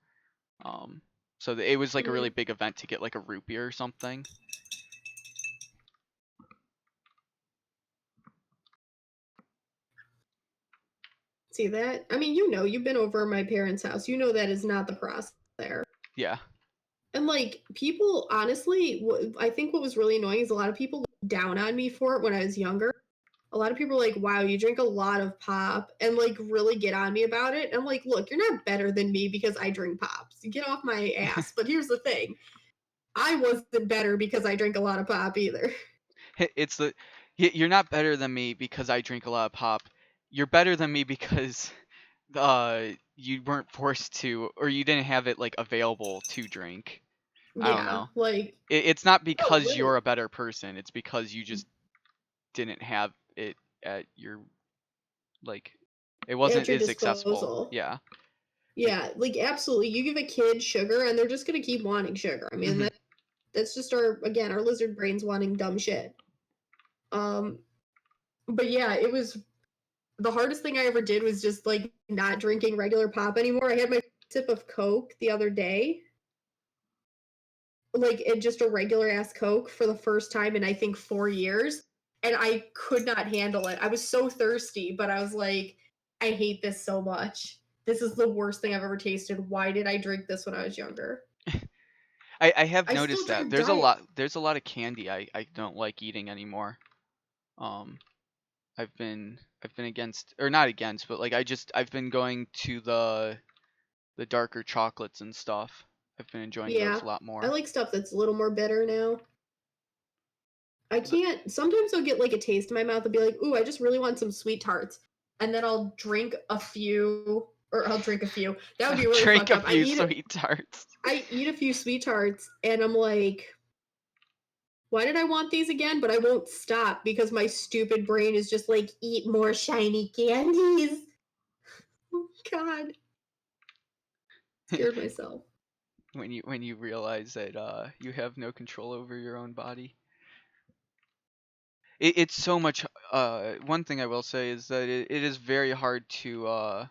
Um, so it was like a really mm, big event to get like a root beer or something. see that? I mean, you've been over at my parents' house. You know that is not the process there. Yeah. And like people, honestly, I think what was really annoying is a lot of people looked down on me for it when I was younger. A lot of people are like, wow, you drink a lot of pop, and like really get on me about it. And I'm like, look, you're not better than me because I drink pops. Get off my ass. But here's the thing, I wasn't better because I drink a lot of pop either. It's you're not better than me because I drink a lot of pop. You're better than me because you weren't forced to, or you didn't have it like available to drink. I don't Yeah, know. like, It's not no, because you're literally, a better person. It's because you just didn't have it at your like it at wasn't your as accessible. disposal. Yeah. Like Yeah, like absolutely. You give a kid sugar and they're just gonna keep wanting sugar. I mean, mhm. that's just our lizard brains wanting dumb shit. Um, but yeah, it was the hardest thing I ever did was just like not drinking regular pop anymore. I had my sip of Coke the other day, like in just a regular ass Coke for the first time in I think 4 years, and I could not handle it. I was so thirsty, but I was like, I hate this so much. This is the worst thing I've ever tasted. Why did I drink this when I was younger? I have I still noticed that drink diet. there's a lot of candy I don't like eating anymore. Um I've been against, or not against, but like I've been going to the darker chocolates and stuff. I've been enjoying those Yeah, a lot I more. like stuff that's a little more bitter now. I But can't. Sometimes I'll get like a taste in my mouth and be like, "Ooh, I just really want some sweet tarts," and then I'll drink a few, or I'll drink a few. That would be really drink fucked a up. few sweet tarts. I eat a few sweet tarts, and I'm like, "Why did I want these again?" But I won't stop because my stupid brain is just like, "Eat more shiny candies." Oh God, scared myself. When you realize that you have no control over your own body. It's so much. One thing I will say is that it is very hard to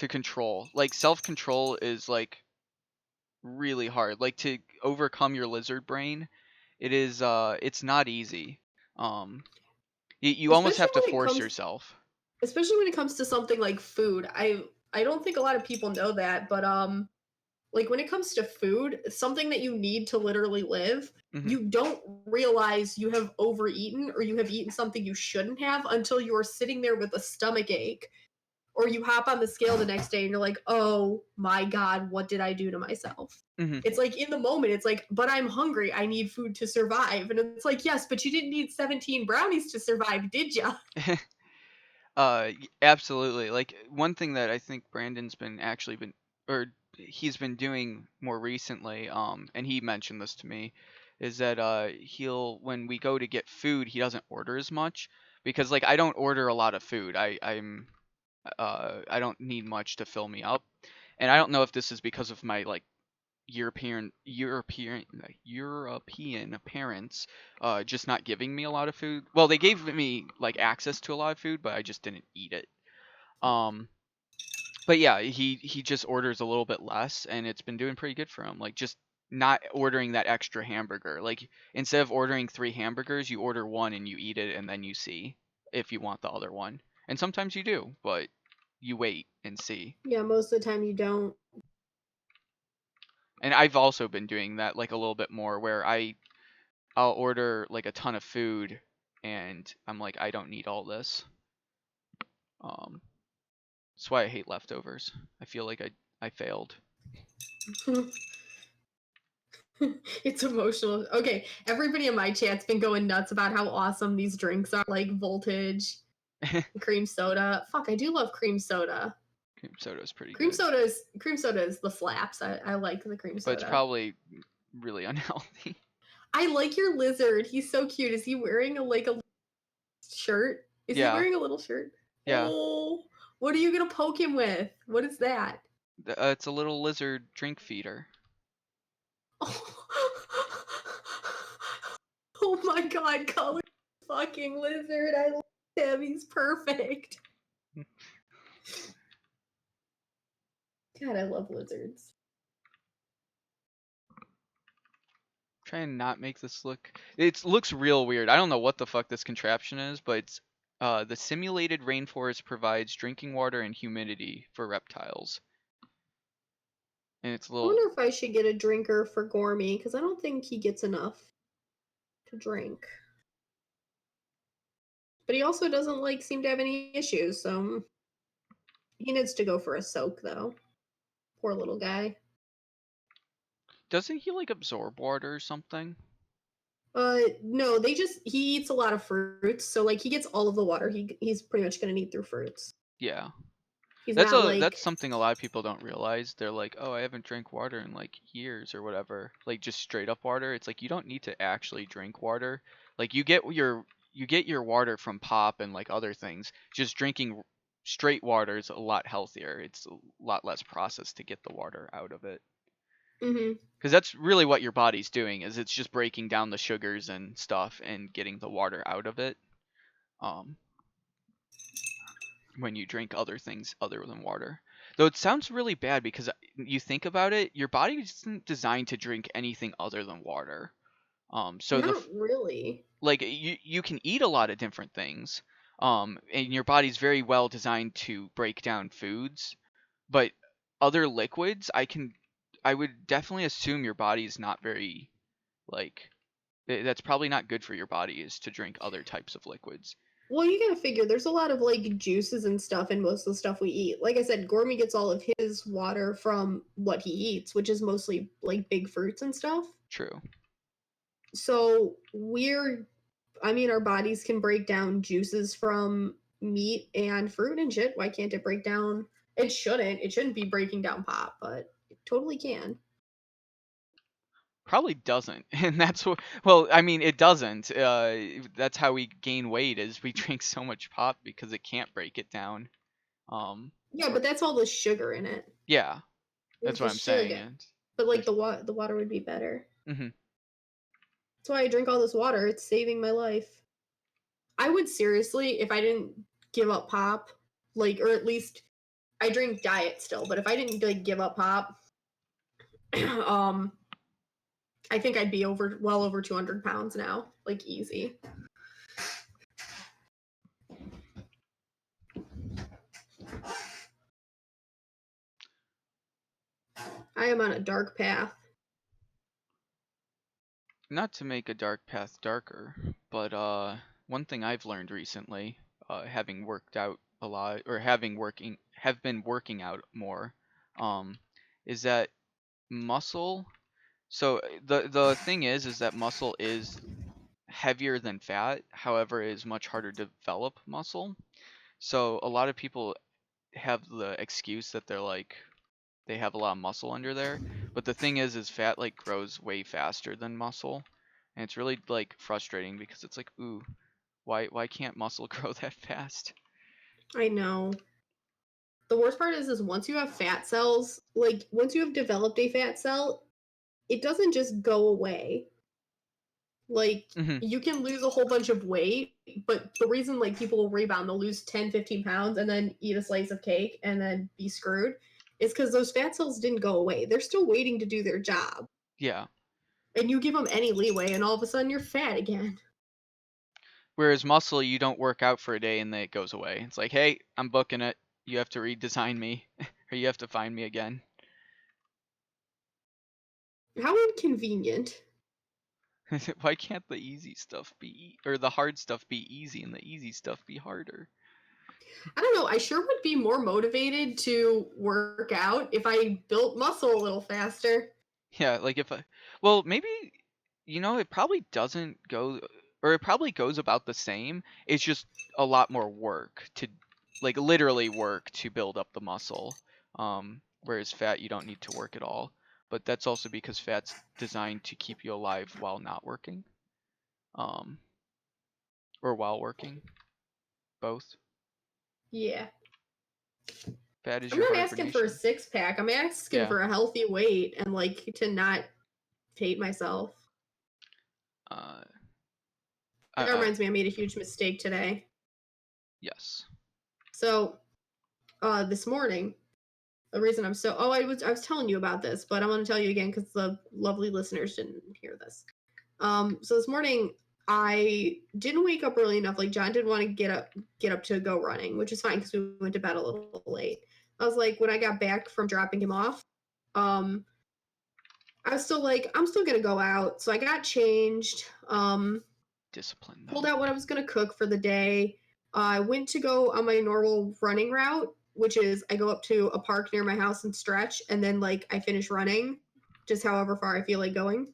control. Like self control is like really hard. Like to overcome your lizard brain, it's not easy. Um, you almost Especially have to when it force comes yourself. especially when it comes to something like food. I don't think a lot of people know that, but like when it comes to food, something that you need to literally live, Hmm. you don't realize you have overeaten or you have eaten something you shouldn't have until you are sitting there with a stomach ache, or you hop on the scale the next day and you're like, "Oh my god, what did I do to myself?" Hmm. It's like in the moment, it's like, "But I'm hungry. I need food to survive." And it's like, "Yes, but you didn't need 17 brownies to survive, did ya?" Absolutely. Like one thing that I think Brandon's been actually been, or he's been doing more recently, and he mentioned this to me, is that when we go to get food, he doesn't order as much because like I don't order a lot of food. I don't need much to fill me up. And I don't know if this is because of my like European parents just not giving me a lot of food. Well, they gave me like access to a lot of food, but I just didn't eat it. Um but yeah, he just orders a little bit less and it's been doing pretty good for him. Like just not ordering that extra hamburger. Like instead of ordering 3 hamburgers, you order one and you eat it and then you see if you want the other one. And sometimes you do, but you wait and see. Yeah, most of the time you don't. And I've also been doing that like a little bit more where I'll order like a ton of food and I'm like I don't need all this. Um that's why I hate leftovers. I feel like I failed. It's emotional. Okay, everybody in my chat's been going nuts about how awesome these drinks are, like Voltage, cream soda. Fuck, I do love cream soda. Cream soda is pretty Cream good. soda is the slaps. I like the cream But it's soda. probably really unhealthy. I like your lizard. He's so cute. Is he wearing a shirt? Is he Yeah. wearing a little shirt? Yeah. Oh, what are you gonna poke him with? What is that? It's a little lizard drink feeder. Oh my god, color fucking lizard. I love him. He's perfect. God, I love lizards. Try and not make this look. It looks real weird. I don't know what the fuck this contraption is, but it's the simulated rainforest provides drinking water and humidity for reptiles. And it's a I little. wonder if I should get a drinker for Gormy, because I don't think he gets enough to drink. But he also doesn't like seem to have any issues, so he needs to go for a soak though. Poor little guy. Doesn't he like absorb water or something? No, he eats a lot of fruits, so like he gets all of the water he's pretty much gonna need through fruits. Yeah. He's not like That's something a lot of people don't realize. They're like, "Oh, I haven't drank water in like years or whatever." Like just straight up water. It's like you don't need to actually drink water. Like you get your water from pop and like other things. Just drinking straight water is a lot healthier. It's a lot less processed to get the water out of it. Mhm. Cuz that's really what your body's doing is it's just breaking down the sugars and stuff and getting the water out of it. Um when you drink other things other than water. Though it sounds really bad because you think about it, your body isn't designed to drink anything other than water. So Not really. like you can eat a lot of different things, and your body's very well designed to break down foods, but other liquids, I would definitely assume your body is not very like that's probably not good for your body is to drink other types of liquids. Well, you gotta figure there's a lot of like juices and stuff in most of the stuff we eat. Like I said, Gormy gets all of his water from what he eats, which is mostly like big fruits and stuff. True. So our bodies can break down juices from meat and fruit and shit. Why can't it break down? It shouldn't. It shouldn't be breaking down pop, but it totally can. Probably doesn't, and that's what. Well, I mean, it doesn't. That's how we gain weight is we drink so much pop because it can't break it down. Yeah, Or but that's all the sugar in it. yeah, It's that's the what I'm saying. sugar. And But like there's, the water would be better. hmm That's why I drink all this water. It's saving my life. I would seriously, if I didn't give up pop, like, or at least I drink diet still, but if I didn't like give up pop, um, I think I'd be well over 200 pounds now, like easy. I am on a dark path. not to make a dark path darker, but one thing I've learned recently, having worked out a lot or have been working out more, um, is that muscle. So the thing is that muscle is heavier than fat, however, it is much harder to develop muscle. So a lot of people have the excuse that they're like they have a lot of muscle under there, but the thing is fat like grows way faster than muscle. and it's really like frustrating because it's like, ooh, why can't muscle grow that fast? I know. The worst part is once you have fat cells, like once you have developed a fat cell, it doesn't just go away. Like Mm-hmm. you can lose a whole bunch of weight, but the reason like people will rebound, they'll lose 10, 15 pounds and then eat a slice of cake and then be screwed, is because those fat cells didn't go away. They're still waiting to do their job. Yeah. And you give them any leeway and all of a sudden you're fat again. Whereas muscle, you don't work out for a day and then it goes away. It's like, hey, I'm booking it. You have to redesign me, or you have to find me again. How inconvenient. Why can't the easy stuff or the hard stuff be easy and the easy stuff be harder? I don't know. I sure would be more motivated to work out if I built muscle a little faster. Yeah, like well, maybe, it probably doesn't go, or it probably goes about the same. It's just a lot more work to, like literally work to build up the muscle. Whereas fat, you don't need to work at all. But that's also because fat's designed to keep you alive while not working. Um, or while working, both. Yeah. Fat is I'm your not asking for a hibernation. six pack. I'm asking Yeah. for a healthy weight and like to not hate myself. Uh, That reminds me, I made a huge mistake today. yes. So, this morning, the reason I'm so I was telling you about this, but I want to tell you again because the lovely listeners didn't hear this. So this morning I didn't wake up early enough. Like John didn't want to get up to go running, which is fine because we went to bed a little late. I was like, when I got back from dropping him off, um, I was still like, I'm still gonna go out. So I got changed. Discipline Pulled them. out what I was gonna cook for the day. I went to go on my normal running route, which is I go up to a park near my house and stretch, and then like I finish running, just however far I feel like going.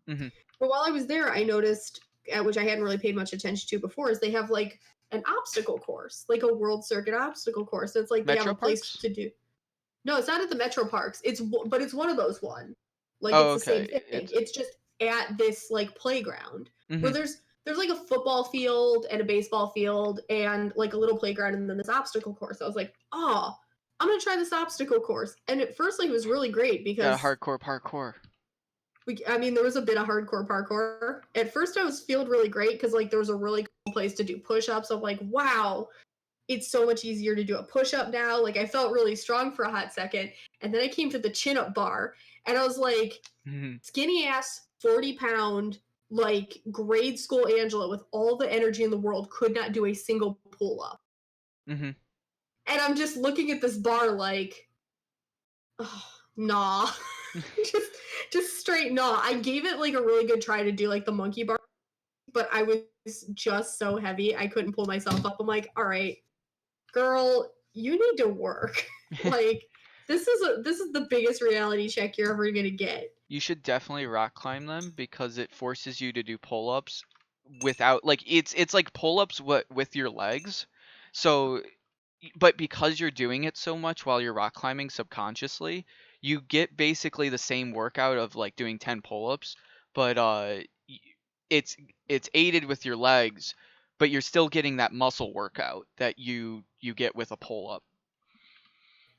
Mm-hmm. But while I was there, I noticed, which I hadn't really paid much attention to before, is they have like an obstacle course, like a World Circuit obstacle course. So it's like they have Metro a place parks? to do. No, it's not at the Metro Parks. But it's one of those one. Like Oh, it's the same okay. thing. It's just at this like playground Mm-hmm. where there's like a football field and a baseball field and like a little playground and then this obstacle course. I was like, oh, I'm gonna try this obstacle course. And at first, like, it was really great Got a because hardcore parkour. I mean, there was a bit of hardcore parkour. At first, I was feeling really great because like there was a really cool place to do push-ups. I'm like, wow, it's so much easier to do a push-up now. Like I felt really strong for a hot second, and then I came to the chin-up bar, and I was like, Mm-hmm. skinny ass, 40-pound, like grade school Angela with all the energy in the world could not do a single pull-up. Mm-hmm. And I'm just looking at this bar like, oh, nah. just straight nah. I gave it like a really good try to do like the monkey bar, but I was just so heavy I couldn't pull myself up. I'm like, all right, girl, you need to work. Like this is the biggest reality check you're ever gonna get. You should definitely rock climb them because it forces you to do pull-ups without, like, it's like pull-ups with your legs. So, but because you're doing it so much while you're rock climbing subconsciously, you get basically the same workout of like doing 10 pull-ups, but it's it's aided with your legs, but you're still getting that muscle workout that you get with a pull-up.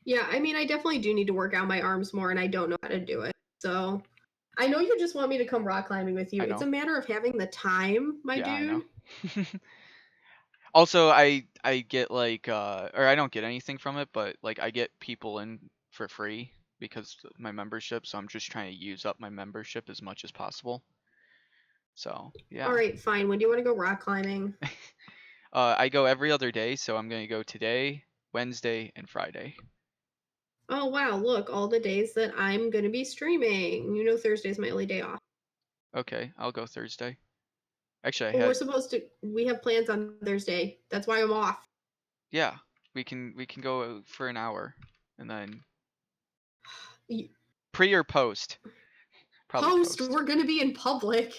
Yeah, I mean, I definitely do need to work out my arms more, and I don't know how to do it. So I know you just want me to come rock climbing with you. I It's know. a matter of having the time, my Yeah, I know. dude. Also, I get like or I don't get anything from it, but like I get people in for free because of my membership, so I'm just trying to use up my membership as much as possible. So, All yeah. right, fine. When do you want to go rock climbing? I go every other day, so I'm going to go today, Wednesday, and Friday. Oh wow, look, all the days that I'm gonna be streaming. You know Thursday's my only day off. Okay, I'll go Thursday. Actually, Well, we have plans on Thursday. That's why I'm off. yeah, we can go for an hour and then pre or post? Probably Post, post. we're gonna be in public.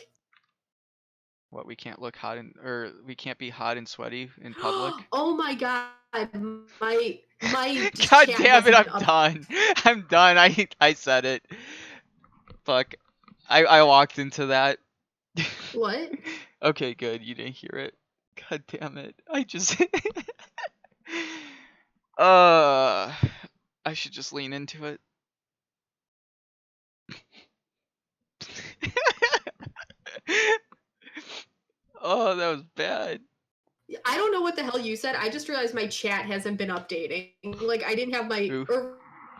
What, we can't look hot or we can't be hot and sweaty in public? Oh my god, my God chat damn it, hasn't been I'm up. done. I'm done. I said it. Fuck. I walked into that. What? Okay, good. You didn't hear it. God damn it. I just uh I should just lean into it. Oh, that was bad. I don't know what the hell you said. I just realized my chat hasn't been updating. Like I didn't have my Ooh.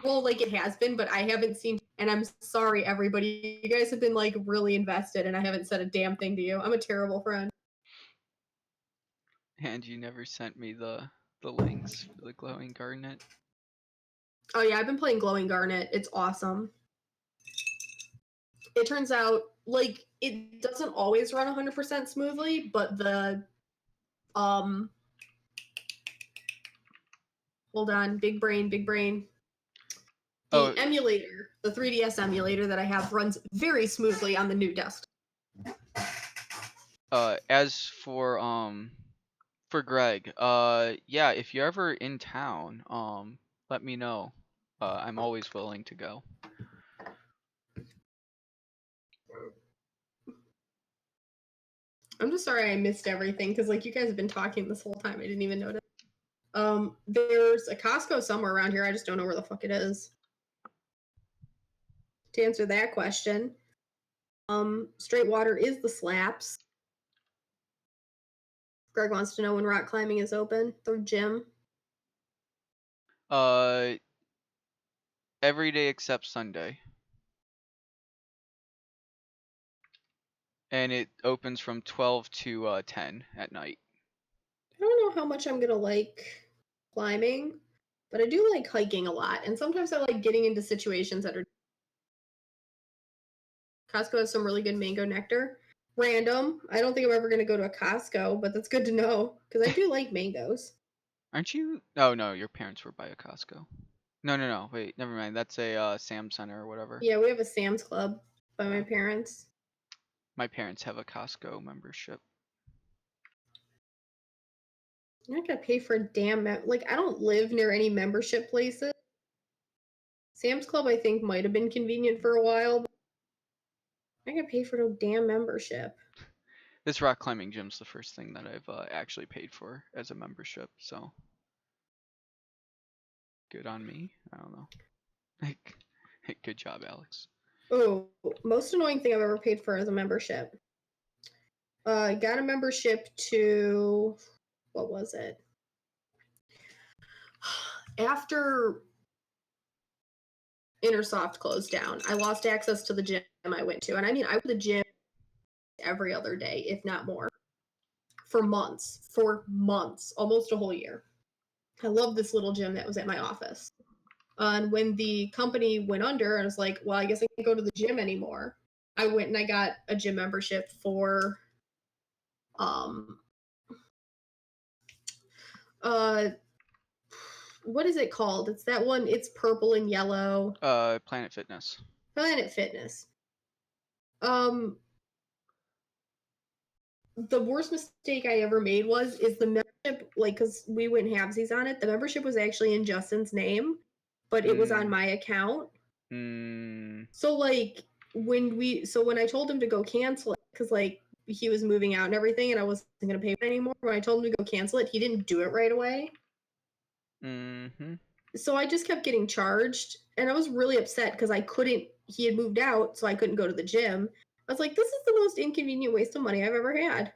well, like it has been, but I haven't seen. And I'm sorry, everybody. You guys have been like really invested, and I haven't said a damn thing to you. I'm a terrible friend. And you never sent me the links for the glowing garnet. Oh yeah, I've been playing Glowing Garnet. It's awesome. It turns out like it doesn't always run 100% smoothly, but the hold on, big brain, big brain. The Oh, emulator, the 3DS emulator that I have runs very smoothly on the new desktop. as for Greg, yeah, if you're ever in town, let me know. I'm always willing to go. I'm just sorry I missed everything because like you guys have been talking this whole time. I didn't even notice. There's a Costco somewhere around here. I just don't know where the fuck it is. To answer that question, straight water is the slaps. Greg wants to know when rock climbing is open. The gym. Uh, every day except Sunday. And it opens from 12 to 10 at night. I don't know how much I'm gonna like climbing, but I do like hiking a lot, and sometimes I like getting into situations that are. Costco has some really good mango nectar. Random. I don't think I'm ever gonna go to a Costco, but that's good to know because I do like mangoes. Aren't you? Oh no, your parents were by a Costco. No. Wait, never mind. That's a Sam Center or whatever. Yeah, we have a Sam's Club by my Yeah. parents. My parents have a Costco membership. I'm not gonna pay for a damn like I don't live near any membership places. Sam's Club I think might have been convenient for a while. But I gotta pay for no damn membership. This rock climbing gym's the first thing that I've actually paid for as a membership, so good on me. I don't know. Good job, Alex. Oh, most annoying thing I've ever paid for is a membership. I got a membership to what was it? After Intersoft closed down, I lost access to the gym I went to. And I mean, I went to the gym every other day, if not more, for months, almost a whole year. I love this little gym that was at my office. And when the company went under, I was like, well, I guess I can't go to the gym anymore. I went and I got a gym membership for um uh what is it called? It's that one, it's purple and yellow. Planet Fitness. Planet Fitness. Um the worst mistake I ever made is the membership, like, because we went halvesies on it. The membership was actually in Justin's name, but it was on my account. So like when I told him to go cancel it, because like he was moving out and everything, and I wasn't gonna pay for it anymore. When I told him to go cancel it, he didn't do it right away. Mm-hmm. So I just kept getting charged, and I was really upset because I couldn't. He had moved out, so I couldn't go to the gym. I was like, this is the most inconvenient waste of money I've ever had.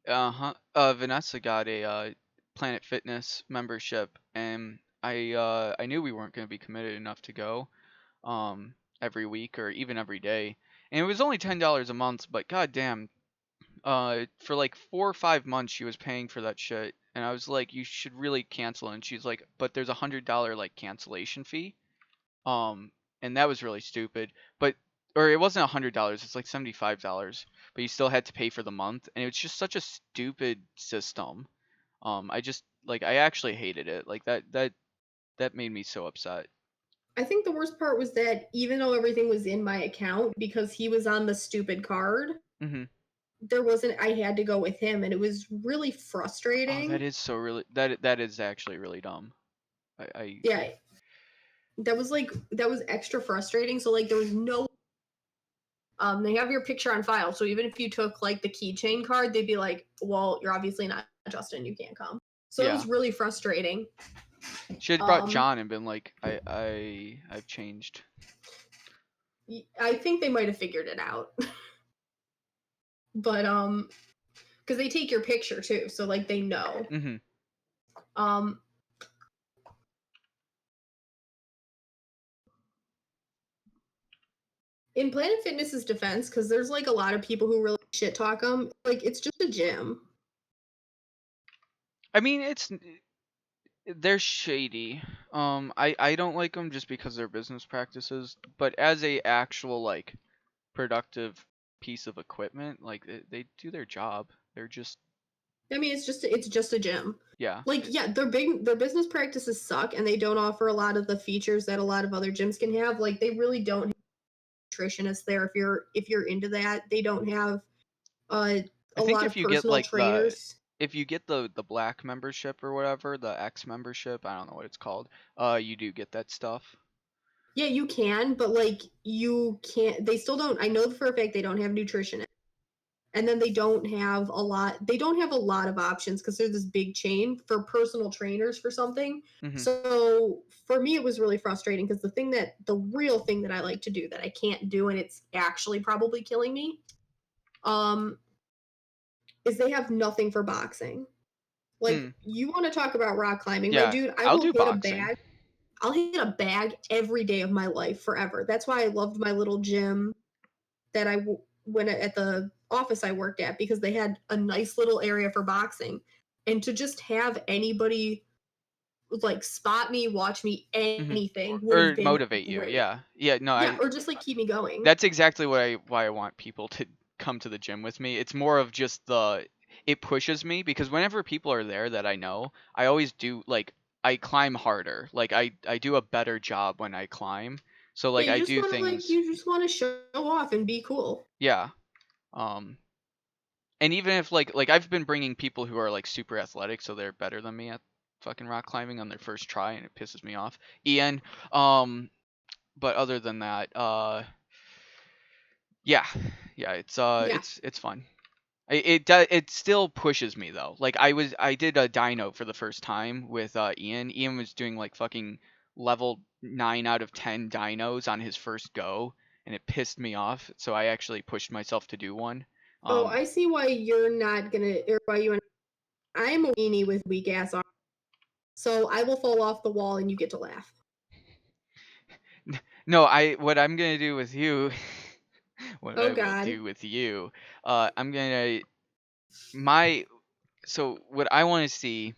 Uh-huh. Vanessa got a Planet Fitness membership, and I knew we weren't going to be committed enough to go every week or even every day. And it was only $10 a month, but goddamn, for like 4 or 5 months she was paying for that shit, and I was like, you should really cancel. And she's like, but there's $100 like cancellation fee. Um, and that was really stupid. But or it wasn't $100, it's like $75, but you still had to pay for the month, and it was just such a stupid system. I just like I actually hated it. Like that made me so upset. I think the worst part was that even though everything was in my account, because he was on the stupid card, Mm-hmm. there wasn't. I had to go with him, and it was really Oh, frustrating. that is so really that is actually really dumb. I Yeah, that was extra frustrating. So like there was no they have your picture on file. So even if you took like the keychain card, they'd be like, "Well, you're obviously not Justin. You can't come." So it Yeah. was really frustrating. She had brought John and been like, I've changed. I think they might have figured it out. But because they take your picture too, so like they know. Mm-hmm. Um, in Planet Fitness's defense, because there's like a lot of people who really shit talk them, like it's just a gym. I mean, they're shady. I don't like them just because they're business practices, but as a actual like productive piece of equipment, like they do their job. They're just I mean, it's just a gym. yeah. Like yeah, their business practices suck, and they don't offer a lot of the features that a lot of other gyms can have. Like they really don't have nutritionists there if you're into that. They don't have uh, I a think lot if of you get personal like trainers. the black membership or whatever, the X membership, I don't know what it's called. You do get that stuff. Yeah, you can, but like you can't. They still don't. I know for a fact they don't have nutritionists. And then they don't have a lot of options because they're this big chain for personal trainers for something. Mm-hmm. So for me it was really frustrating because the real thing that I like to do that I can't do and it's actually probably killing me um is they have nothing for boxing. Like you want to talk about rock climbing, my Yeah, dude, I'll do boxing. I'll hit a bag every day of my life forever. That's why I loved my little gym that when at the office I worked at because they had a nice little area for boxing, and to just have anybody like spot me, watch me, Mm-hmm. anything would have Or been motivate you. great. Yeah. Yeah. No, Yeah, or just like keep me going. that's exactly why I want people to come to the gym with me. It's more of just it pushes me because whenever people are there that I know, I always do like I climb harder. Like I do a better job when I climb. So Yeah, like I do things. you just want to show off and be cool. Yeah. Um and even if like I've been bringing people who are like super athletic so they're better than me at fucking rock climbing on their first try and it pisses me off. Ian but other than that, yeah, yeah, Yeah. it's fun. It still pushes me though. Like I did a dyno for the first time with Ian. Ian was doing like fucking level 9 out of 10 dynos on his first go, and it pissed me off. So I actually pushed myself to do one. Oh, Um, I see why you're not gonna or why you and I'm a weenie with weak ass arms. So I will fall off the wall and you get to laugh. no, what I'm gonna do with you, what Oh I will god. do with you, I'm gonna my so what I want to see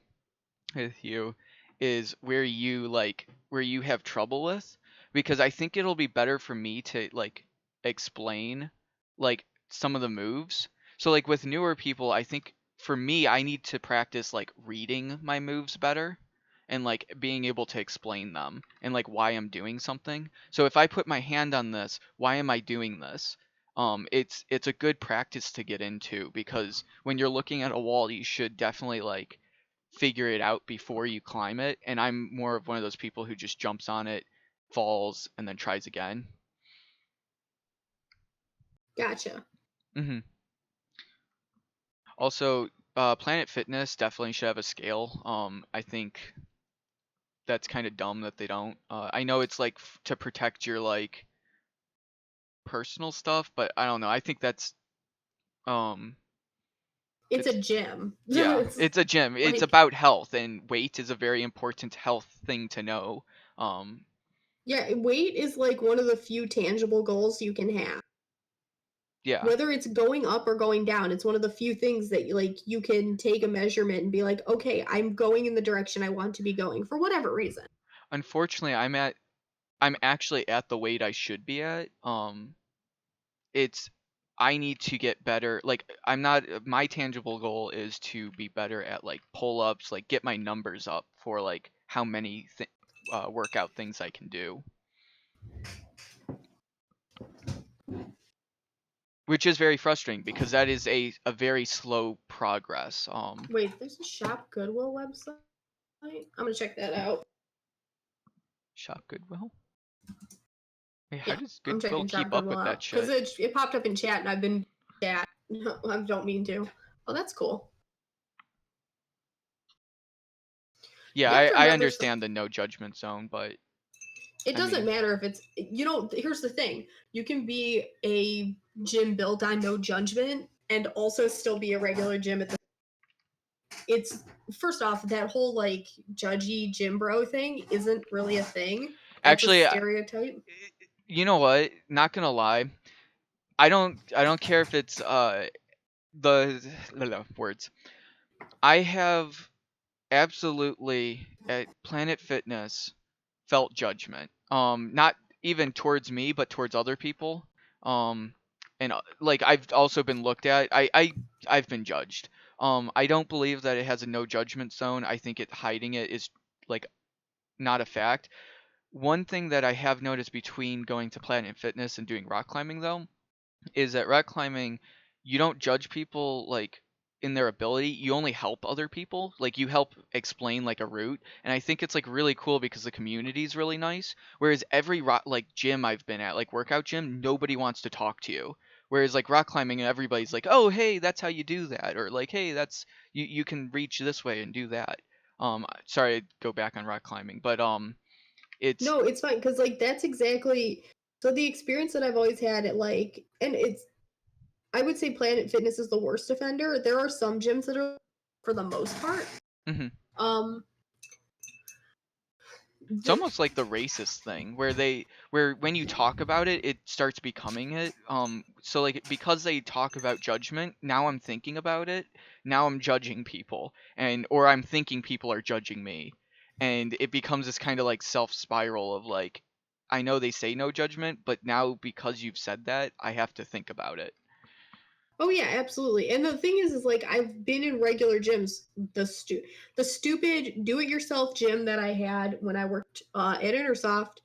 with you is where you have trouble with because I think it'll be better for me to like explain like some of the moves. So like with newer people, I think for me I need to practice like reading my moves better and like being able to explain them and like why I'm doing something. So if I put my hand on this, why am I doing this? It's a good practice to get into because when you're looking at a wall, you should definitely like figure it out before you climb it. And I'm more of one of those people who just jumps on it, falls, and then tries again. Gotcha. hmm Also, Planet Fitness definitely should have a scale. I think that's kind of dumb that they don't. I know it's like to protect your like personal stuff, but I don't know. I think that's um It's a it's gym. yeah, It's it's a gym. It's like about health and weight is a very important health thing to know. Um yeah, weight is like one of the few tangible goals you can have. yeah. Whether it's going up or going down, it's one of the few things that like you can take a measurement and be like, "Okay, I'm going in the direction I want to be going for whatever reason." Unfortunately, I'm actually at the weight I should be at. It's I need to get better. Like I'm not my tangible goal is to be better at like pull-ups, like get my numbers up for like how many workout things I can do, which is very frustrating because that is a very slow progress. Wait, there's a Shop Goodwill website? I'm gonna check that out. Shop Goodwill. Hey, how Yeah, does I'm Good Quill checking keep chat up bubble with that out because shit? it popped up in chat and I've been chat. No, I don't mean to. Oh, that's cool. Yeah, You have to I remember understand the no judgment zone, but it I doesn't mean, matter if it's here's the thing. You can be a gym built on no judgment and also still be a regular gym at the it's first off, that whole like judgy gym bro thing isn't really a thing. That's a actually, stereotype. you know what? Not gonna lie, I don't care if it's the no, words. I have absolutely at Planet Fitness felt judgment. Not even towards me, but towards other people. Um, and like I've also been looked at. I've been judged. I don't believe that it has a no judgment zone. I think it hiding it is like not a fact. One thing that I have noticed between going to Planet Fitness and doing rock climbing though is that rock climbing, you don't judge people like in their ability. You only help other people. Like you help explain like a route, and I think it's like really cool because the community is really nice. Whereas every rock like gym I've been at, like workout gym, nobody wants to talk to you. Whereas like rock climbing, everybody's like, oh hey, that's how you do that, or like hey, that's you can reach this way and do that. Sorry, I go back on rock climbing, but it's No, it's fine because like that's exactly so the experience that I've always had at like and it's I would say Planet Fitness is the worst offender. There are some gyms that are for the most part. mhm. Um It's almost like the racist thing where when you talk about it, it starts becoming it. So like because they talk about judgment, now I'm thinking about it. Now I'm judging people, and or I'm thinking people are judging me, and it becomes this kind of like self spiral of like, I know they say no judgment, but now because you've said that, I have to think about it. Oh yeah, absolutely. And the thing is like I've been in regular gyms. The stupid do-it-yourself gym that I had when I worked at Intersoft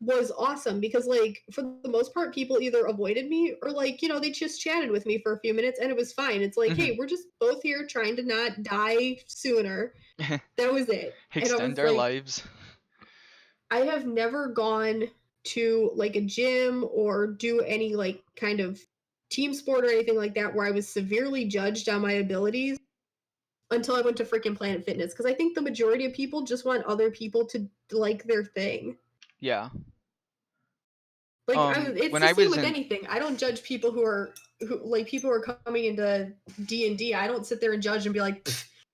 was awesome because like for the most part people either avoided me or like they just chatted with me for a few minutes and it was fine. It's like, Hmm. hey, we're just both here trying to not die sooner. That was it. And I Extend was our like, lives. I have never gone to like a gym or do any like kind of team sport or anything like that where I was severely judged on my abilities until I went to freaking Planet Fitness because I think the majority of people just want other people to like their thing. Yeah. Like it's When the I same was with in anything. I don't judge people who like people who are coming into D&D. I don't sit there and judge and be like,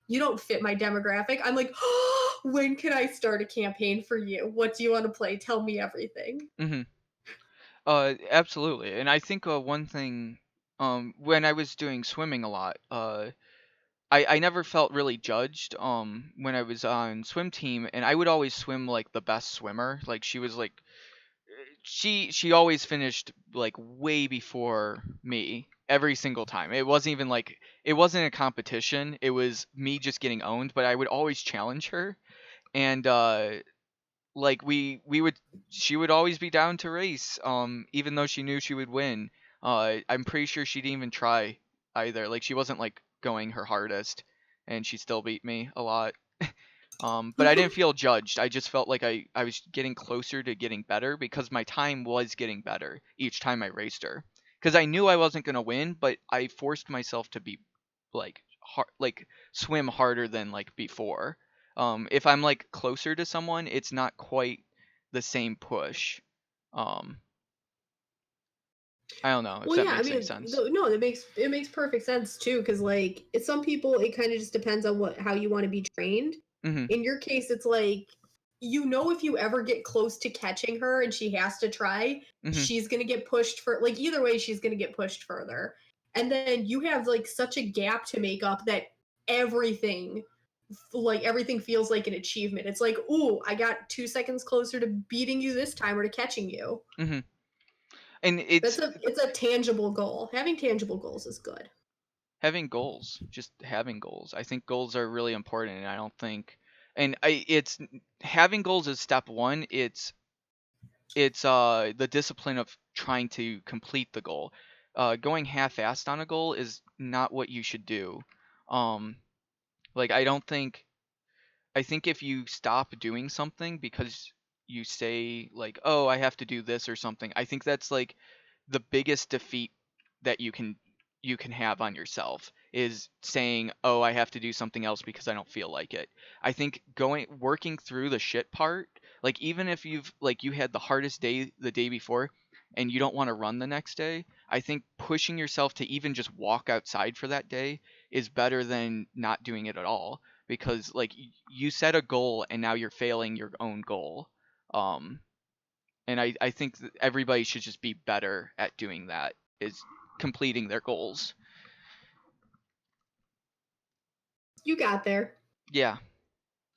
you don't fit my demographic. I'm like, oh, when can I start a campaign for you? What do you want to play? Tell me everything. mhm. Absolutely. And I think one thing, when I was doing swimming a lot, I never felt really judged, when I was on swim team, and I would always swim like the best swimmer. Like she was like, she always finished like way before me every single time. It wasn't even like, it wasn't a competition. It was me just getting owned, but I would always challenge her. And like we would she would always be down to race even though she knew she would win. I'm pretty sure she didn't even try either. Like she wasn't like going her hardest, and she still beat me a lot. But I didn't feel judged. I just felt like I was getting closer to getting better because my time was getting better each time I raced her, because I knew I wasn't going to win, but I forced myself to be like like swim harder than like before. If I'm like closer to someone, it's not quite the same push. Um, I don't know if Well, that yeah, I makes any mean, sense. no, it makes perfect sense too, because like some people, it kind of just depends on what how you want to be trained. Mhm. In your case, it's like if you ever get close to catching her and she has to try, Mhm. she's gonna get pushed for like either way, she's gonna get pushed further, and then you have like such a gap to make up that everything everything feels like an achievement. It's like, ooh, I got 2 seconds closer to beating you this time or to catching you. Mhm. And It's a tangible goal. Having tangible goals is good. having goals, just having goals. I think goals are really important, and I don't think, and I it's having goals is step one. It's the discipline of trying to complete the goal. Going half-assed on a goal is not what you should do. Um, like I don't think I think if you stop doing something because you say like, oh, I have to do this or something. I think that's like the biggest defeat that you can have on yourself is saying, oh, I have to do something else because I don't feel like it. I think working through the shit part, like even if you've like you had the hardest day the day before and you don't want to run the next day, I think pushing yourself to even just walk outside for that day is better than not doing it at all, because like you set a goal and now you're failing your own goal. Um and I think that everybody should just be better at doing that, is completing their goals. You got there. Yeah.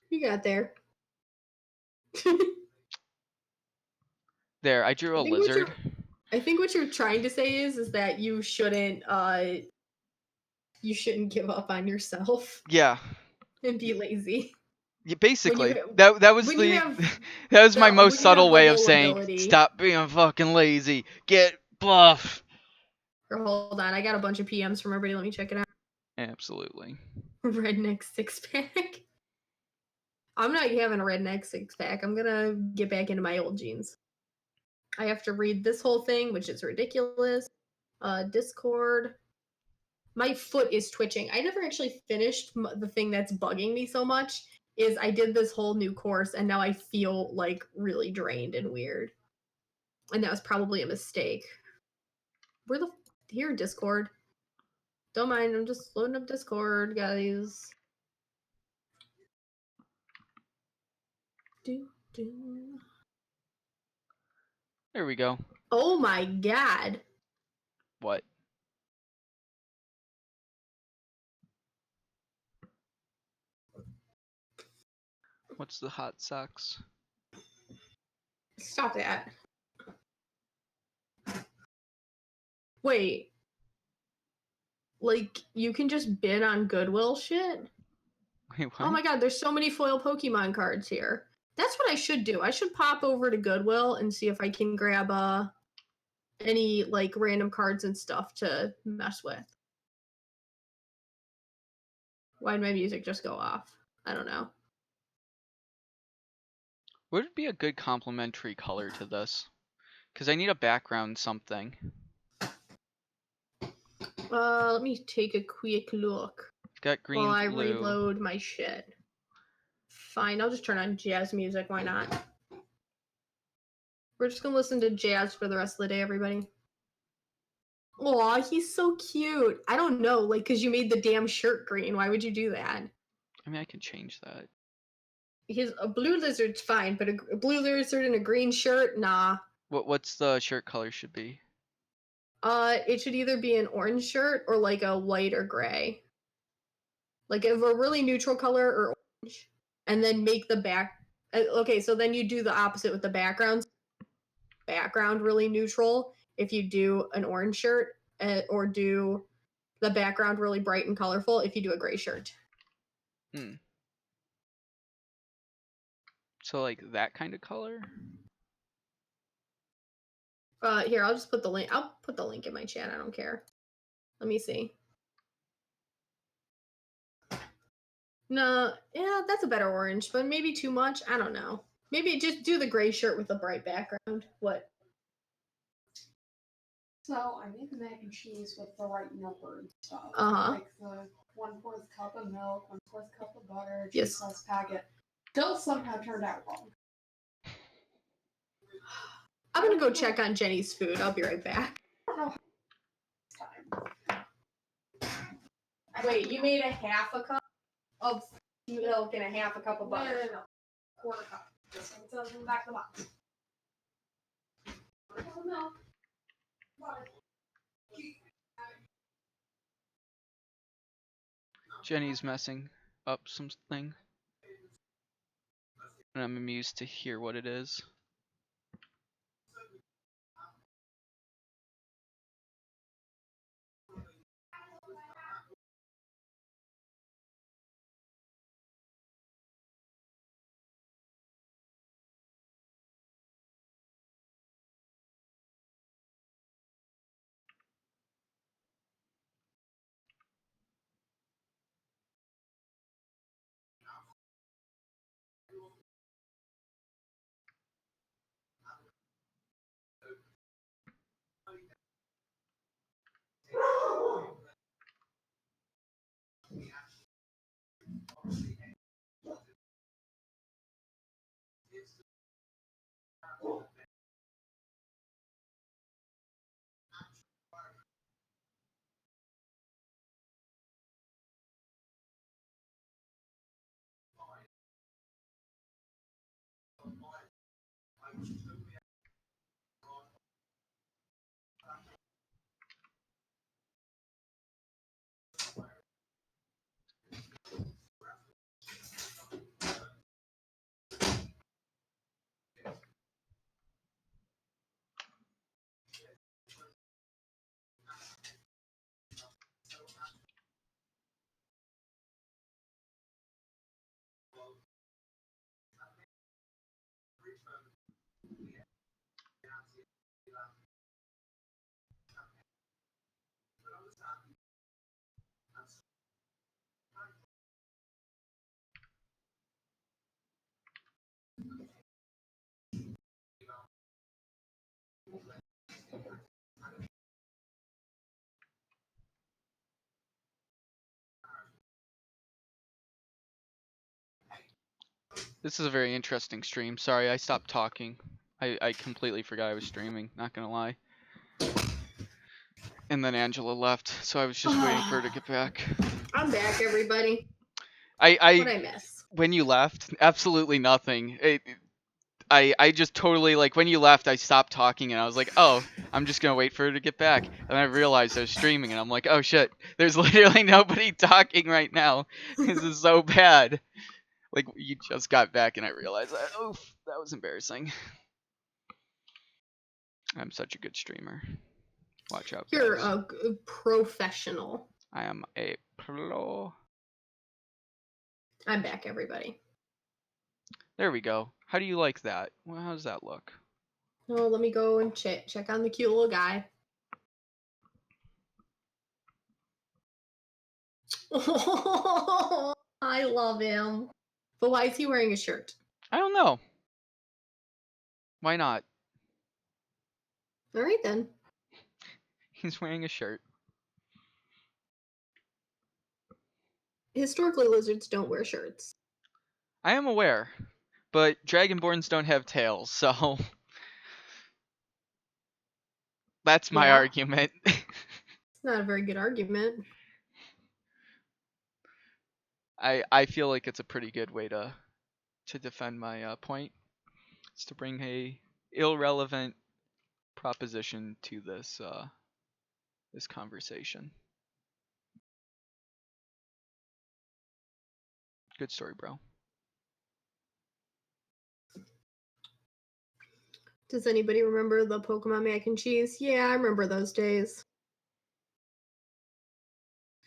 You got there. There, I drew a I think what lizard. you're trying to say is that you shouldn't give up on yourself Yeah. and be lazy. Yeah, When you basically. That was when you the have that was my most when you have subtle the way of whole saying ability. stop being fucking lazy. Get buff. Or hold on, I got a bunch of PMs from everybody. Let me check it out. Absolutely. Redneck six pack. I'm not having a redneck six pack. I'm gonna get back into my old jeans. I have to read this whole thing, which is ridiculous. Discord. My foot is twitching. I never actually finished the thing that's bugging me so much. Is I did this whole new course and now I feel like really drained and weird. And that was probably a mistake. Where the here Discord? Don't mind. I'm just loading up Discord, guys. Do do. There we go. Oh my god. What? What's the hot socks? Stop that. Wait. Like, you can just bid on Goodwill shit? Wait, Oh what? my god, there's so many foil Pokemon cards here. That's what I should do. I should pop over to Goodwill and see if I can grab any like random cards and stuff to mess with. Why'd my music just go off? I don't know. What would be a good complementary color to this? Because I need a background something. Let me take a quick look I've got green, while I blue. reload my shit. Fine, I'll just turn on jazz music. Why not? We're just gonna listen to jazz for the rest of the day, everybody. Aw, he's so cute. I don't know, like, because you made the damn shirt green. Why would you do that? I mean, I can change that. A blue lizard's fine, but a blue lizard in a green shirt, nah. What's the shirt color should be? It should either be an orange shirt or like a white or gray. Like of a really neutral color or orange. And then make the back. Okay, so then you do the opposite with the backgrounds. Background really neutral if you do an orange shirt, or do the background really bright and colorful if you do a gray shirt. Hmm. So like that kind of color? Here, I'll just put the link. I'll put the link in my chat. I don't care. Let me see. No, yeah, that's a better orange, but maybe too much. I don't know. Maybe just do the gray shirt with a bright background. What? So I made the mac and cheese with the right number and stuff. Uh-huh. Like the 1/4 cup of milk, 1/4 cup of butter, Yes. cheese sauce packet. Still somehow turned out wrong. I'm gonna go check on Jenny's food. I'll be right back. I don't know how this time. Wait, you made a half a cup of milk and a half a cup of butter. No. 1/4 cup. Just like it says in the back of the box. 1/4 cup of milk. Butter. Jenny's messing up something. And I'm amused to hear what it is. This is a very interesting stream. Sorry, I stopped talking. I completely forgot I was streaming, not gonna lie. And then Angela left, so I was just waiting for her to get back. I'm back, everybody. I What'd I miss? when you left, absolutely nothing. I just totally, like, when you left, I stopped talking and I was like, oh, I'm just gonna wait for her to get back. And I realized I was streaming and I'm like, oh shit, there's literally nobody talking right now. This is so bad. Like, you just got back and I realized that. Oof, that was embarrassing. I'm such a good streamer. Watch out, guys. You're a professional. I am a pro. I'm back, everybody. There we go. How do you like that? Well, how does that look? Oh, let me go and check on the cute little guy. Oh, I love him. But why is he wearing a shirt? I don't know. Why not? All right, then. He's wearing a shirt. Historically, lizards don't wear shirts. I am aware, but Dragonborns don't have tails, so that's my Yeah. argument. It's not a very good argument. I feel like it's a pretty good way to defend my point. It's to bring a irrelevant proposition to this this conversation. Good story, bro. Does anybody remember the Pokemon mac and cheese? Yeah, I remember those days.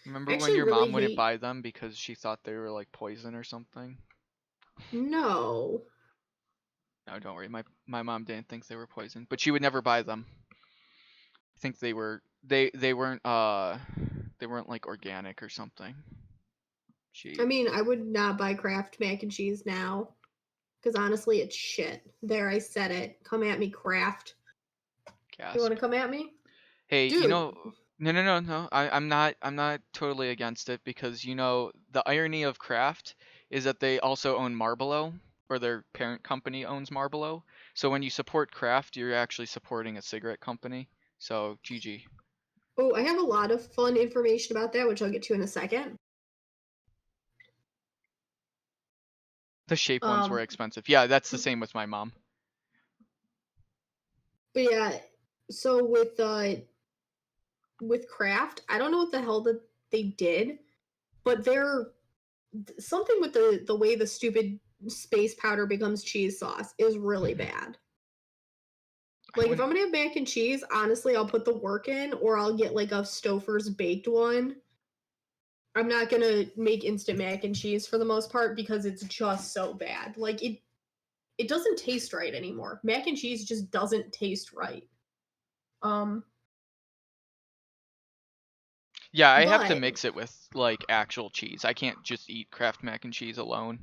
Remember when Actually, your really mom wouldn't hate- buy them because she thought they were like poison or something? No. No, don't worry. My mom didn't think they were poison, but she would never buy them. I think they weren't like organic or something. I mean, I would not buy Kraft mac and cheese now. Because honestly, it's shit. There, I said it. Come at me, Kraft. Gasp. You want to come at me? Hey, Dude. you know, no. I'm not totally against it because the irony of Kraft is that they also own Marlboro, or their parent company owns Marlboro. So when you support Kraft, you're actually supporting a cigarette company. So GG. Oh, I have a lot of fun information about that, which I'll get to in a second. The shape ones were expensive. Yeah, that's the same with my mom. But yeah, so with Kraft, I don't know what the hell that they did, but they're something with the way the stupid space powder becomes cheese sauce is really bad. Like, if I'm gonna have mac and cheese, honestly, I'll put the work in, or I'll get like a Stouffer's baked one. I'm not gonna make instant mac and cheese for the most part because it's just so bad. Like, it doesn't taste right anymore. Mac and cheese just doesn't taste right. Yeah, I have to mix it with like actual cheese. I can't just eat Kraft mac and cheese alone.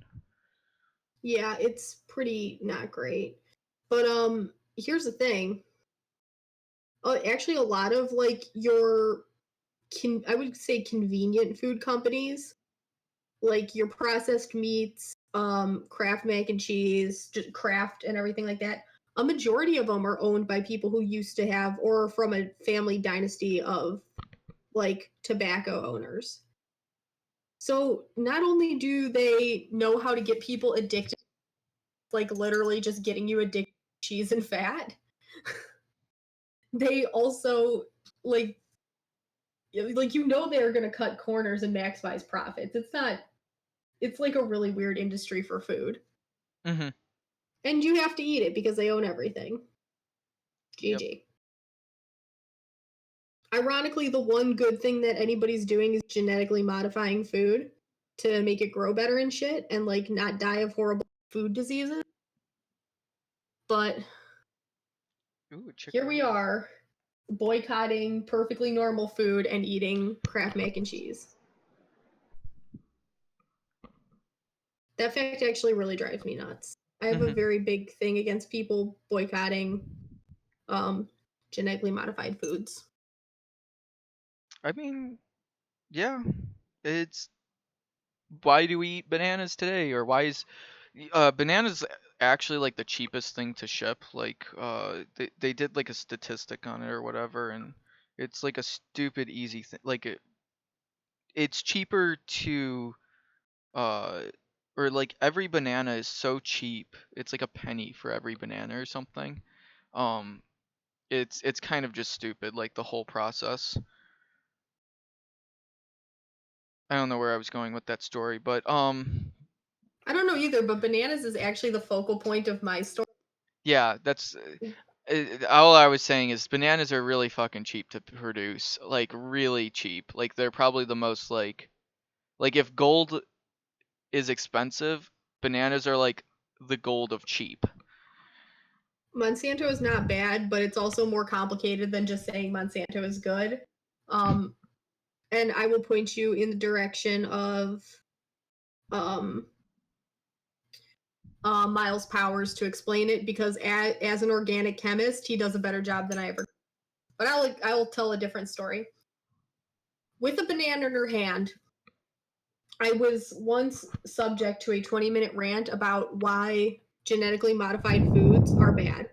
Yeah, it's pretty not great. But here's the thing. Actually, a lot of like your I would say convenient food companies, like your processed meats, Kraft mac and cheese, just Kraft and everything like that. A majority of them are owned by people who used to have or from a family dynasty of like tobacco owners. So not only do they know how to get people addicted, like literally just getting you addicted to cheese and fat, they also like they're gonna cut corners and maximize profits. It's like a really weird industry for food. Mm-hmm. And you have to eat it because they own everything. Yep. GG. Ironically, the one good thing that anybody's doing is genetically modifying food to make it grow better and shit and like not die of horrible food diseases. But Ooh, here we chicory. are boycotting perfectly normal food and eating Kraft mac and cheese. That fact actually really drives me nuts. I have a very big thing against people boycotting genetically modified foods. I mean, yeah, it's why do we eat bananas today, or why is bananas actually like the cheapest thing to ship? Like, they did like a statistic on it or whatever, and it's like a stupid easy thing. Like it's cheaper to uh or like every banana is so cheap. It's like a penny for every banana or something. Um, it's kind of just stupid, like the whole process. I don't know where I was going with that story, but I don't know either, but bananas is actually the focal point of my story. yeah, that's all I was saying is bananas are really fucking cheap to produce, like really cheap. Like they're probably the most like if gold is expensive, bananas are like the gold of cheap. Monsanto is not bad, but it's also more complicated than just saying Monsanto is good. And I will point you in the direction of Miles Powers to explain it because as an organic chemist, he does a better job than I ever. But I will tell a different story. With a banana in her hand, I was once subject to a 20-minute rant about why genetically modified foods are bad.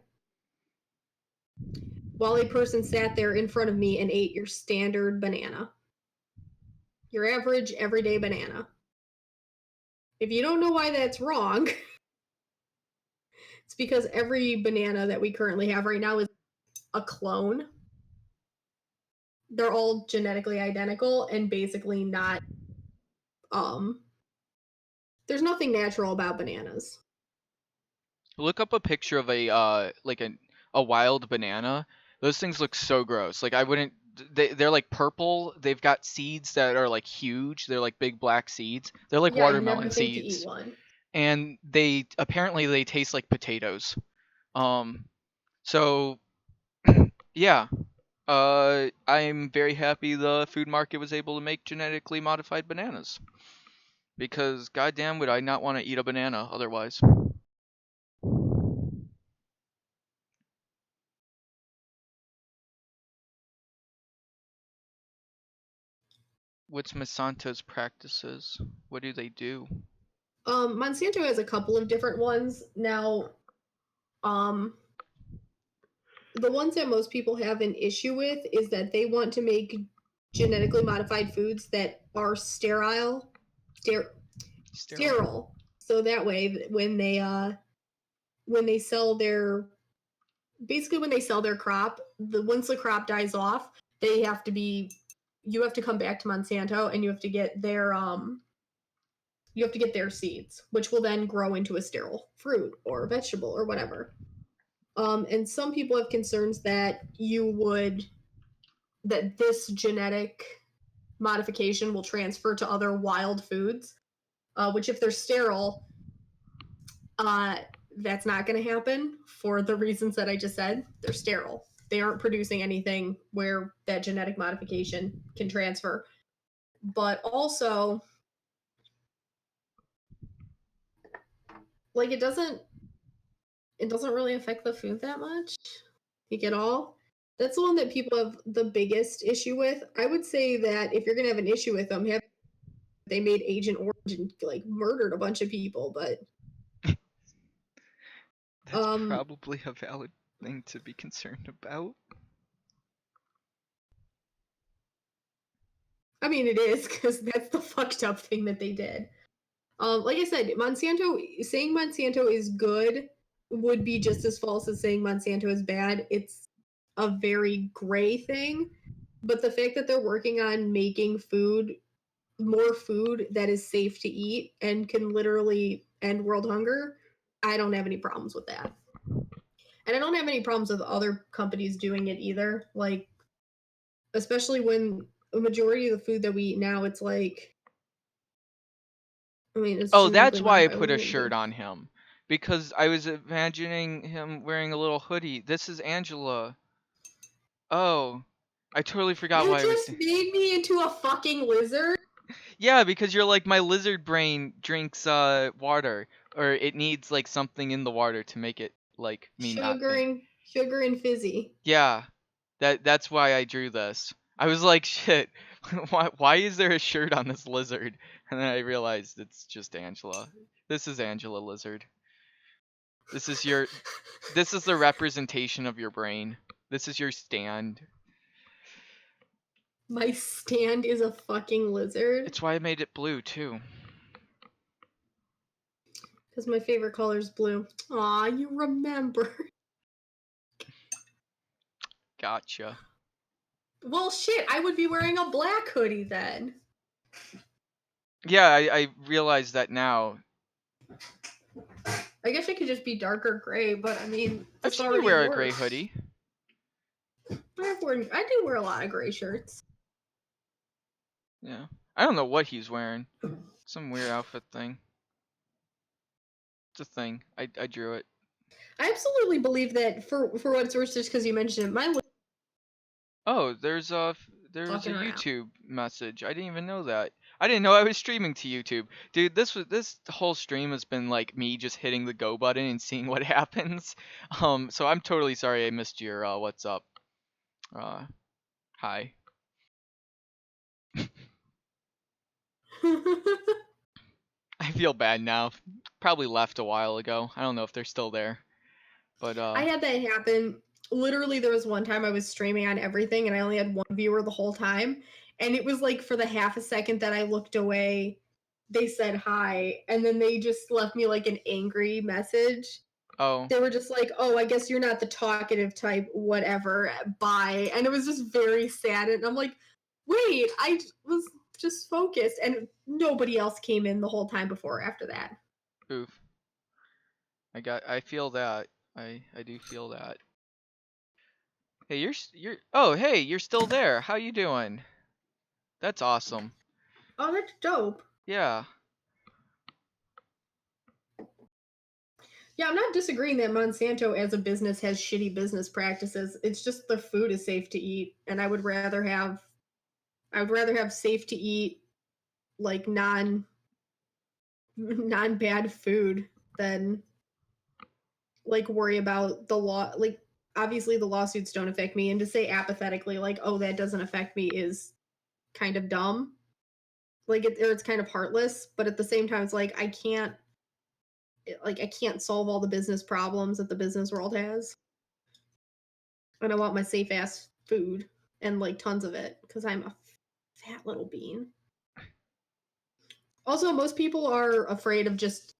While a person sat there in front of me and ate your standard banana. Your average everyday banana. If you don't know why that's wrong, it's because every banana that we currently have right now is a clone. They're all genetically identical and basically not there's nothing natural about bananas. Look up a picture of a like a wild banana. Those things look so gross. Like I wouldn't. They're like purple. They've got seeds that are like huge. They're like big black seeds. They're like Yeah, I'd never watermelon think to eat seeds, one. and they apparently they taste like potatoes. So yeah. I'm very happy the food market was able to make genetically modified bananas because goddamn would I not want to eat a banana otherwise. What's Monsanto's practices? What do they do? Monsanto has a couple of different ones. Now, the ones that most people have an issue with is that they want to make genetically modified foods that are sterile. Sterile. So that way when they sell their basically when they sell their crop, once the crop dies off, you have to come back to Monsanto and you have to get their seeds, which will then grow into a sterile fruit or vegetable or whatever. And some people have concerns that this genetic modification will transfer to other wild foods, which if they're sterile, that's not going to happen for the reasons that I just said. They're sterile. They aren't producing anything where that genetic modification can transfer. But also, like it doesn't really affect the food that much, like at all. That's the one that people have the biggest issue with. I would say that if you're gonna have an issue with them, have they made Agent Orange and like murdered a bunch of people, but That's probably a valid thing to be concerned about. I mean it is because that's the fucked up thing that they did. Like I said, saying Monsanto is good would be just as false as saying Monsanto is bad. It's a very gray thing, but the fact that they're working on making more food that is safe to eat and can literally end world hunger, I don't have any problems with that. And I don't have any problems with other companies doing it either. Like, especially when a majority of the food that we eat now, it's like, I mean, it's Oh, genetically that's why I modified. put What are a you gonna shirt do? on him. Because I was imagining him wearing a little hoodie. This is Angela. Oh, I totally forgot You why I was. just made me into a fucking lizard? Yeah, because you're like, my lizard brain drinks water, or it needs like something in the water to make it like me not think. Sugar and fizzy. Yeah, that's why I drew this. I was like, shit, why is there a shirt on this lizard? And then I realized it's just Angela. This is Angela Lizard. This is the representation of your brain. This is your stand. My stand is a fucking lizard. It's why I made it blue too. Because my favorite color is blue. Aw, you remember. Gotcha. Well, shit, I would be wearing a black hoodie then. Yeah, I realize that now. I guess it could just be darker gray, but I mean, I've this seen you already wear a works. gray hoodie. I do wear a lot of gray shirts. Yeah. I don't know what he's wearing. Some weird outfit thing. It's a thing. I drew it. I absolutely believe that for what it's worth, just because you mentioned it, my Oh, there's a fucking around. YouTube message. I didn't even know that. I didn't know I was streaming to YouTube. Dude, this whole stream has been like me just hitting the go button and seeing what happens. So I'm totally sorry I missed your what's up. Hi. I feel bad now. Probably left a while ago. I don't know if they're still there. But I had that happen. Literally, there was one time I was streaming on everything and I only had one viewer the whole time. And it was like for the half a second that I looked away, they said hi. And then they just left me like an angry message. oh, They were just like, oh, I guess you're not the talkative type, whatever, bye. And it was just very sad. And I'm like, wait, I was just focused. And nobody else came in the whole time before or after that. oof. I feel that. I do feel that. Hey, hey, you're still there. How you doing? That's awesome. Oh, that's dope. Yeah. Yeah, I'm not disagreeing that Monsanto as a business has shitty business practices. It's just the food is safe to eat, and I would rather have safe to eat like non bad food than like worry about the law. Like obviously the lawsuits don't affect me, and to say apathetically like, oh, that doesn't affect me is kind of dumb. Like it's kind of heartless, but at the same time it's like I can't solve all the business problems that the business world has. And I want my safe ass food and like tons of it because I'm a fat little bean. Also, most people are afraid of just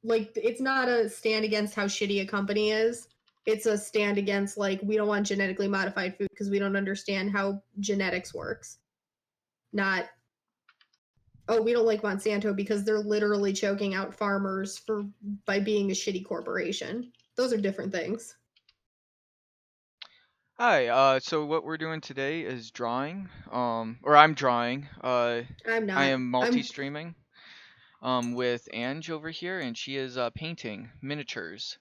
like it's not a stand against how shitty a company is. It's a stand against like we don't want genetically modified food because we don't understand how genetics works. Not oh, we don't like Monsanto because they're literally choking out farmers by being a shitty corporation. Those are different things. Hi. So what we're doing today is drawing. Or I'm drawing. I'm I not. am multi-streaming. With Ange over here, and she is painting miniatures.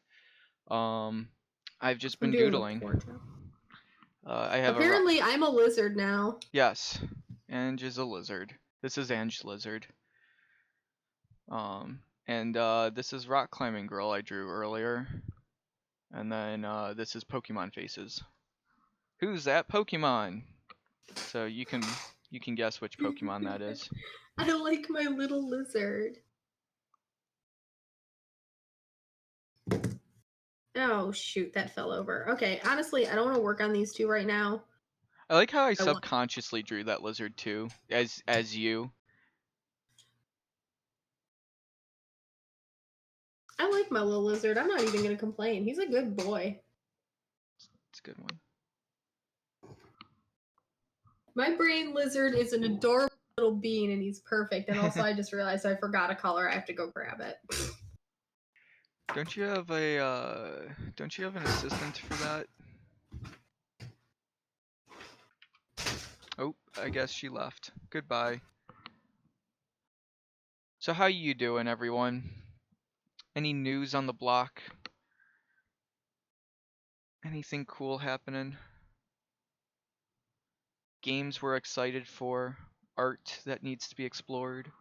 I've just I'm been doing a doodling. porn job. I have Apparently, I'm a lizard now. Yes, Ange is a lizard. This is Ange Lizard. And this is Rock Climbing Girl I drew earlier. And then this is Pokemon faces. Who's that Pokemon? So you can guess which Pokemon that is. I like my little lizard. Oh, shoot, that fell over. Okay, honestly, I don't want to work on these two right now. I like how I I want- subconsciously drew that lizard too, as you. I like my little lizard. I'm not even going to complain. He's a good boy. It's a good one. My brain lizard is an adorable little bean, and he's perfect. And also, I just realized I forgot a color. I have to go grab it. Don't you have an assistant for that? Oh, I guess she left. Goodbye. So how you doing, everyone? Any news on the block? Anything cool happening? Games we're excited for? Art that needs to be explored?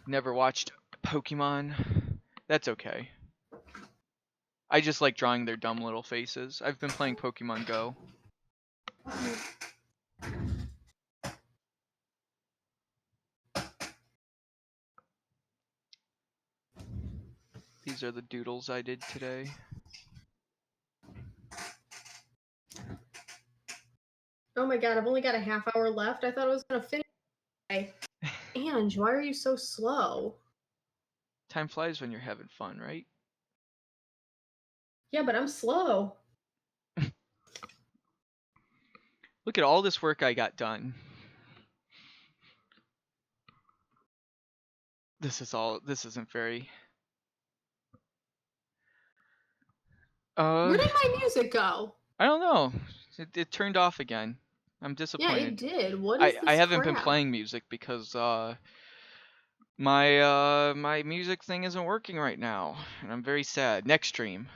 Never watched Pokemon? That's okay. I just like drawing their dumb little faces. I've been playing Pokemon Go. These are the doodles I did today. Oh my god, I've only got a half hour left. I thought I was going to finish. Okay. Ange, why are you so slow? Time flies when you're having fun, right? Yeah, but I'm slow. Look at all this work I got done. This isn't very... Where did my music go? I don't know. It turned off again. I'm Yeah, disappointed. it did. What is I this haven't been crap? playing music because my music thing isn't working right now, and I'm very sad. Next stream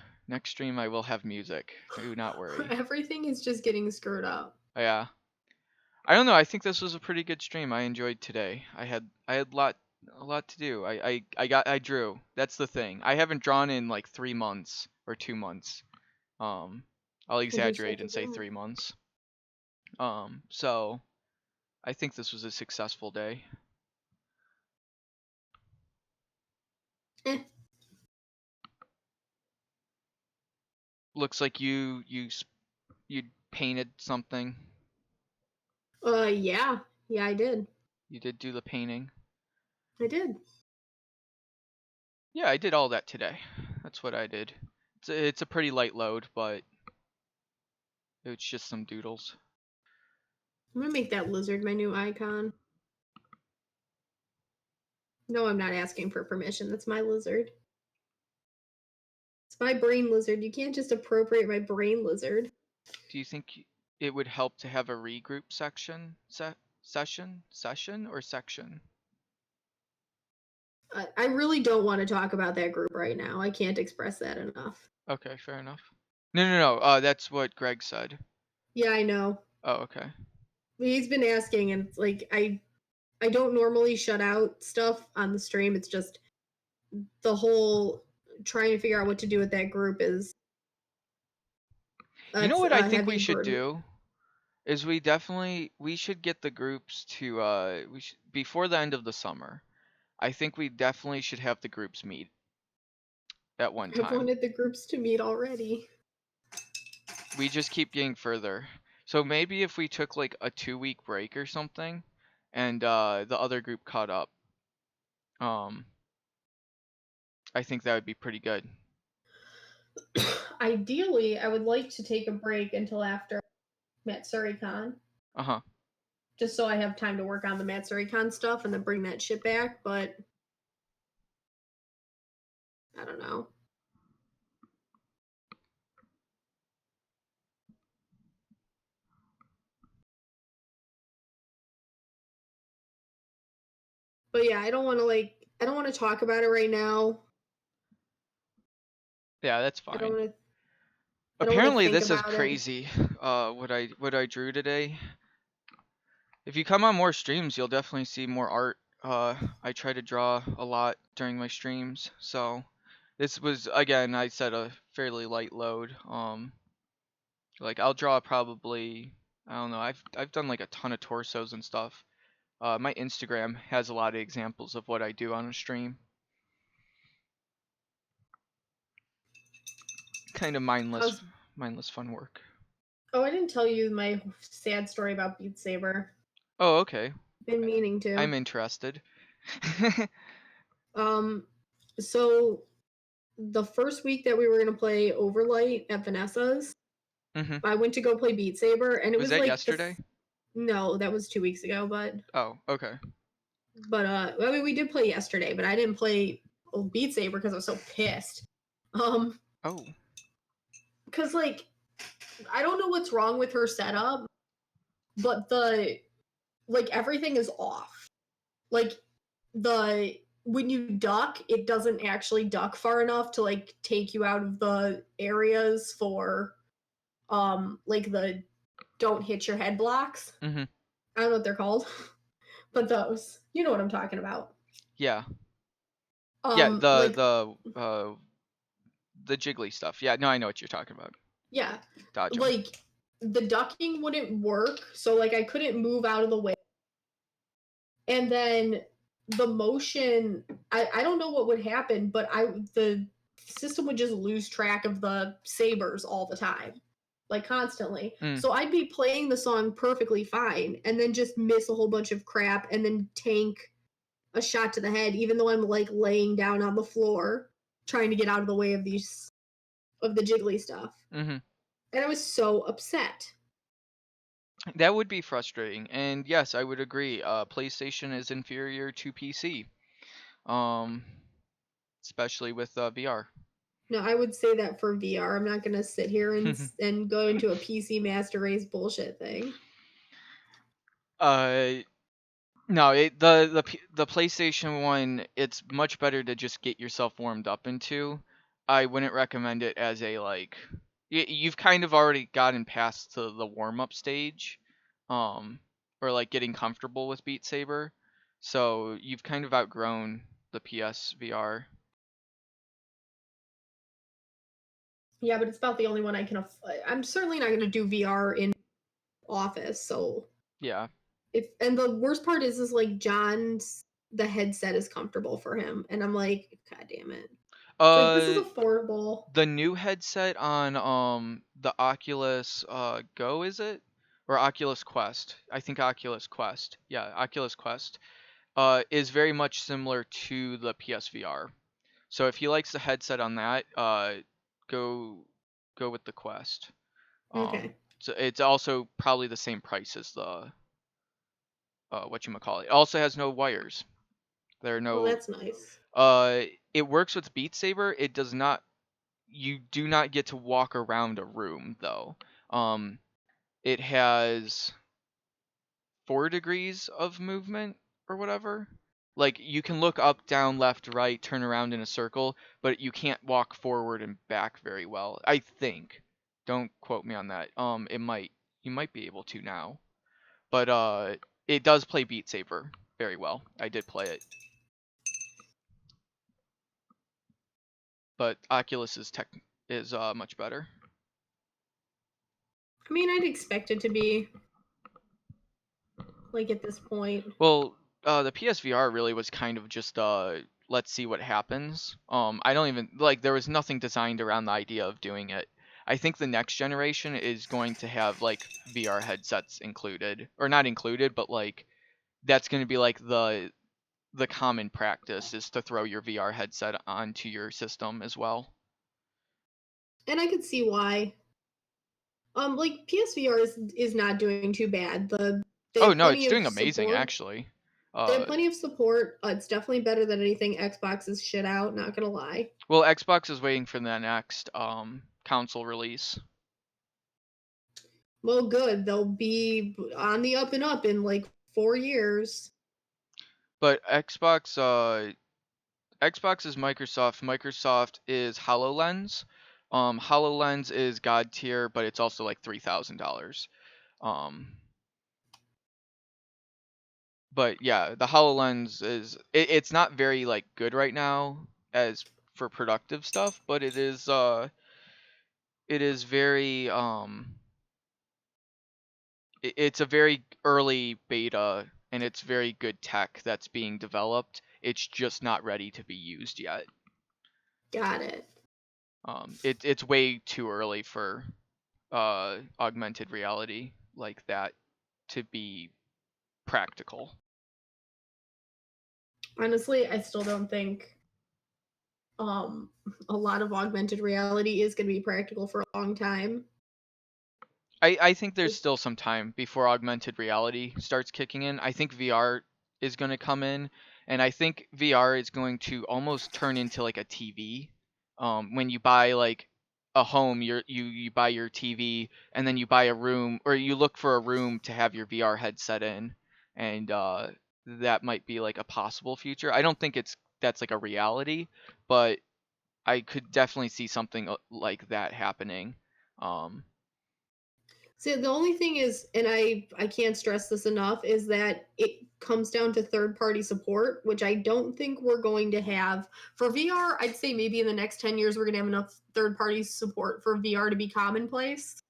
I will have music. Do not worry. Everything is just getting screwed up. Yeah. I don't know. I think this was a pretty good stream. I enjoyed today. I had a lot to do. I drew. That's the thing. I haven't drawn in like 3 months or 2 months. I'll I just exaggerate had and to say do 3 months. So I think this was a successful day. Eh. Looks like you painted something. Yeah. Yeah, I did. You did do the painting. I did. Yeah, I did all that today. That's what I did. It's a pretty light load, but it's just some doodles. I'm gonna make that lizard my new icon. No, I'm not asking for permission. That's my lizard. It's my brain lizard. You can't just appropriate my brain lizard. Do you think it would help to have a regroup session? Session or section? I really don't want to talk about that group right now. I can't express that enough. Okay, fair enough. No. That's what Greg said. Yeah, I know. Oh, okay. He's been asking, and it's like I don't normally shut out stuff on the stream. It's just the whole trying to figure out what to do with that group is. You know That's what I a think we heavy should burden. do? Is we should get the groups to before the end of the summer. I think we definitely should have the groups meet at one I've time. wanted the groups to meet already. We just keep getting further. So maybe if we took like a 2-week break or something, and the other group caught up, I think that would be pretty good. Ideally, I would like to take a break until after MatsuriCon, Uh-huh. just so I have time to work on the MatsuriCon stuff and then bring that shit back. But I don't know. But yeah, I don't want to talk about it right now. Yeah, that's I don't fine. want to. Apparently think this is about it. crazy. What I drew today. If you come on more streams, you'll definitely see more art. I try to draw a lot during my streams, so this was, again, I said, a fairly light load. Like I'll draw probably, I don't know, I've done like a ton of torsos and stuff. my Instagram has a lot of examples of what I do on a stream. Kind of mindless fun work. Oh, I didn't tell you my sad story about Beat Saber. Oh, okay. Been meaning to. I'm interested. So the first week that we were gonna play Overlight at Vanessa's, I went to go play Beat Saber, and it was that like yesterday? No, that was 2 weeks ago, but Oh, okay. I mean, we did play yesterday, but I didn't play Beat Saber because I was so pissed. Oh. Because like, I don't know what's wrong with her setup, but everything is off. Like when you duck, it doesn't actually duck far enough to like take you out of the areas for like the don't hit your head blocks. Mm-hmm. I don't know what they're called, but those. You know what I'm talking about. Yeah. The jiggly stuff. Yeah, no, I know what you're talking about. Yeah. Dodge 'em. Like the ducking wouldn't work, so like I couldn't move out of the way. And then the motion, I don't know what would happen, but the system would just lose track of the sabers all the time. Like constantly. So I'd be playing the song perfectly fine and then just miss a whole bunch of crap and then tank a shot to the head, even though I'm like laying down on the floor trying to get out of the way of the jiggly stuff. Mm-hmm. And I was so upset. That would be frustrating. And yes, I would agree. PlayStation is inferior to PC. Especially with VR. No, I would say that for VR. I'm not going to sit here and go into a PC master race bullshit thing. No, the PlayStation one, it's much better to just get yourself warmed up into. I wouldn't recommend it as a like. You've kind of already gotten past the warm up stage, or like getting comfortable with Beat Saber, so you've kind of outgrown the PS VR. Yeah, but it's about the only one I can. I'm certainly not going to do VR in office. So yeah. And the worst part is like the headset is comfortable for him, and I'm like, God damn it! It's like this is affordable. The new headset on the Oculus Go, is it? Or Oculus Quest? I think Oculus Quest. Yeah, Oculus Quest. Is very much similar to the PSVR. So if he likes the headset on that, go with the Quest. Okay. So it's also probably the same price as the whatchamacallit. It also has no wires. There are no. Well, that's nice. It works with Beat Saber. It does not. You do not get to walk around a room though. It has 4 degrees of movement or whatever. Like you can look up, down, left, right, turn around in a circle, but you can't walk forward and back very well. I think. Don't quote me on that. You might be able to now. But it does play Beat Saber very well. I did play it. But Oculus is much better. I mean, I'd expect it to be like at this point. Well, the PSVR really was kind of just let's see what happens. I don't even like there was nothing designed around the idea of doing it. I think the next generation is going to have like VR headsets included, or not included, but like that's going to be like the common practice is to throw your VR headset onto your system as well. And I could see why. Like PSVR is not doing too bad. Oh no, it's doing amazing actually. They have plenty of support. It's definitely better than anything Xbox is shit out, not gonna lie. Well, Xbox is waiting for the next console release. Well, good. They'll be on the up and up in like 4 years. But Xbox is Microsoft. Microsoft is HoloLens. HoloLens is God tier, but it's also like $3,000. But yeah, the HoloLens it's not very like good right now as for productive stuff, but it is very it's a very early beta and it's very good tech that's being developed. It's just not ready to be used yet. Got it. It's way too early for augmented reality like that to be practical. Honestly, I still don't think a lot of augmented reality is going to be practical for a long time. I think there's still some time before augmented reality starts kicking in. I think VR is going to come in, and I think VR is going to almost turn into like a TV. When you buy like a home, you buy your TV, and then you buy a room, or you look for a room to have your VR headset in, and that might be like a possible future. I don't think that's like a reality, but I could definitely see something like that happening. Um, See, the only thing is, and I can't stress this enough, is that it comes down to third party support, which I don't think we're going to have for VR. I'd say maybe in the next 10 years we're going to have enough third party support for VR to be commonplace.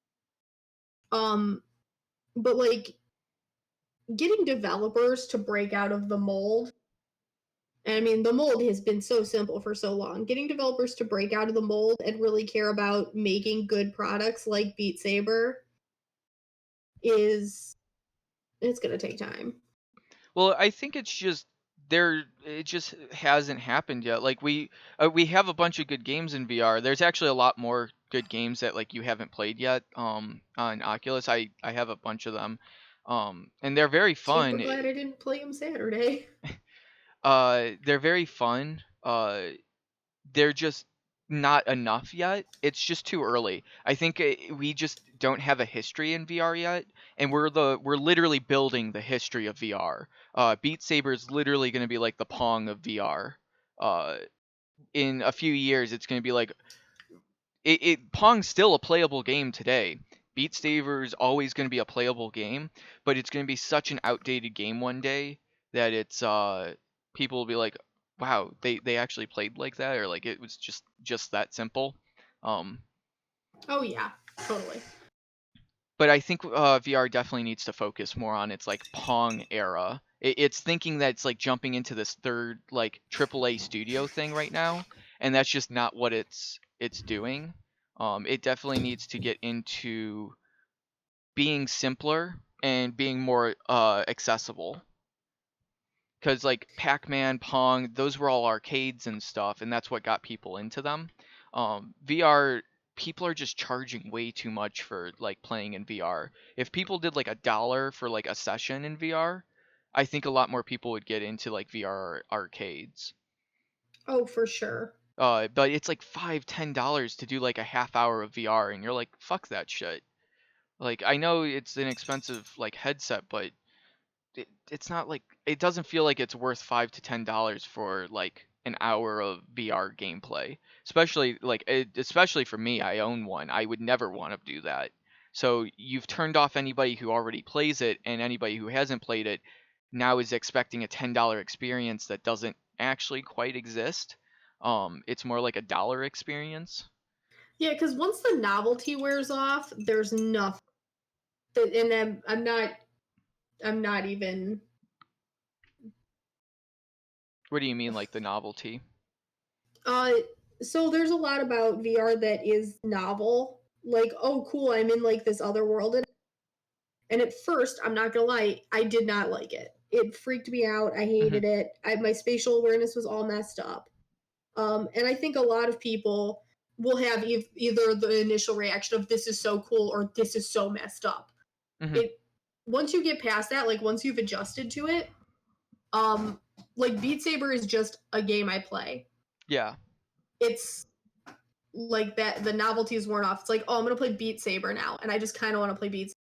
Um, but like getting developers to break out of the mold. And I mean, the mold has been so simple for so long. Getting developers to break out of the mold and really care about making good products like Beat Saber is it's going to take time. Well, I think it's just it just hasn't happened yet. Like we have a bunch of good games in VR. There's actually a lot more good games that like you haven't played yet on Oculus. I have a bunch of them. And they're very Super fun. glad I didn't play them Saturday. They're very fun. They're just not enough yet. It's just too early. I think we just don't have a history in VR yet, and we're literally building the history of VR. Beat Saber is literally going to be like the Pong of VR. Uh, in a few years, it's going to be like Pong's still a playable game today. Beat Saber is always going to be a playable game, but it's going to be such an outdated game one day that it's people will be like, wow, they actually played like that, or like it was just that simple. Um, Oh yeah, totally. but I think VR definitely needs to focus more on its like Pong era. It's thinking that it's like jumping into this third like AAA studio thing right now, and that's just not what it's doing. It definitely needs to get into being simpler and being more accessible. Because like Pac-Man, Pong, those were all arcades and stuff, and that's what got people into them. VR, people are just charging way too much for like playing in VR. If people did like $1 for like a session in VR, I think a lot more people would get into like VR arcades. Oh, for sure. But it's like $5, $10 to do like a half hour of VR, and you're like, fuck that shit. Like I know it's an expensive like headset, but it's not like it doesn't feel like it's worth $5 to $10 for like an hour of VR gameplay. Especially like especially for me, I own one. I would never want to do that. So you've turned off anybody who already plays it, and anybody who hasn't played it now is expecting a $10 experience that doesn't actually quite exist. It's more like a dollar experience. Yeah, because once the novelty wears off, there's nothing. And I'm not even. What do you mean, like the novelty? Uh, so there's a lot about VR that is novel. Like, oh, cool, I'm in like this other world, and at first, I'm not gonna lie, I did not like it. It freaked me out. I Hmm. hated it. My spatial awareness was all messed up. And I think a lot of people will have either the initial reaction of this is so cool or this is so messed up. Hmm. It once you get past that, like once you've adjusted to it, um, like Beat Saber is just a game I play. Yeah. It's like that the novelty is worn off. It's like, oh, I'm gonna play Beat Saber now, and I just kind of want to play Beat.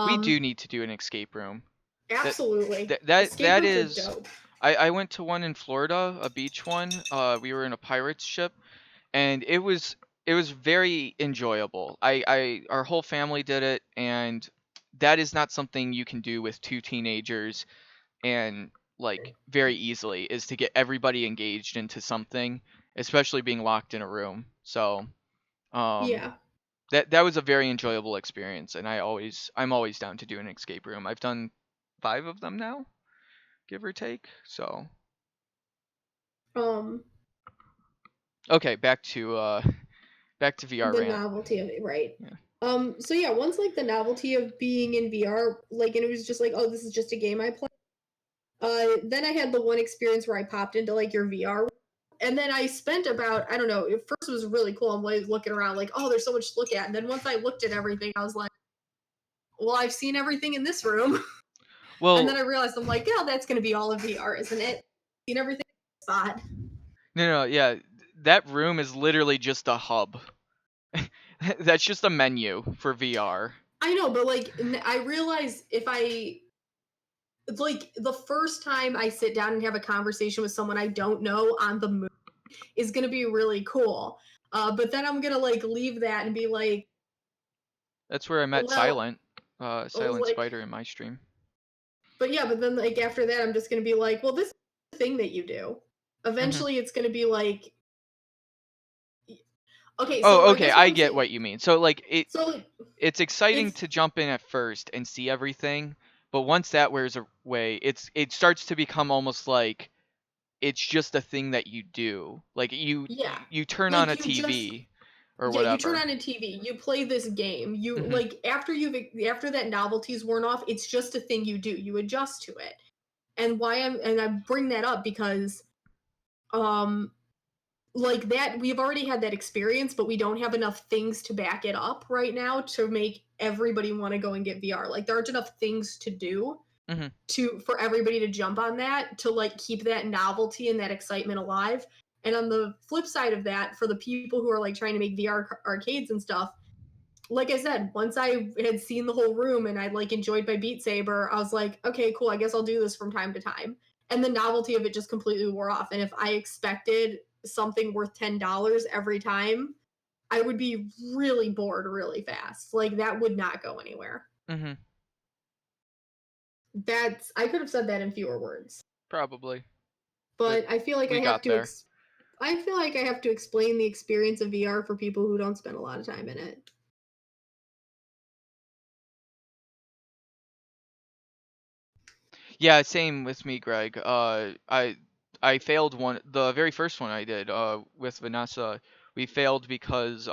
We do Um, need to do an escape room. That absolutely, escape that rooms are is dope. I went to one in Florida, a beach one. We were in a pirate's ship, and it was very enjoyable. I our whole family did it, and that is not something you can do with two teenagers and like very easily, is to get everybody engaged into something, especially being locked in a room. So, um Yeah. that was a very enjoyable experience, and I'm always down to do an escape room. I've done 5 of them now. give or take. So Um, okay, back to VR the rant. novelty of it, right? Yeah. So yeah, once like the novelty of being in VR, like, and it was just like, oh, this is just a game I play. Then I had the one experience where I popped into like your VR, and then I spent about, I don't know, at first it was really cool. I'm like looking around, like, oh, there's so much to look at. And then once I looked at everything, I was like, well, I've seen everything in this room. And then Well, I realized, I'm like, yeah, that's going to be all of VR, isn't it? Seen everything in the spot. no, yeah, that room is literally just a hub. That's just a menu for VR. I know, but like, I realize if I, like, the first time I sit down and have a conversation with someone I don't know on the moon is going to be really cool. But then I'm going to like leave that and be like, That's where I met well, Silent like, Spider in my stream. but yeah, but then like after that, I'm just going to be like, well, this is the thing that you do. Eventually, it's going to be like, okay, so Oh, I okay, guess what I I'm get saying, what you mean. So like so it's exciting it's, to jump in at first and see everything, but once that wears away, it starts to become almost like it's just a thing that you do. Like yeah, you turn on like a you just, TV or yeah, you turn whatever. on a TV, you play this game, you Mhm. like after that novelty's worn off, it's just a thing you do. You adjust to it. And I bring that up because um like that we've already had that experience, but we don't have enough things to back it up right now to make everybody want to go and get VR. Like there aren't enough things to do Mhm. for everybody to jump on that to like keep that novelty and that excitement alive. And on the flip side of that, for the people who are like trying to make VR arcades and stuff, like I said, once I had seen the whole room and I like enjoyed my Beat Saber, I was like, okay, cool. I guess I'll do this from time to time. And the novelty of it just completely wore off. And if I expected something worth $10 every time, I would be really bored really fast. Like that would not go anywhere. Mhm. That's I could have said that in fewer words, Probably. But but I feel like we got there. I feel like I have to explain the experience of VR for people who don't spend a lot of time in it. Yeah, same with me, Greg. I failed the very first one I did with Vanessa. We failed because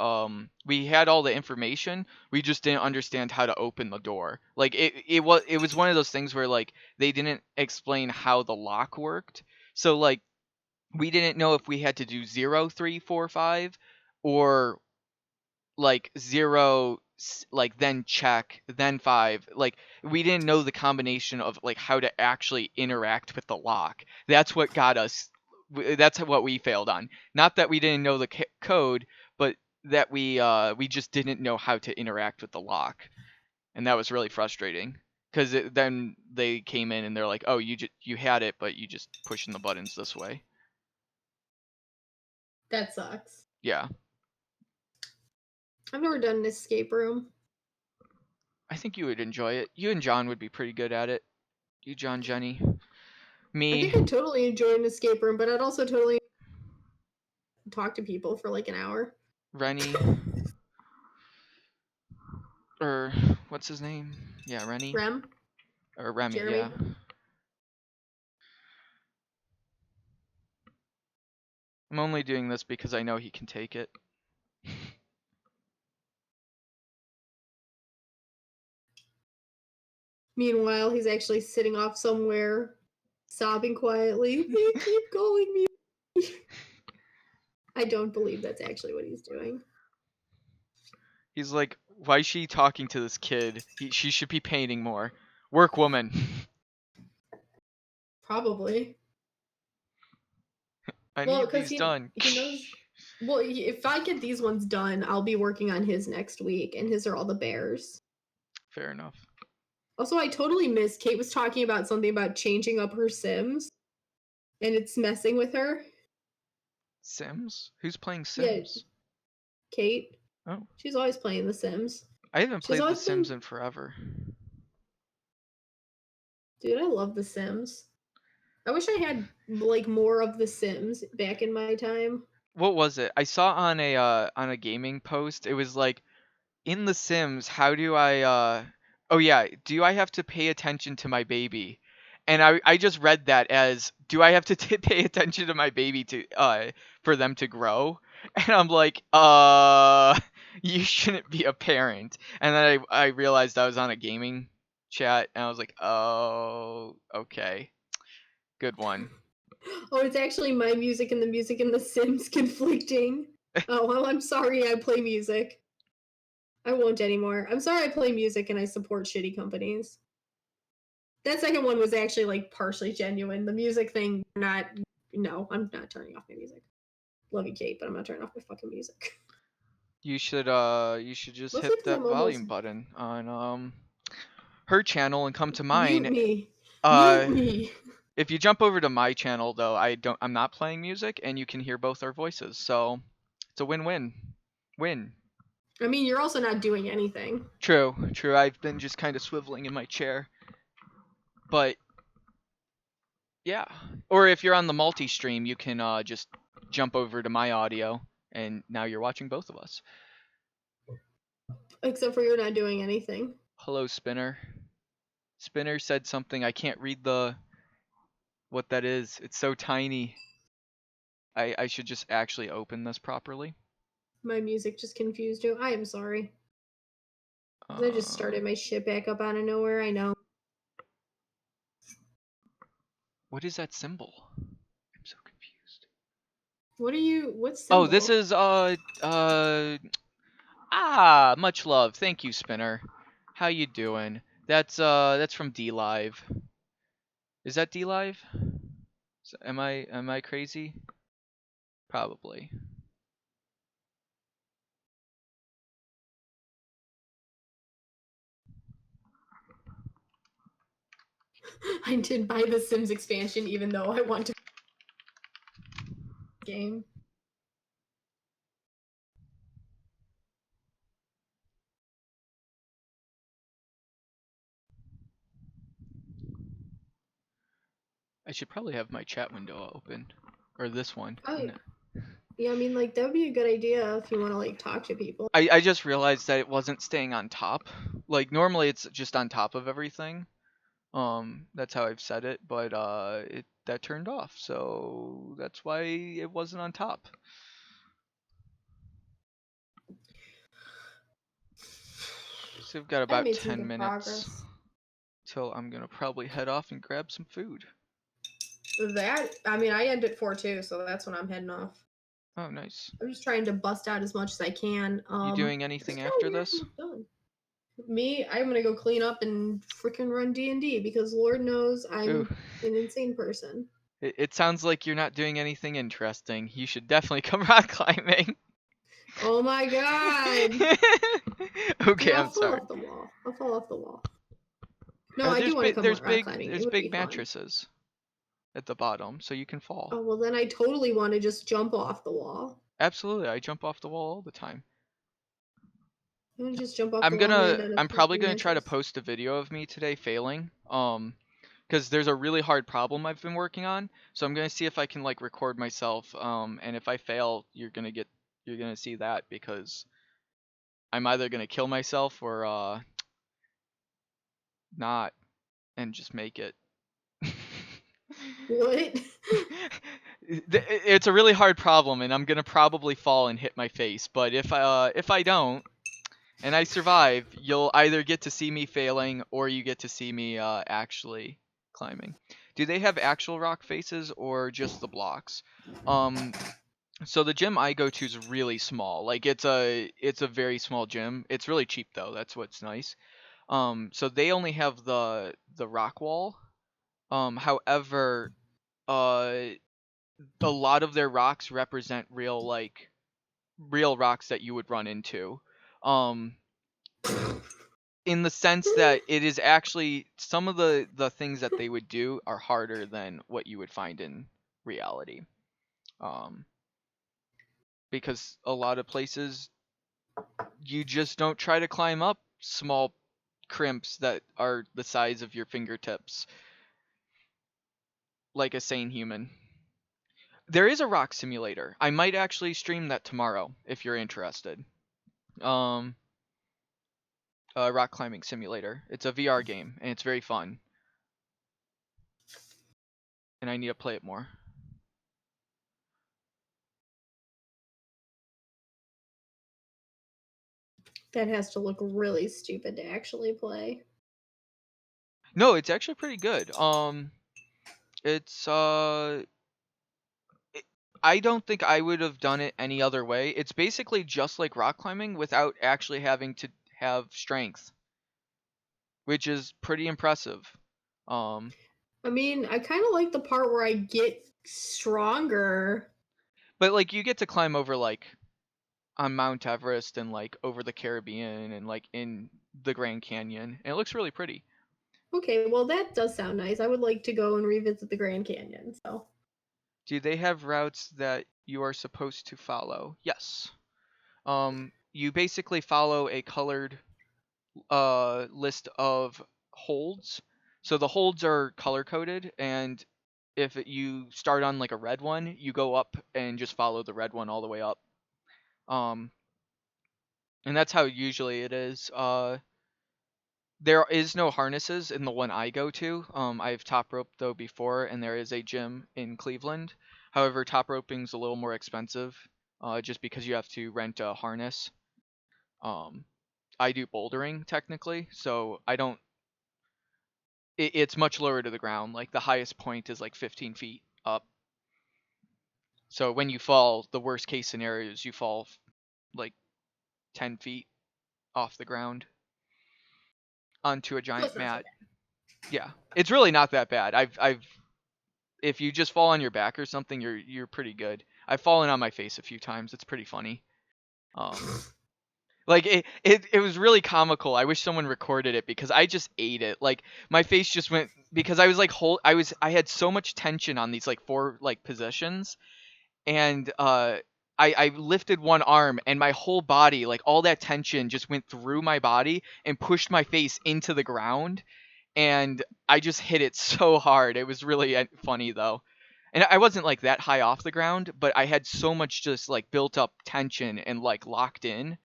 we had all the information, we just didn't understand how to open the door. Like it was one of those things where like they didn't explain how the lock worked. So like we didn't know if we had to do 0, 3, 4, 5 or like like then check then 5. Like we didn't know the combination of like how to actually interact with the lock. That's what got us, that's what we failed on. Not that we didn't know the code, but that we just didn't know how to interact with the lock, and that was really frustrating because then they came in and they're like, oh, you had it, but you just pushing the buttons this way. That sucks. Yeah, I've never done an escape room. I think you would enjoy it. You and John would be pretty good at it. You, John, Jenny. I Me, think I'd totally enjoy an escape room, but I'd also totally talk to people for like an hour. Rennie, or what's his name? Yeah, Rennie. Rem, Or Remy, yeah. Jeremy. I'm only doing this because I know he can take it. Meanwhile, he's actually sitting off somewhere, sobbing quietly. They keep calling me. I don't believe that's actually what he's doing. He's like, why is she talking to this kid? She should be painting more. Work, woman. Probably. I Well, need because these done. he knows. Well, if I get these ones done, I'll be working on his next week, and his are all the bears. Fair enough. Also, I totally missed. Kate was talking about something about changing up her Sims, and it's messing with her. Sims? Who's playing Yeah, Sims? Kate. Oh, She's always playing The Sims. I haven't She's played The always Sims playing. in forever. Dude, I love The Sims. I wish I had like more of The Sims back in my time. What was it? I saw on a gaming post. It was like, in The Sims, how do I oh yeah, do I have to pay attention to my baby? And I just read that as, do I have to pay attention to my baby to for them to grow? And I'm like, you shouldn't be a parent. And then I realized I was on a gaming chat, and I was like, oh, okay, good one. Oh, it's actually my music and the music in The Sims conflicting. Oh, well, I'm sorry I play music. I won't anymore. I'm sorry I play music and I support shitty companies. That second one was actually like partially genuine. The music thing, not. No, I'm not turning off my music. Love you, Kate, but I'm not turning off my fucking music. You should just Mostly hit because that I'm volume almost. button on her channel and come to Mute mine. me. Uh, Mute me. if you jump over to my channel though, I'm not playing music, and you can hear both our voices, so it's a win-win. Win. I mean, you're also not doing anything. True. I've been just kind of swiveling in my chair, but yeah. Or if you're on the multi-stream, you can just jump over to my audio, and now you're watching both of us. Except for you're not doing anything. Hello, Spinner. Spinner said something. I can't read what that is. It's so tiny. I should just actually open this properly. My music just confused you. I am sorry. I just started my shit back up out of nowhere. I know. What is that symbol? I'm so confused. What are you? What symbol? Oh, this is much love. Thank you, Spinner. How you doing? That's from D Live. Is that D Live? Am I crazy? Probably. I did buy the Sims expansion, even though I want to game. I should probably have my chat window open, or this one. Oh, No. yeah. I mean, like that would be a good idea if you want to like talk to people. I just realized that it wasn't staying on top. Like normally it's just on top of everything. That's how I've set it, but that turned off, so that's why it wasn't on top. So we've got about 10 minutes till I'm gonna probably head off and grab some food. That I mean, I end at 4 too, so that's when I'm heading off. Oh, nice. I'm just trying to bust out as much as I can. You doing anything after this? Me, I'm gonna go clean up and freaking run D&D because Lord knows I'm Ooh. an insane person. It sounds like you're not doing anything interesting. You should definitely come rock climbing. Oh my god! Okay, I'll I'm fall sorry. off the wall. I'll fall off the wall. No, I do want to come there's rock climbing. there's It would be big fun. mattresses at the bottom, so you can fall. Oh well, then I totally want to just jump off the wall. Absolutely, I jump off the wall all the time. I want to just jump off the wall and land on a I'm probably freaking gonna try to mattress. post a video of me today failing. Because there's a really hard problem I've been working on, so I'm gonna see if I can like record myself. And if I fail, you're gonna see that, because I'm either gonna kill myself or not, and just make it. What? It's a really hard problem, and I'm gonna probably fall and hit my face. But if I don't, and I survive, you'll either get to see me failing, or you get to see me actually climbing. Do they have actual rock faces or just the blocks? So the gym I go to is really small. Like it's a very small gym. It's really cheap though. That's what's nice. So they only have the rock wall. However, a lot of their rocks represent real rocks that you would run into. Um, in the sense that it is actually, some of the things that they would do are harder than what you would find in reality. Because a lot of places you just don't try to climb up small crimps that are the size of your fingertips like a sane human. There is a rock simulator. I might actually stream that tomorrow if you're interested. A rock climbing simulator. It's a VR game and it's very fun. and I need to play it more. That has to look really stupid to actually play. No, it's actually pretty good. It's I don't think I would have done it any other way. It's basically just like rock climbing without actually having to have strength, which is pretty impressive. Um, I mean, I kind of like the part where I get stronger. but like you get to climb over like on Mount Everest and like over the Caribbean and like in the Grand Canyon, and it looks really pretty. Okay, well that does sound nice. I would like to go and revisit the Grand Canyon. So Do they have routes that you are supposed to follow? Yes. You basically follow a colored list of holds. So the holds are color coded, and if you start on like a red one, you go up and just follow the red one all the way up. Um, and that's how usually it is. There is no harnesses in the one I go to. I've top roped though before, and there is a gym in Cleveland. However, top roping's a little more expensive, just because you have to rent a harness. Um, I do bouldering technically, so I don't. It's much lower to the ground. Like the highest point is like 15 feet up. So when you fall, the worst case scenario is you fall like 10 feet off the ground onto a so giant it's not so mat. bad. Yeah, it's really not that bad. I've if you just fall on your back or something, you're pretty good. I've fallen on my face a few times. It's pretty funny. Like it was really comical. I wish someone recorded it because I just ate it. Like my face just went because I was like I had so much tension on these like four like positions, and I lifted one arm and my whole body, like all that tension just went through my body and pushed my face into the ground, and I just hit it so hard. It was really funny though. And I wasn't like that high off the ground, but I had so much just like built up tension and like locked in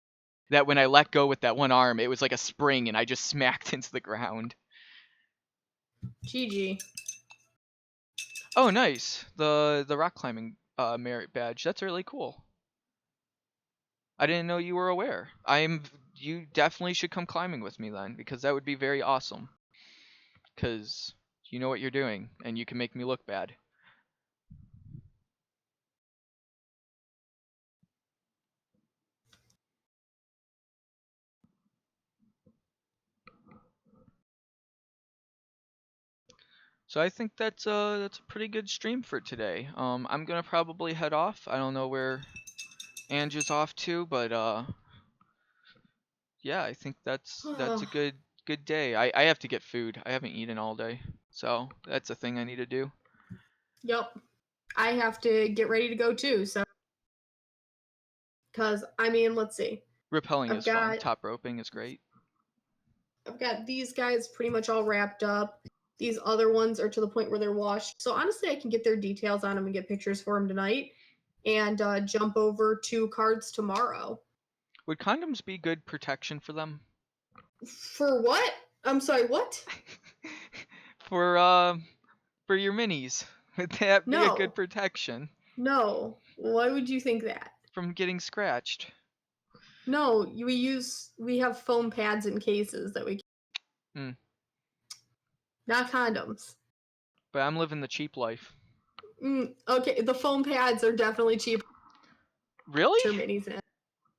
that when I let go with that one arm, it was like a spring and I just smacked into the ground. GG. Oh, nice. The rock climbing merit badge. That's really cool. I didn't know you were aware. You definitely should come climbing with me then because that would be very awesome. Cuz you know what you're doing and you can make me look bad. So I think that's a pretty good stream for today. I'm gonna probably head off. I don't know where Ange is off to, but yeah, I think that's a good day. I have to get food. I haven't eaten all day, so that's a thing I need to do. Yep. I have to get ready to go too. So, because I mean, let's see. Rappelling I've is fun. got Top roping is great. I've got these guys pretty much all wrapped up. These other ones are to the point where they're washed. So honestly, I can get their details on them and get pictures for them tonight, and jump over to cards tomorrow. Would condoms be good protection for them? For what? I'm sorry. What? For your minis. Would that be a good No. protection No. Why would you think that? from getting scratched? No, we have foam pads in cases that we Mm. not condoms. But I'm living the cheap life. Okay, the foam pads are definitely cheaper Really? minis in.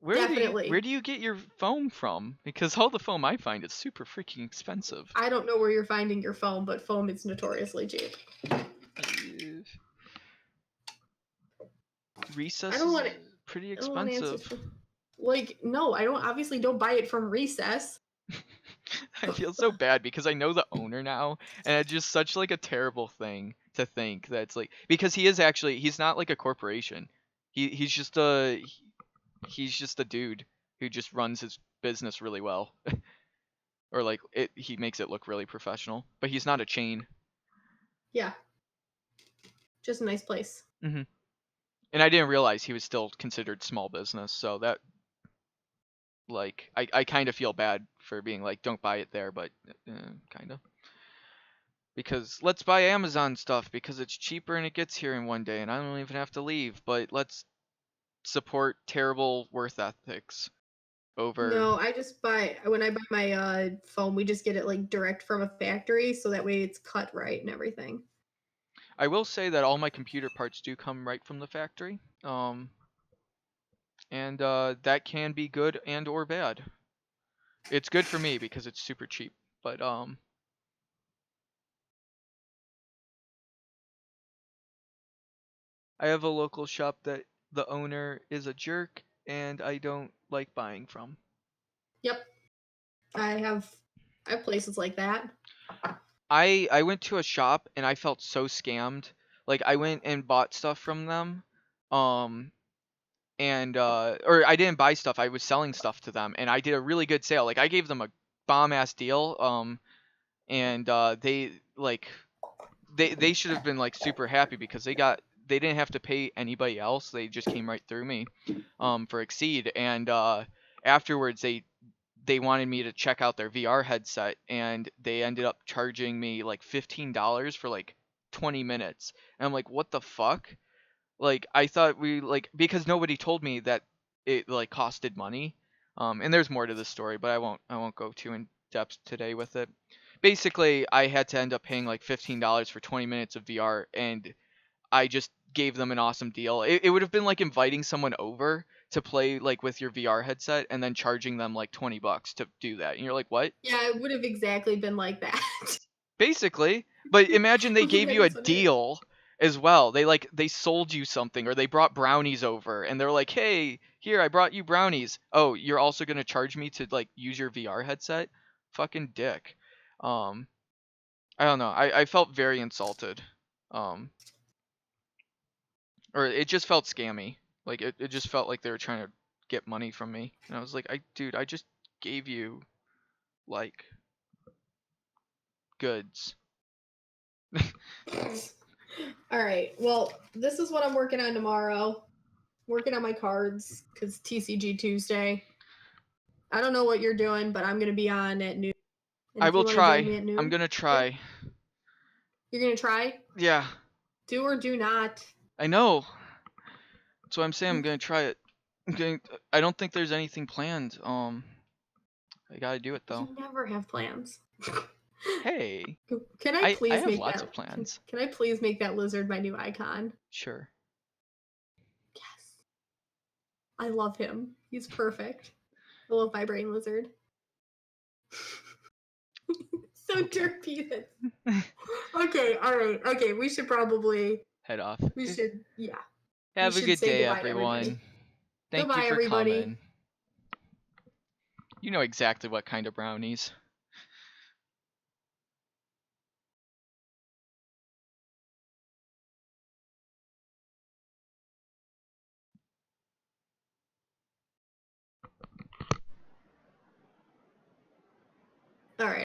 Where Definitely. do you get your foam from? Because all the foam I find is super freaking expensive. I don't know where you're finding your foam, but foam is notoriously cheap. Recess I don't is want it. pretty I don't want answers. expensive. Like, no, I don't buy it from Recess. I feel so bad because I know the owner now, and it's just such like a terrible thing to think that's like because he's not like a corporation. He's just a dude who just runs his business really well. Or like he makes it look really professional, but he's not a chain. Yeah. Just a nice place. Mm-hmm. And I didn't realize he was still considered small business, so that like I kind of feel bad for being like don't buy it there, but kind of. Because let's buy Amazon stuff because it's cheaper and it gets here in one day and I don't even have to leave. But let's support terrible worth ethics over. No, I just buy when I buy my phone, we just get it like direct from a factory, so that way it's cut right and everything. I will say that all my computer parts do come right from the factory. And that can be good and or bad. It's good for me because it's super cheap, but I have a local shop that the owner is a jerk and I don't like buying from. Yep. I have places like that. I went to a shop and I felt so scammed. Like I went and bought stuff from them. And or I didn't buy stuff, I was selling stuff to them and I did a really good sale. Like I gave them a bomb ass deal. And they like they should have been like super happy because they didn't have to pay anybody else. They just came right through me for Exceed and afterwards they wanted me to check out their VR headset and they ended up charging me like $15 for like 20 minutes. And I'm like, "What the fuck?" Like I thought we like because nobody told me that it like costed money. And there's more to the story, but I won't go too in depth today with it. Basically, I had to end up paying like $15 for 20 minutes of VR, and I just gave them an awesome deal. It would have been like inviting someone over to play like with your VR headset and then charging them like $20 to do that. And you're like, "What?" Yeah, it would have exactly been like that. Basically, but imagine they gave That you a is what it is. deal as well. They sold you something or they brought brownies over and they're like, "Hey, here I brought you brownies. Oh, you're also going to charge me to like use your VR headset?" Fucking dick. Um I don't know. I felt very insulted. Um or it just felt scammy. Like it just felt like they were trying to get money from me. And I was like, dude, I just gave you like goods." All right. Well, this is what I'm working on tomorrow. Working on my cards because TCG Tuesday. I don't know what you're doing, but I'm gonna be on at noon. And I if you will want to join try. me at I'm noon, going to try. you're gonna try. Yeah, Do or do not. I know. That's what I'm saying. I'm gonna try it. I don't think there's anything planned. I gotta do it though. You never have plans. Hey, Can I I please have make lots that? of plans. Can I please make that lizard my new icon? Sure. Yes. I love him. He's perfect. I love my brain lizard. So Okay. derpy. Okay, all right. Okay, we should probably. Head off. We should. Yeah. Have a should good say day, goodbye to everybody. everyone. Thank you Goodbye, for everybody. coming. You know exactly what kind of brownies. All right.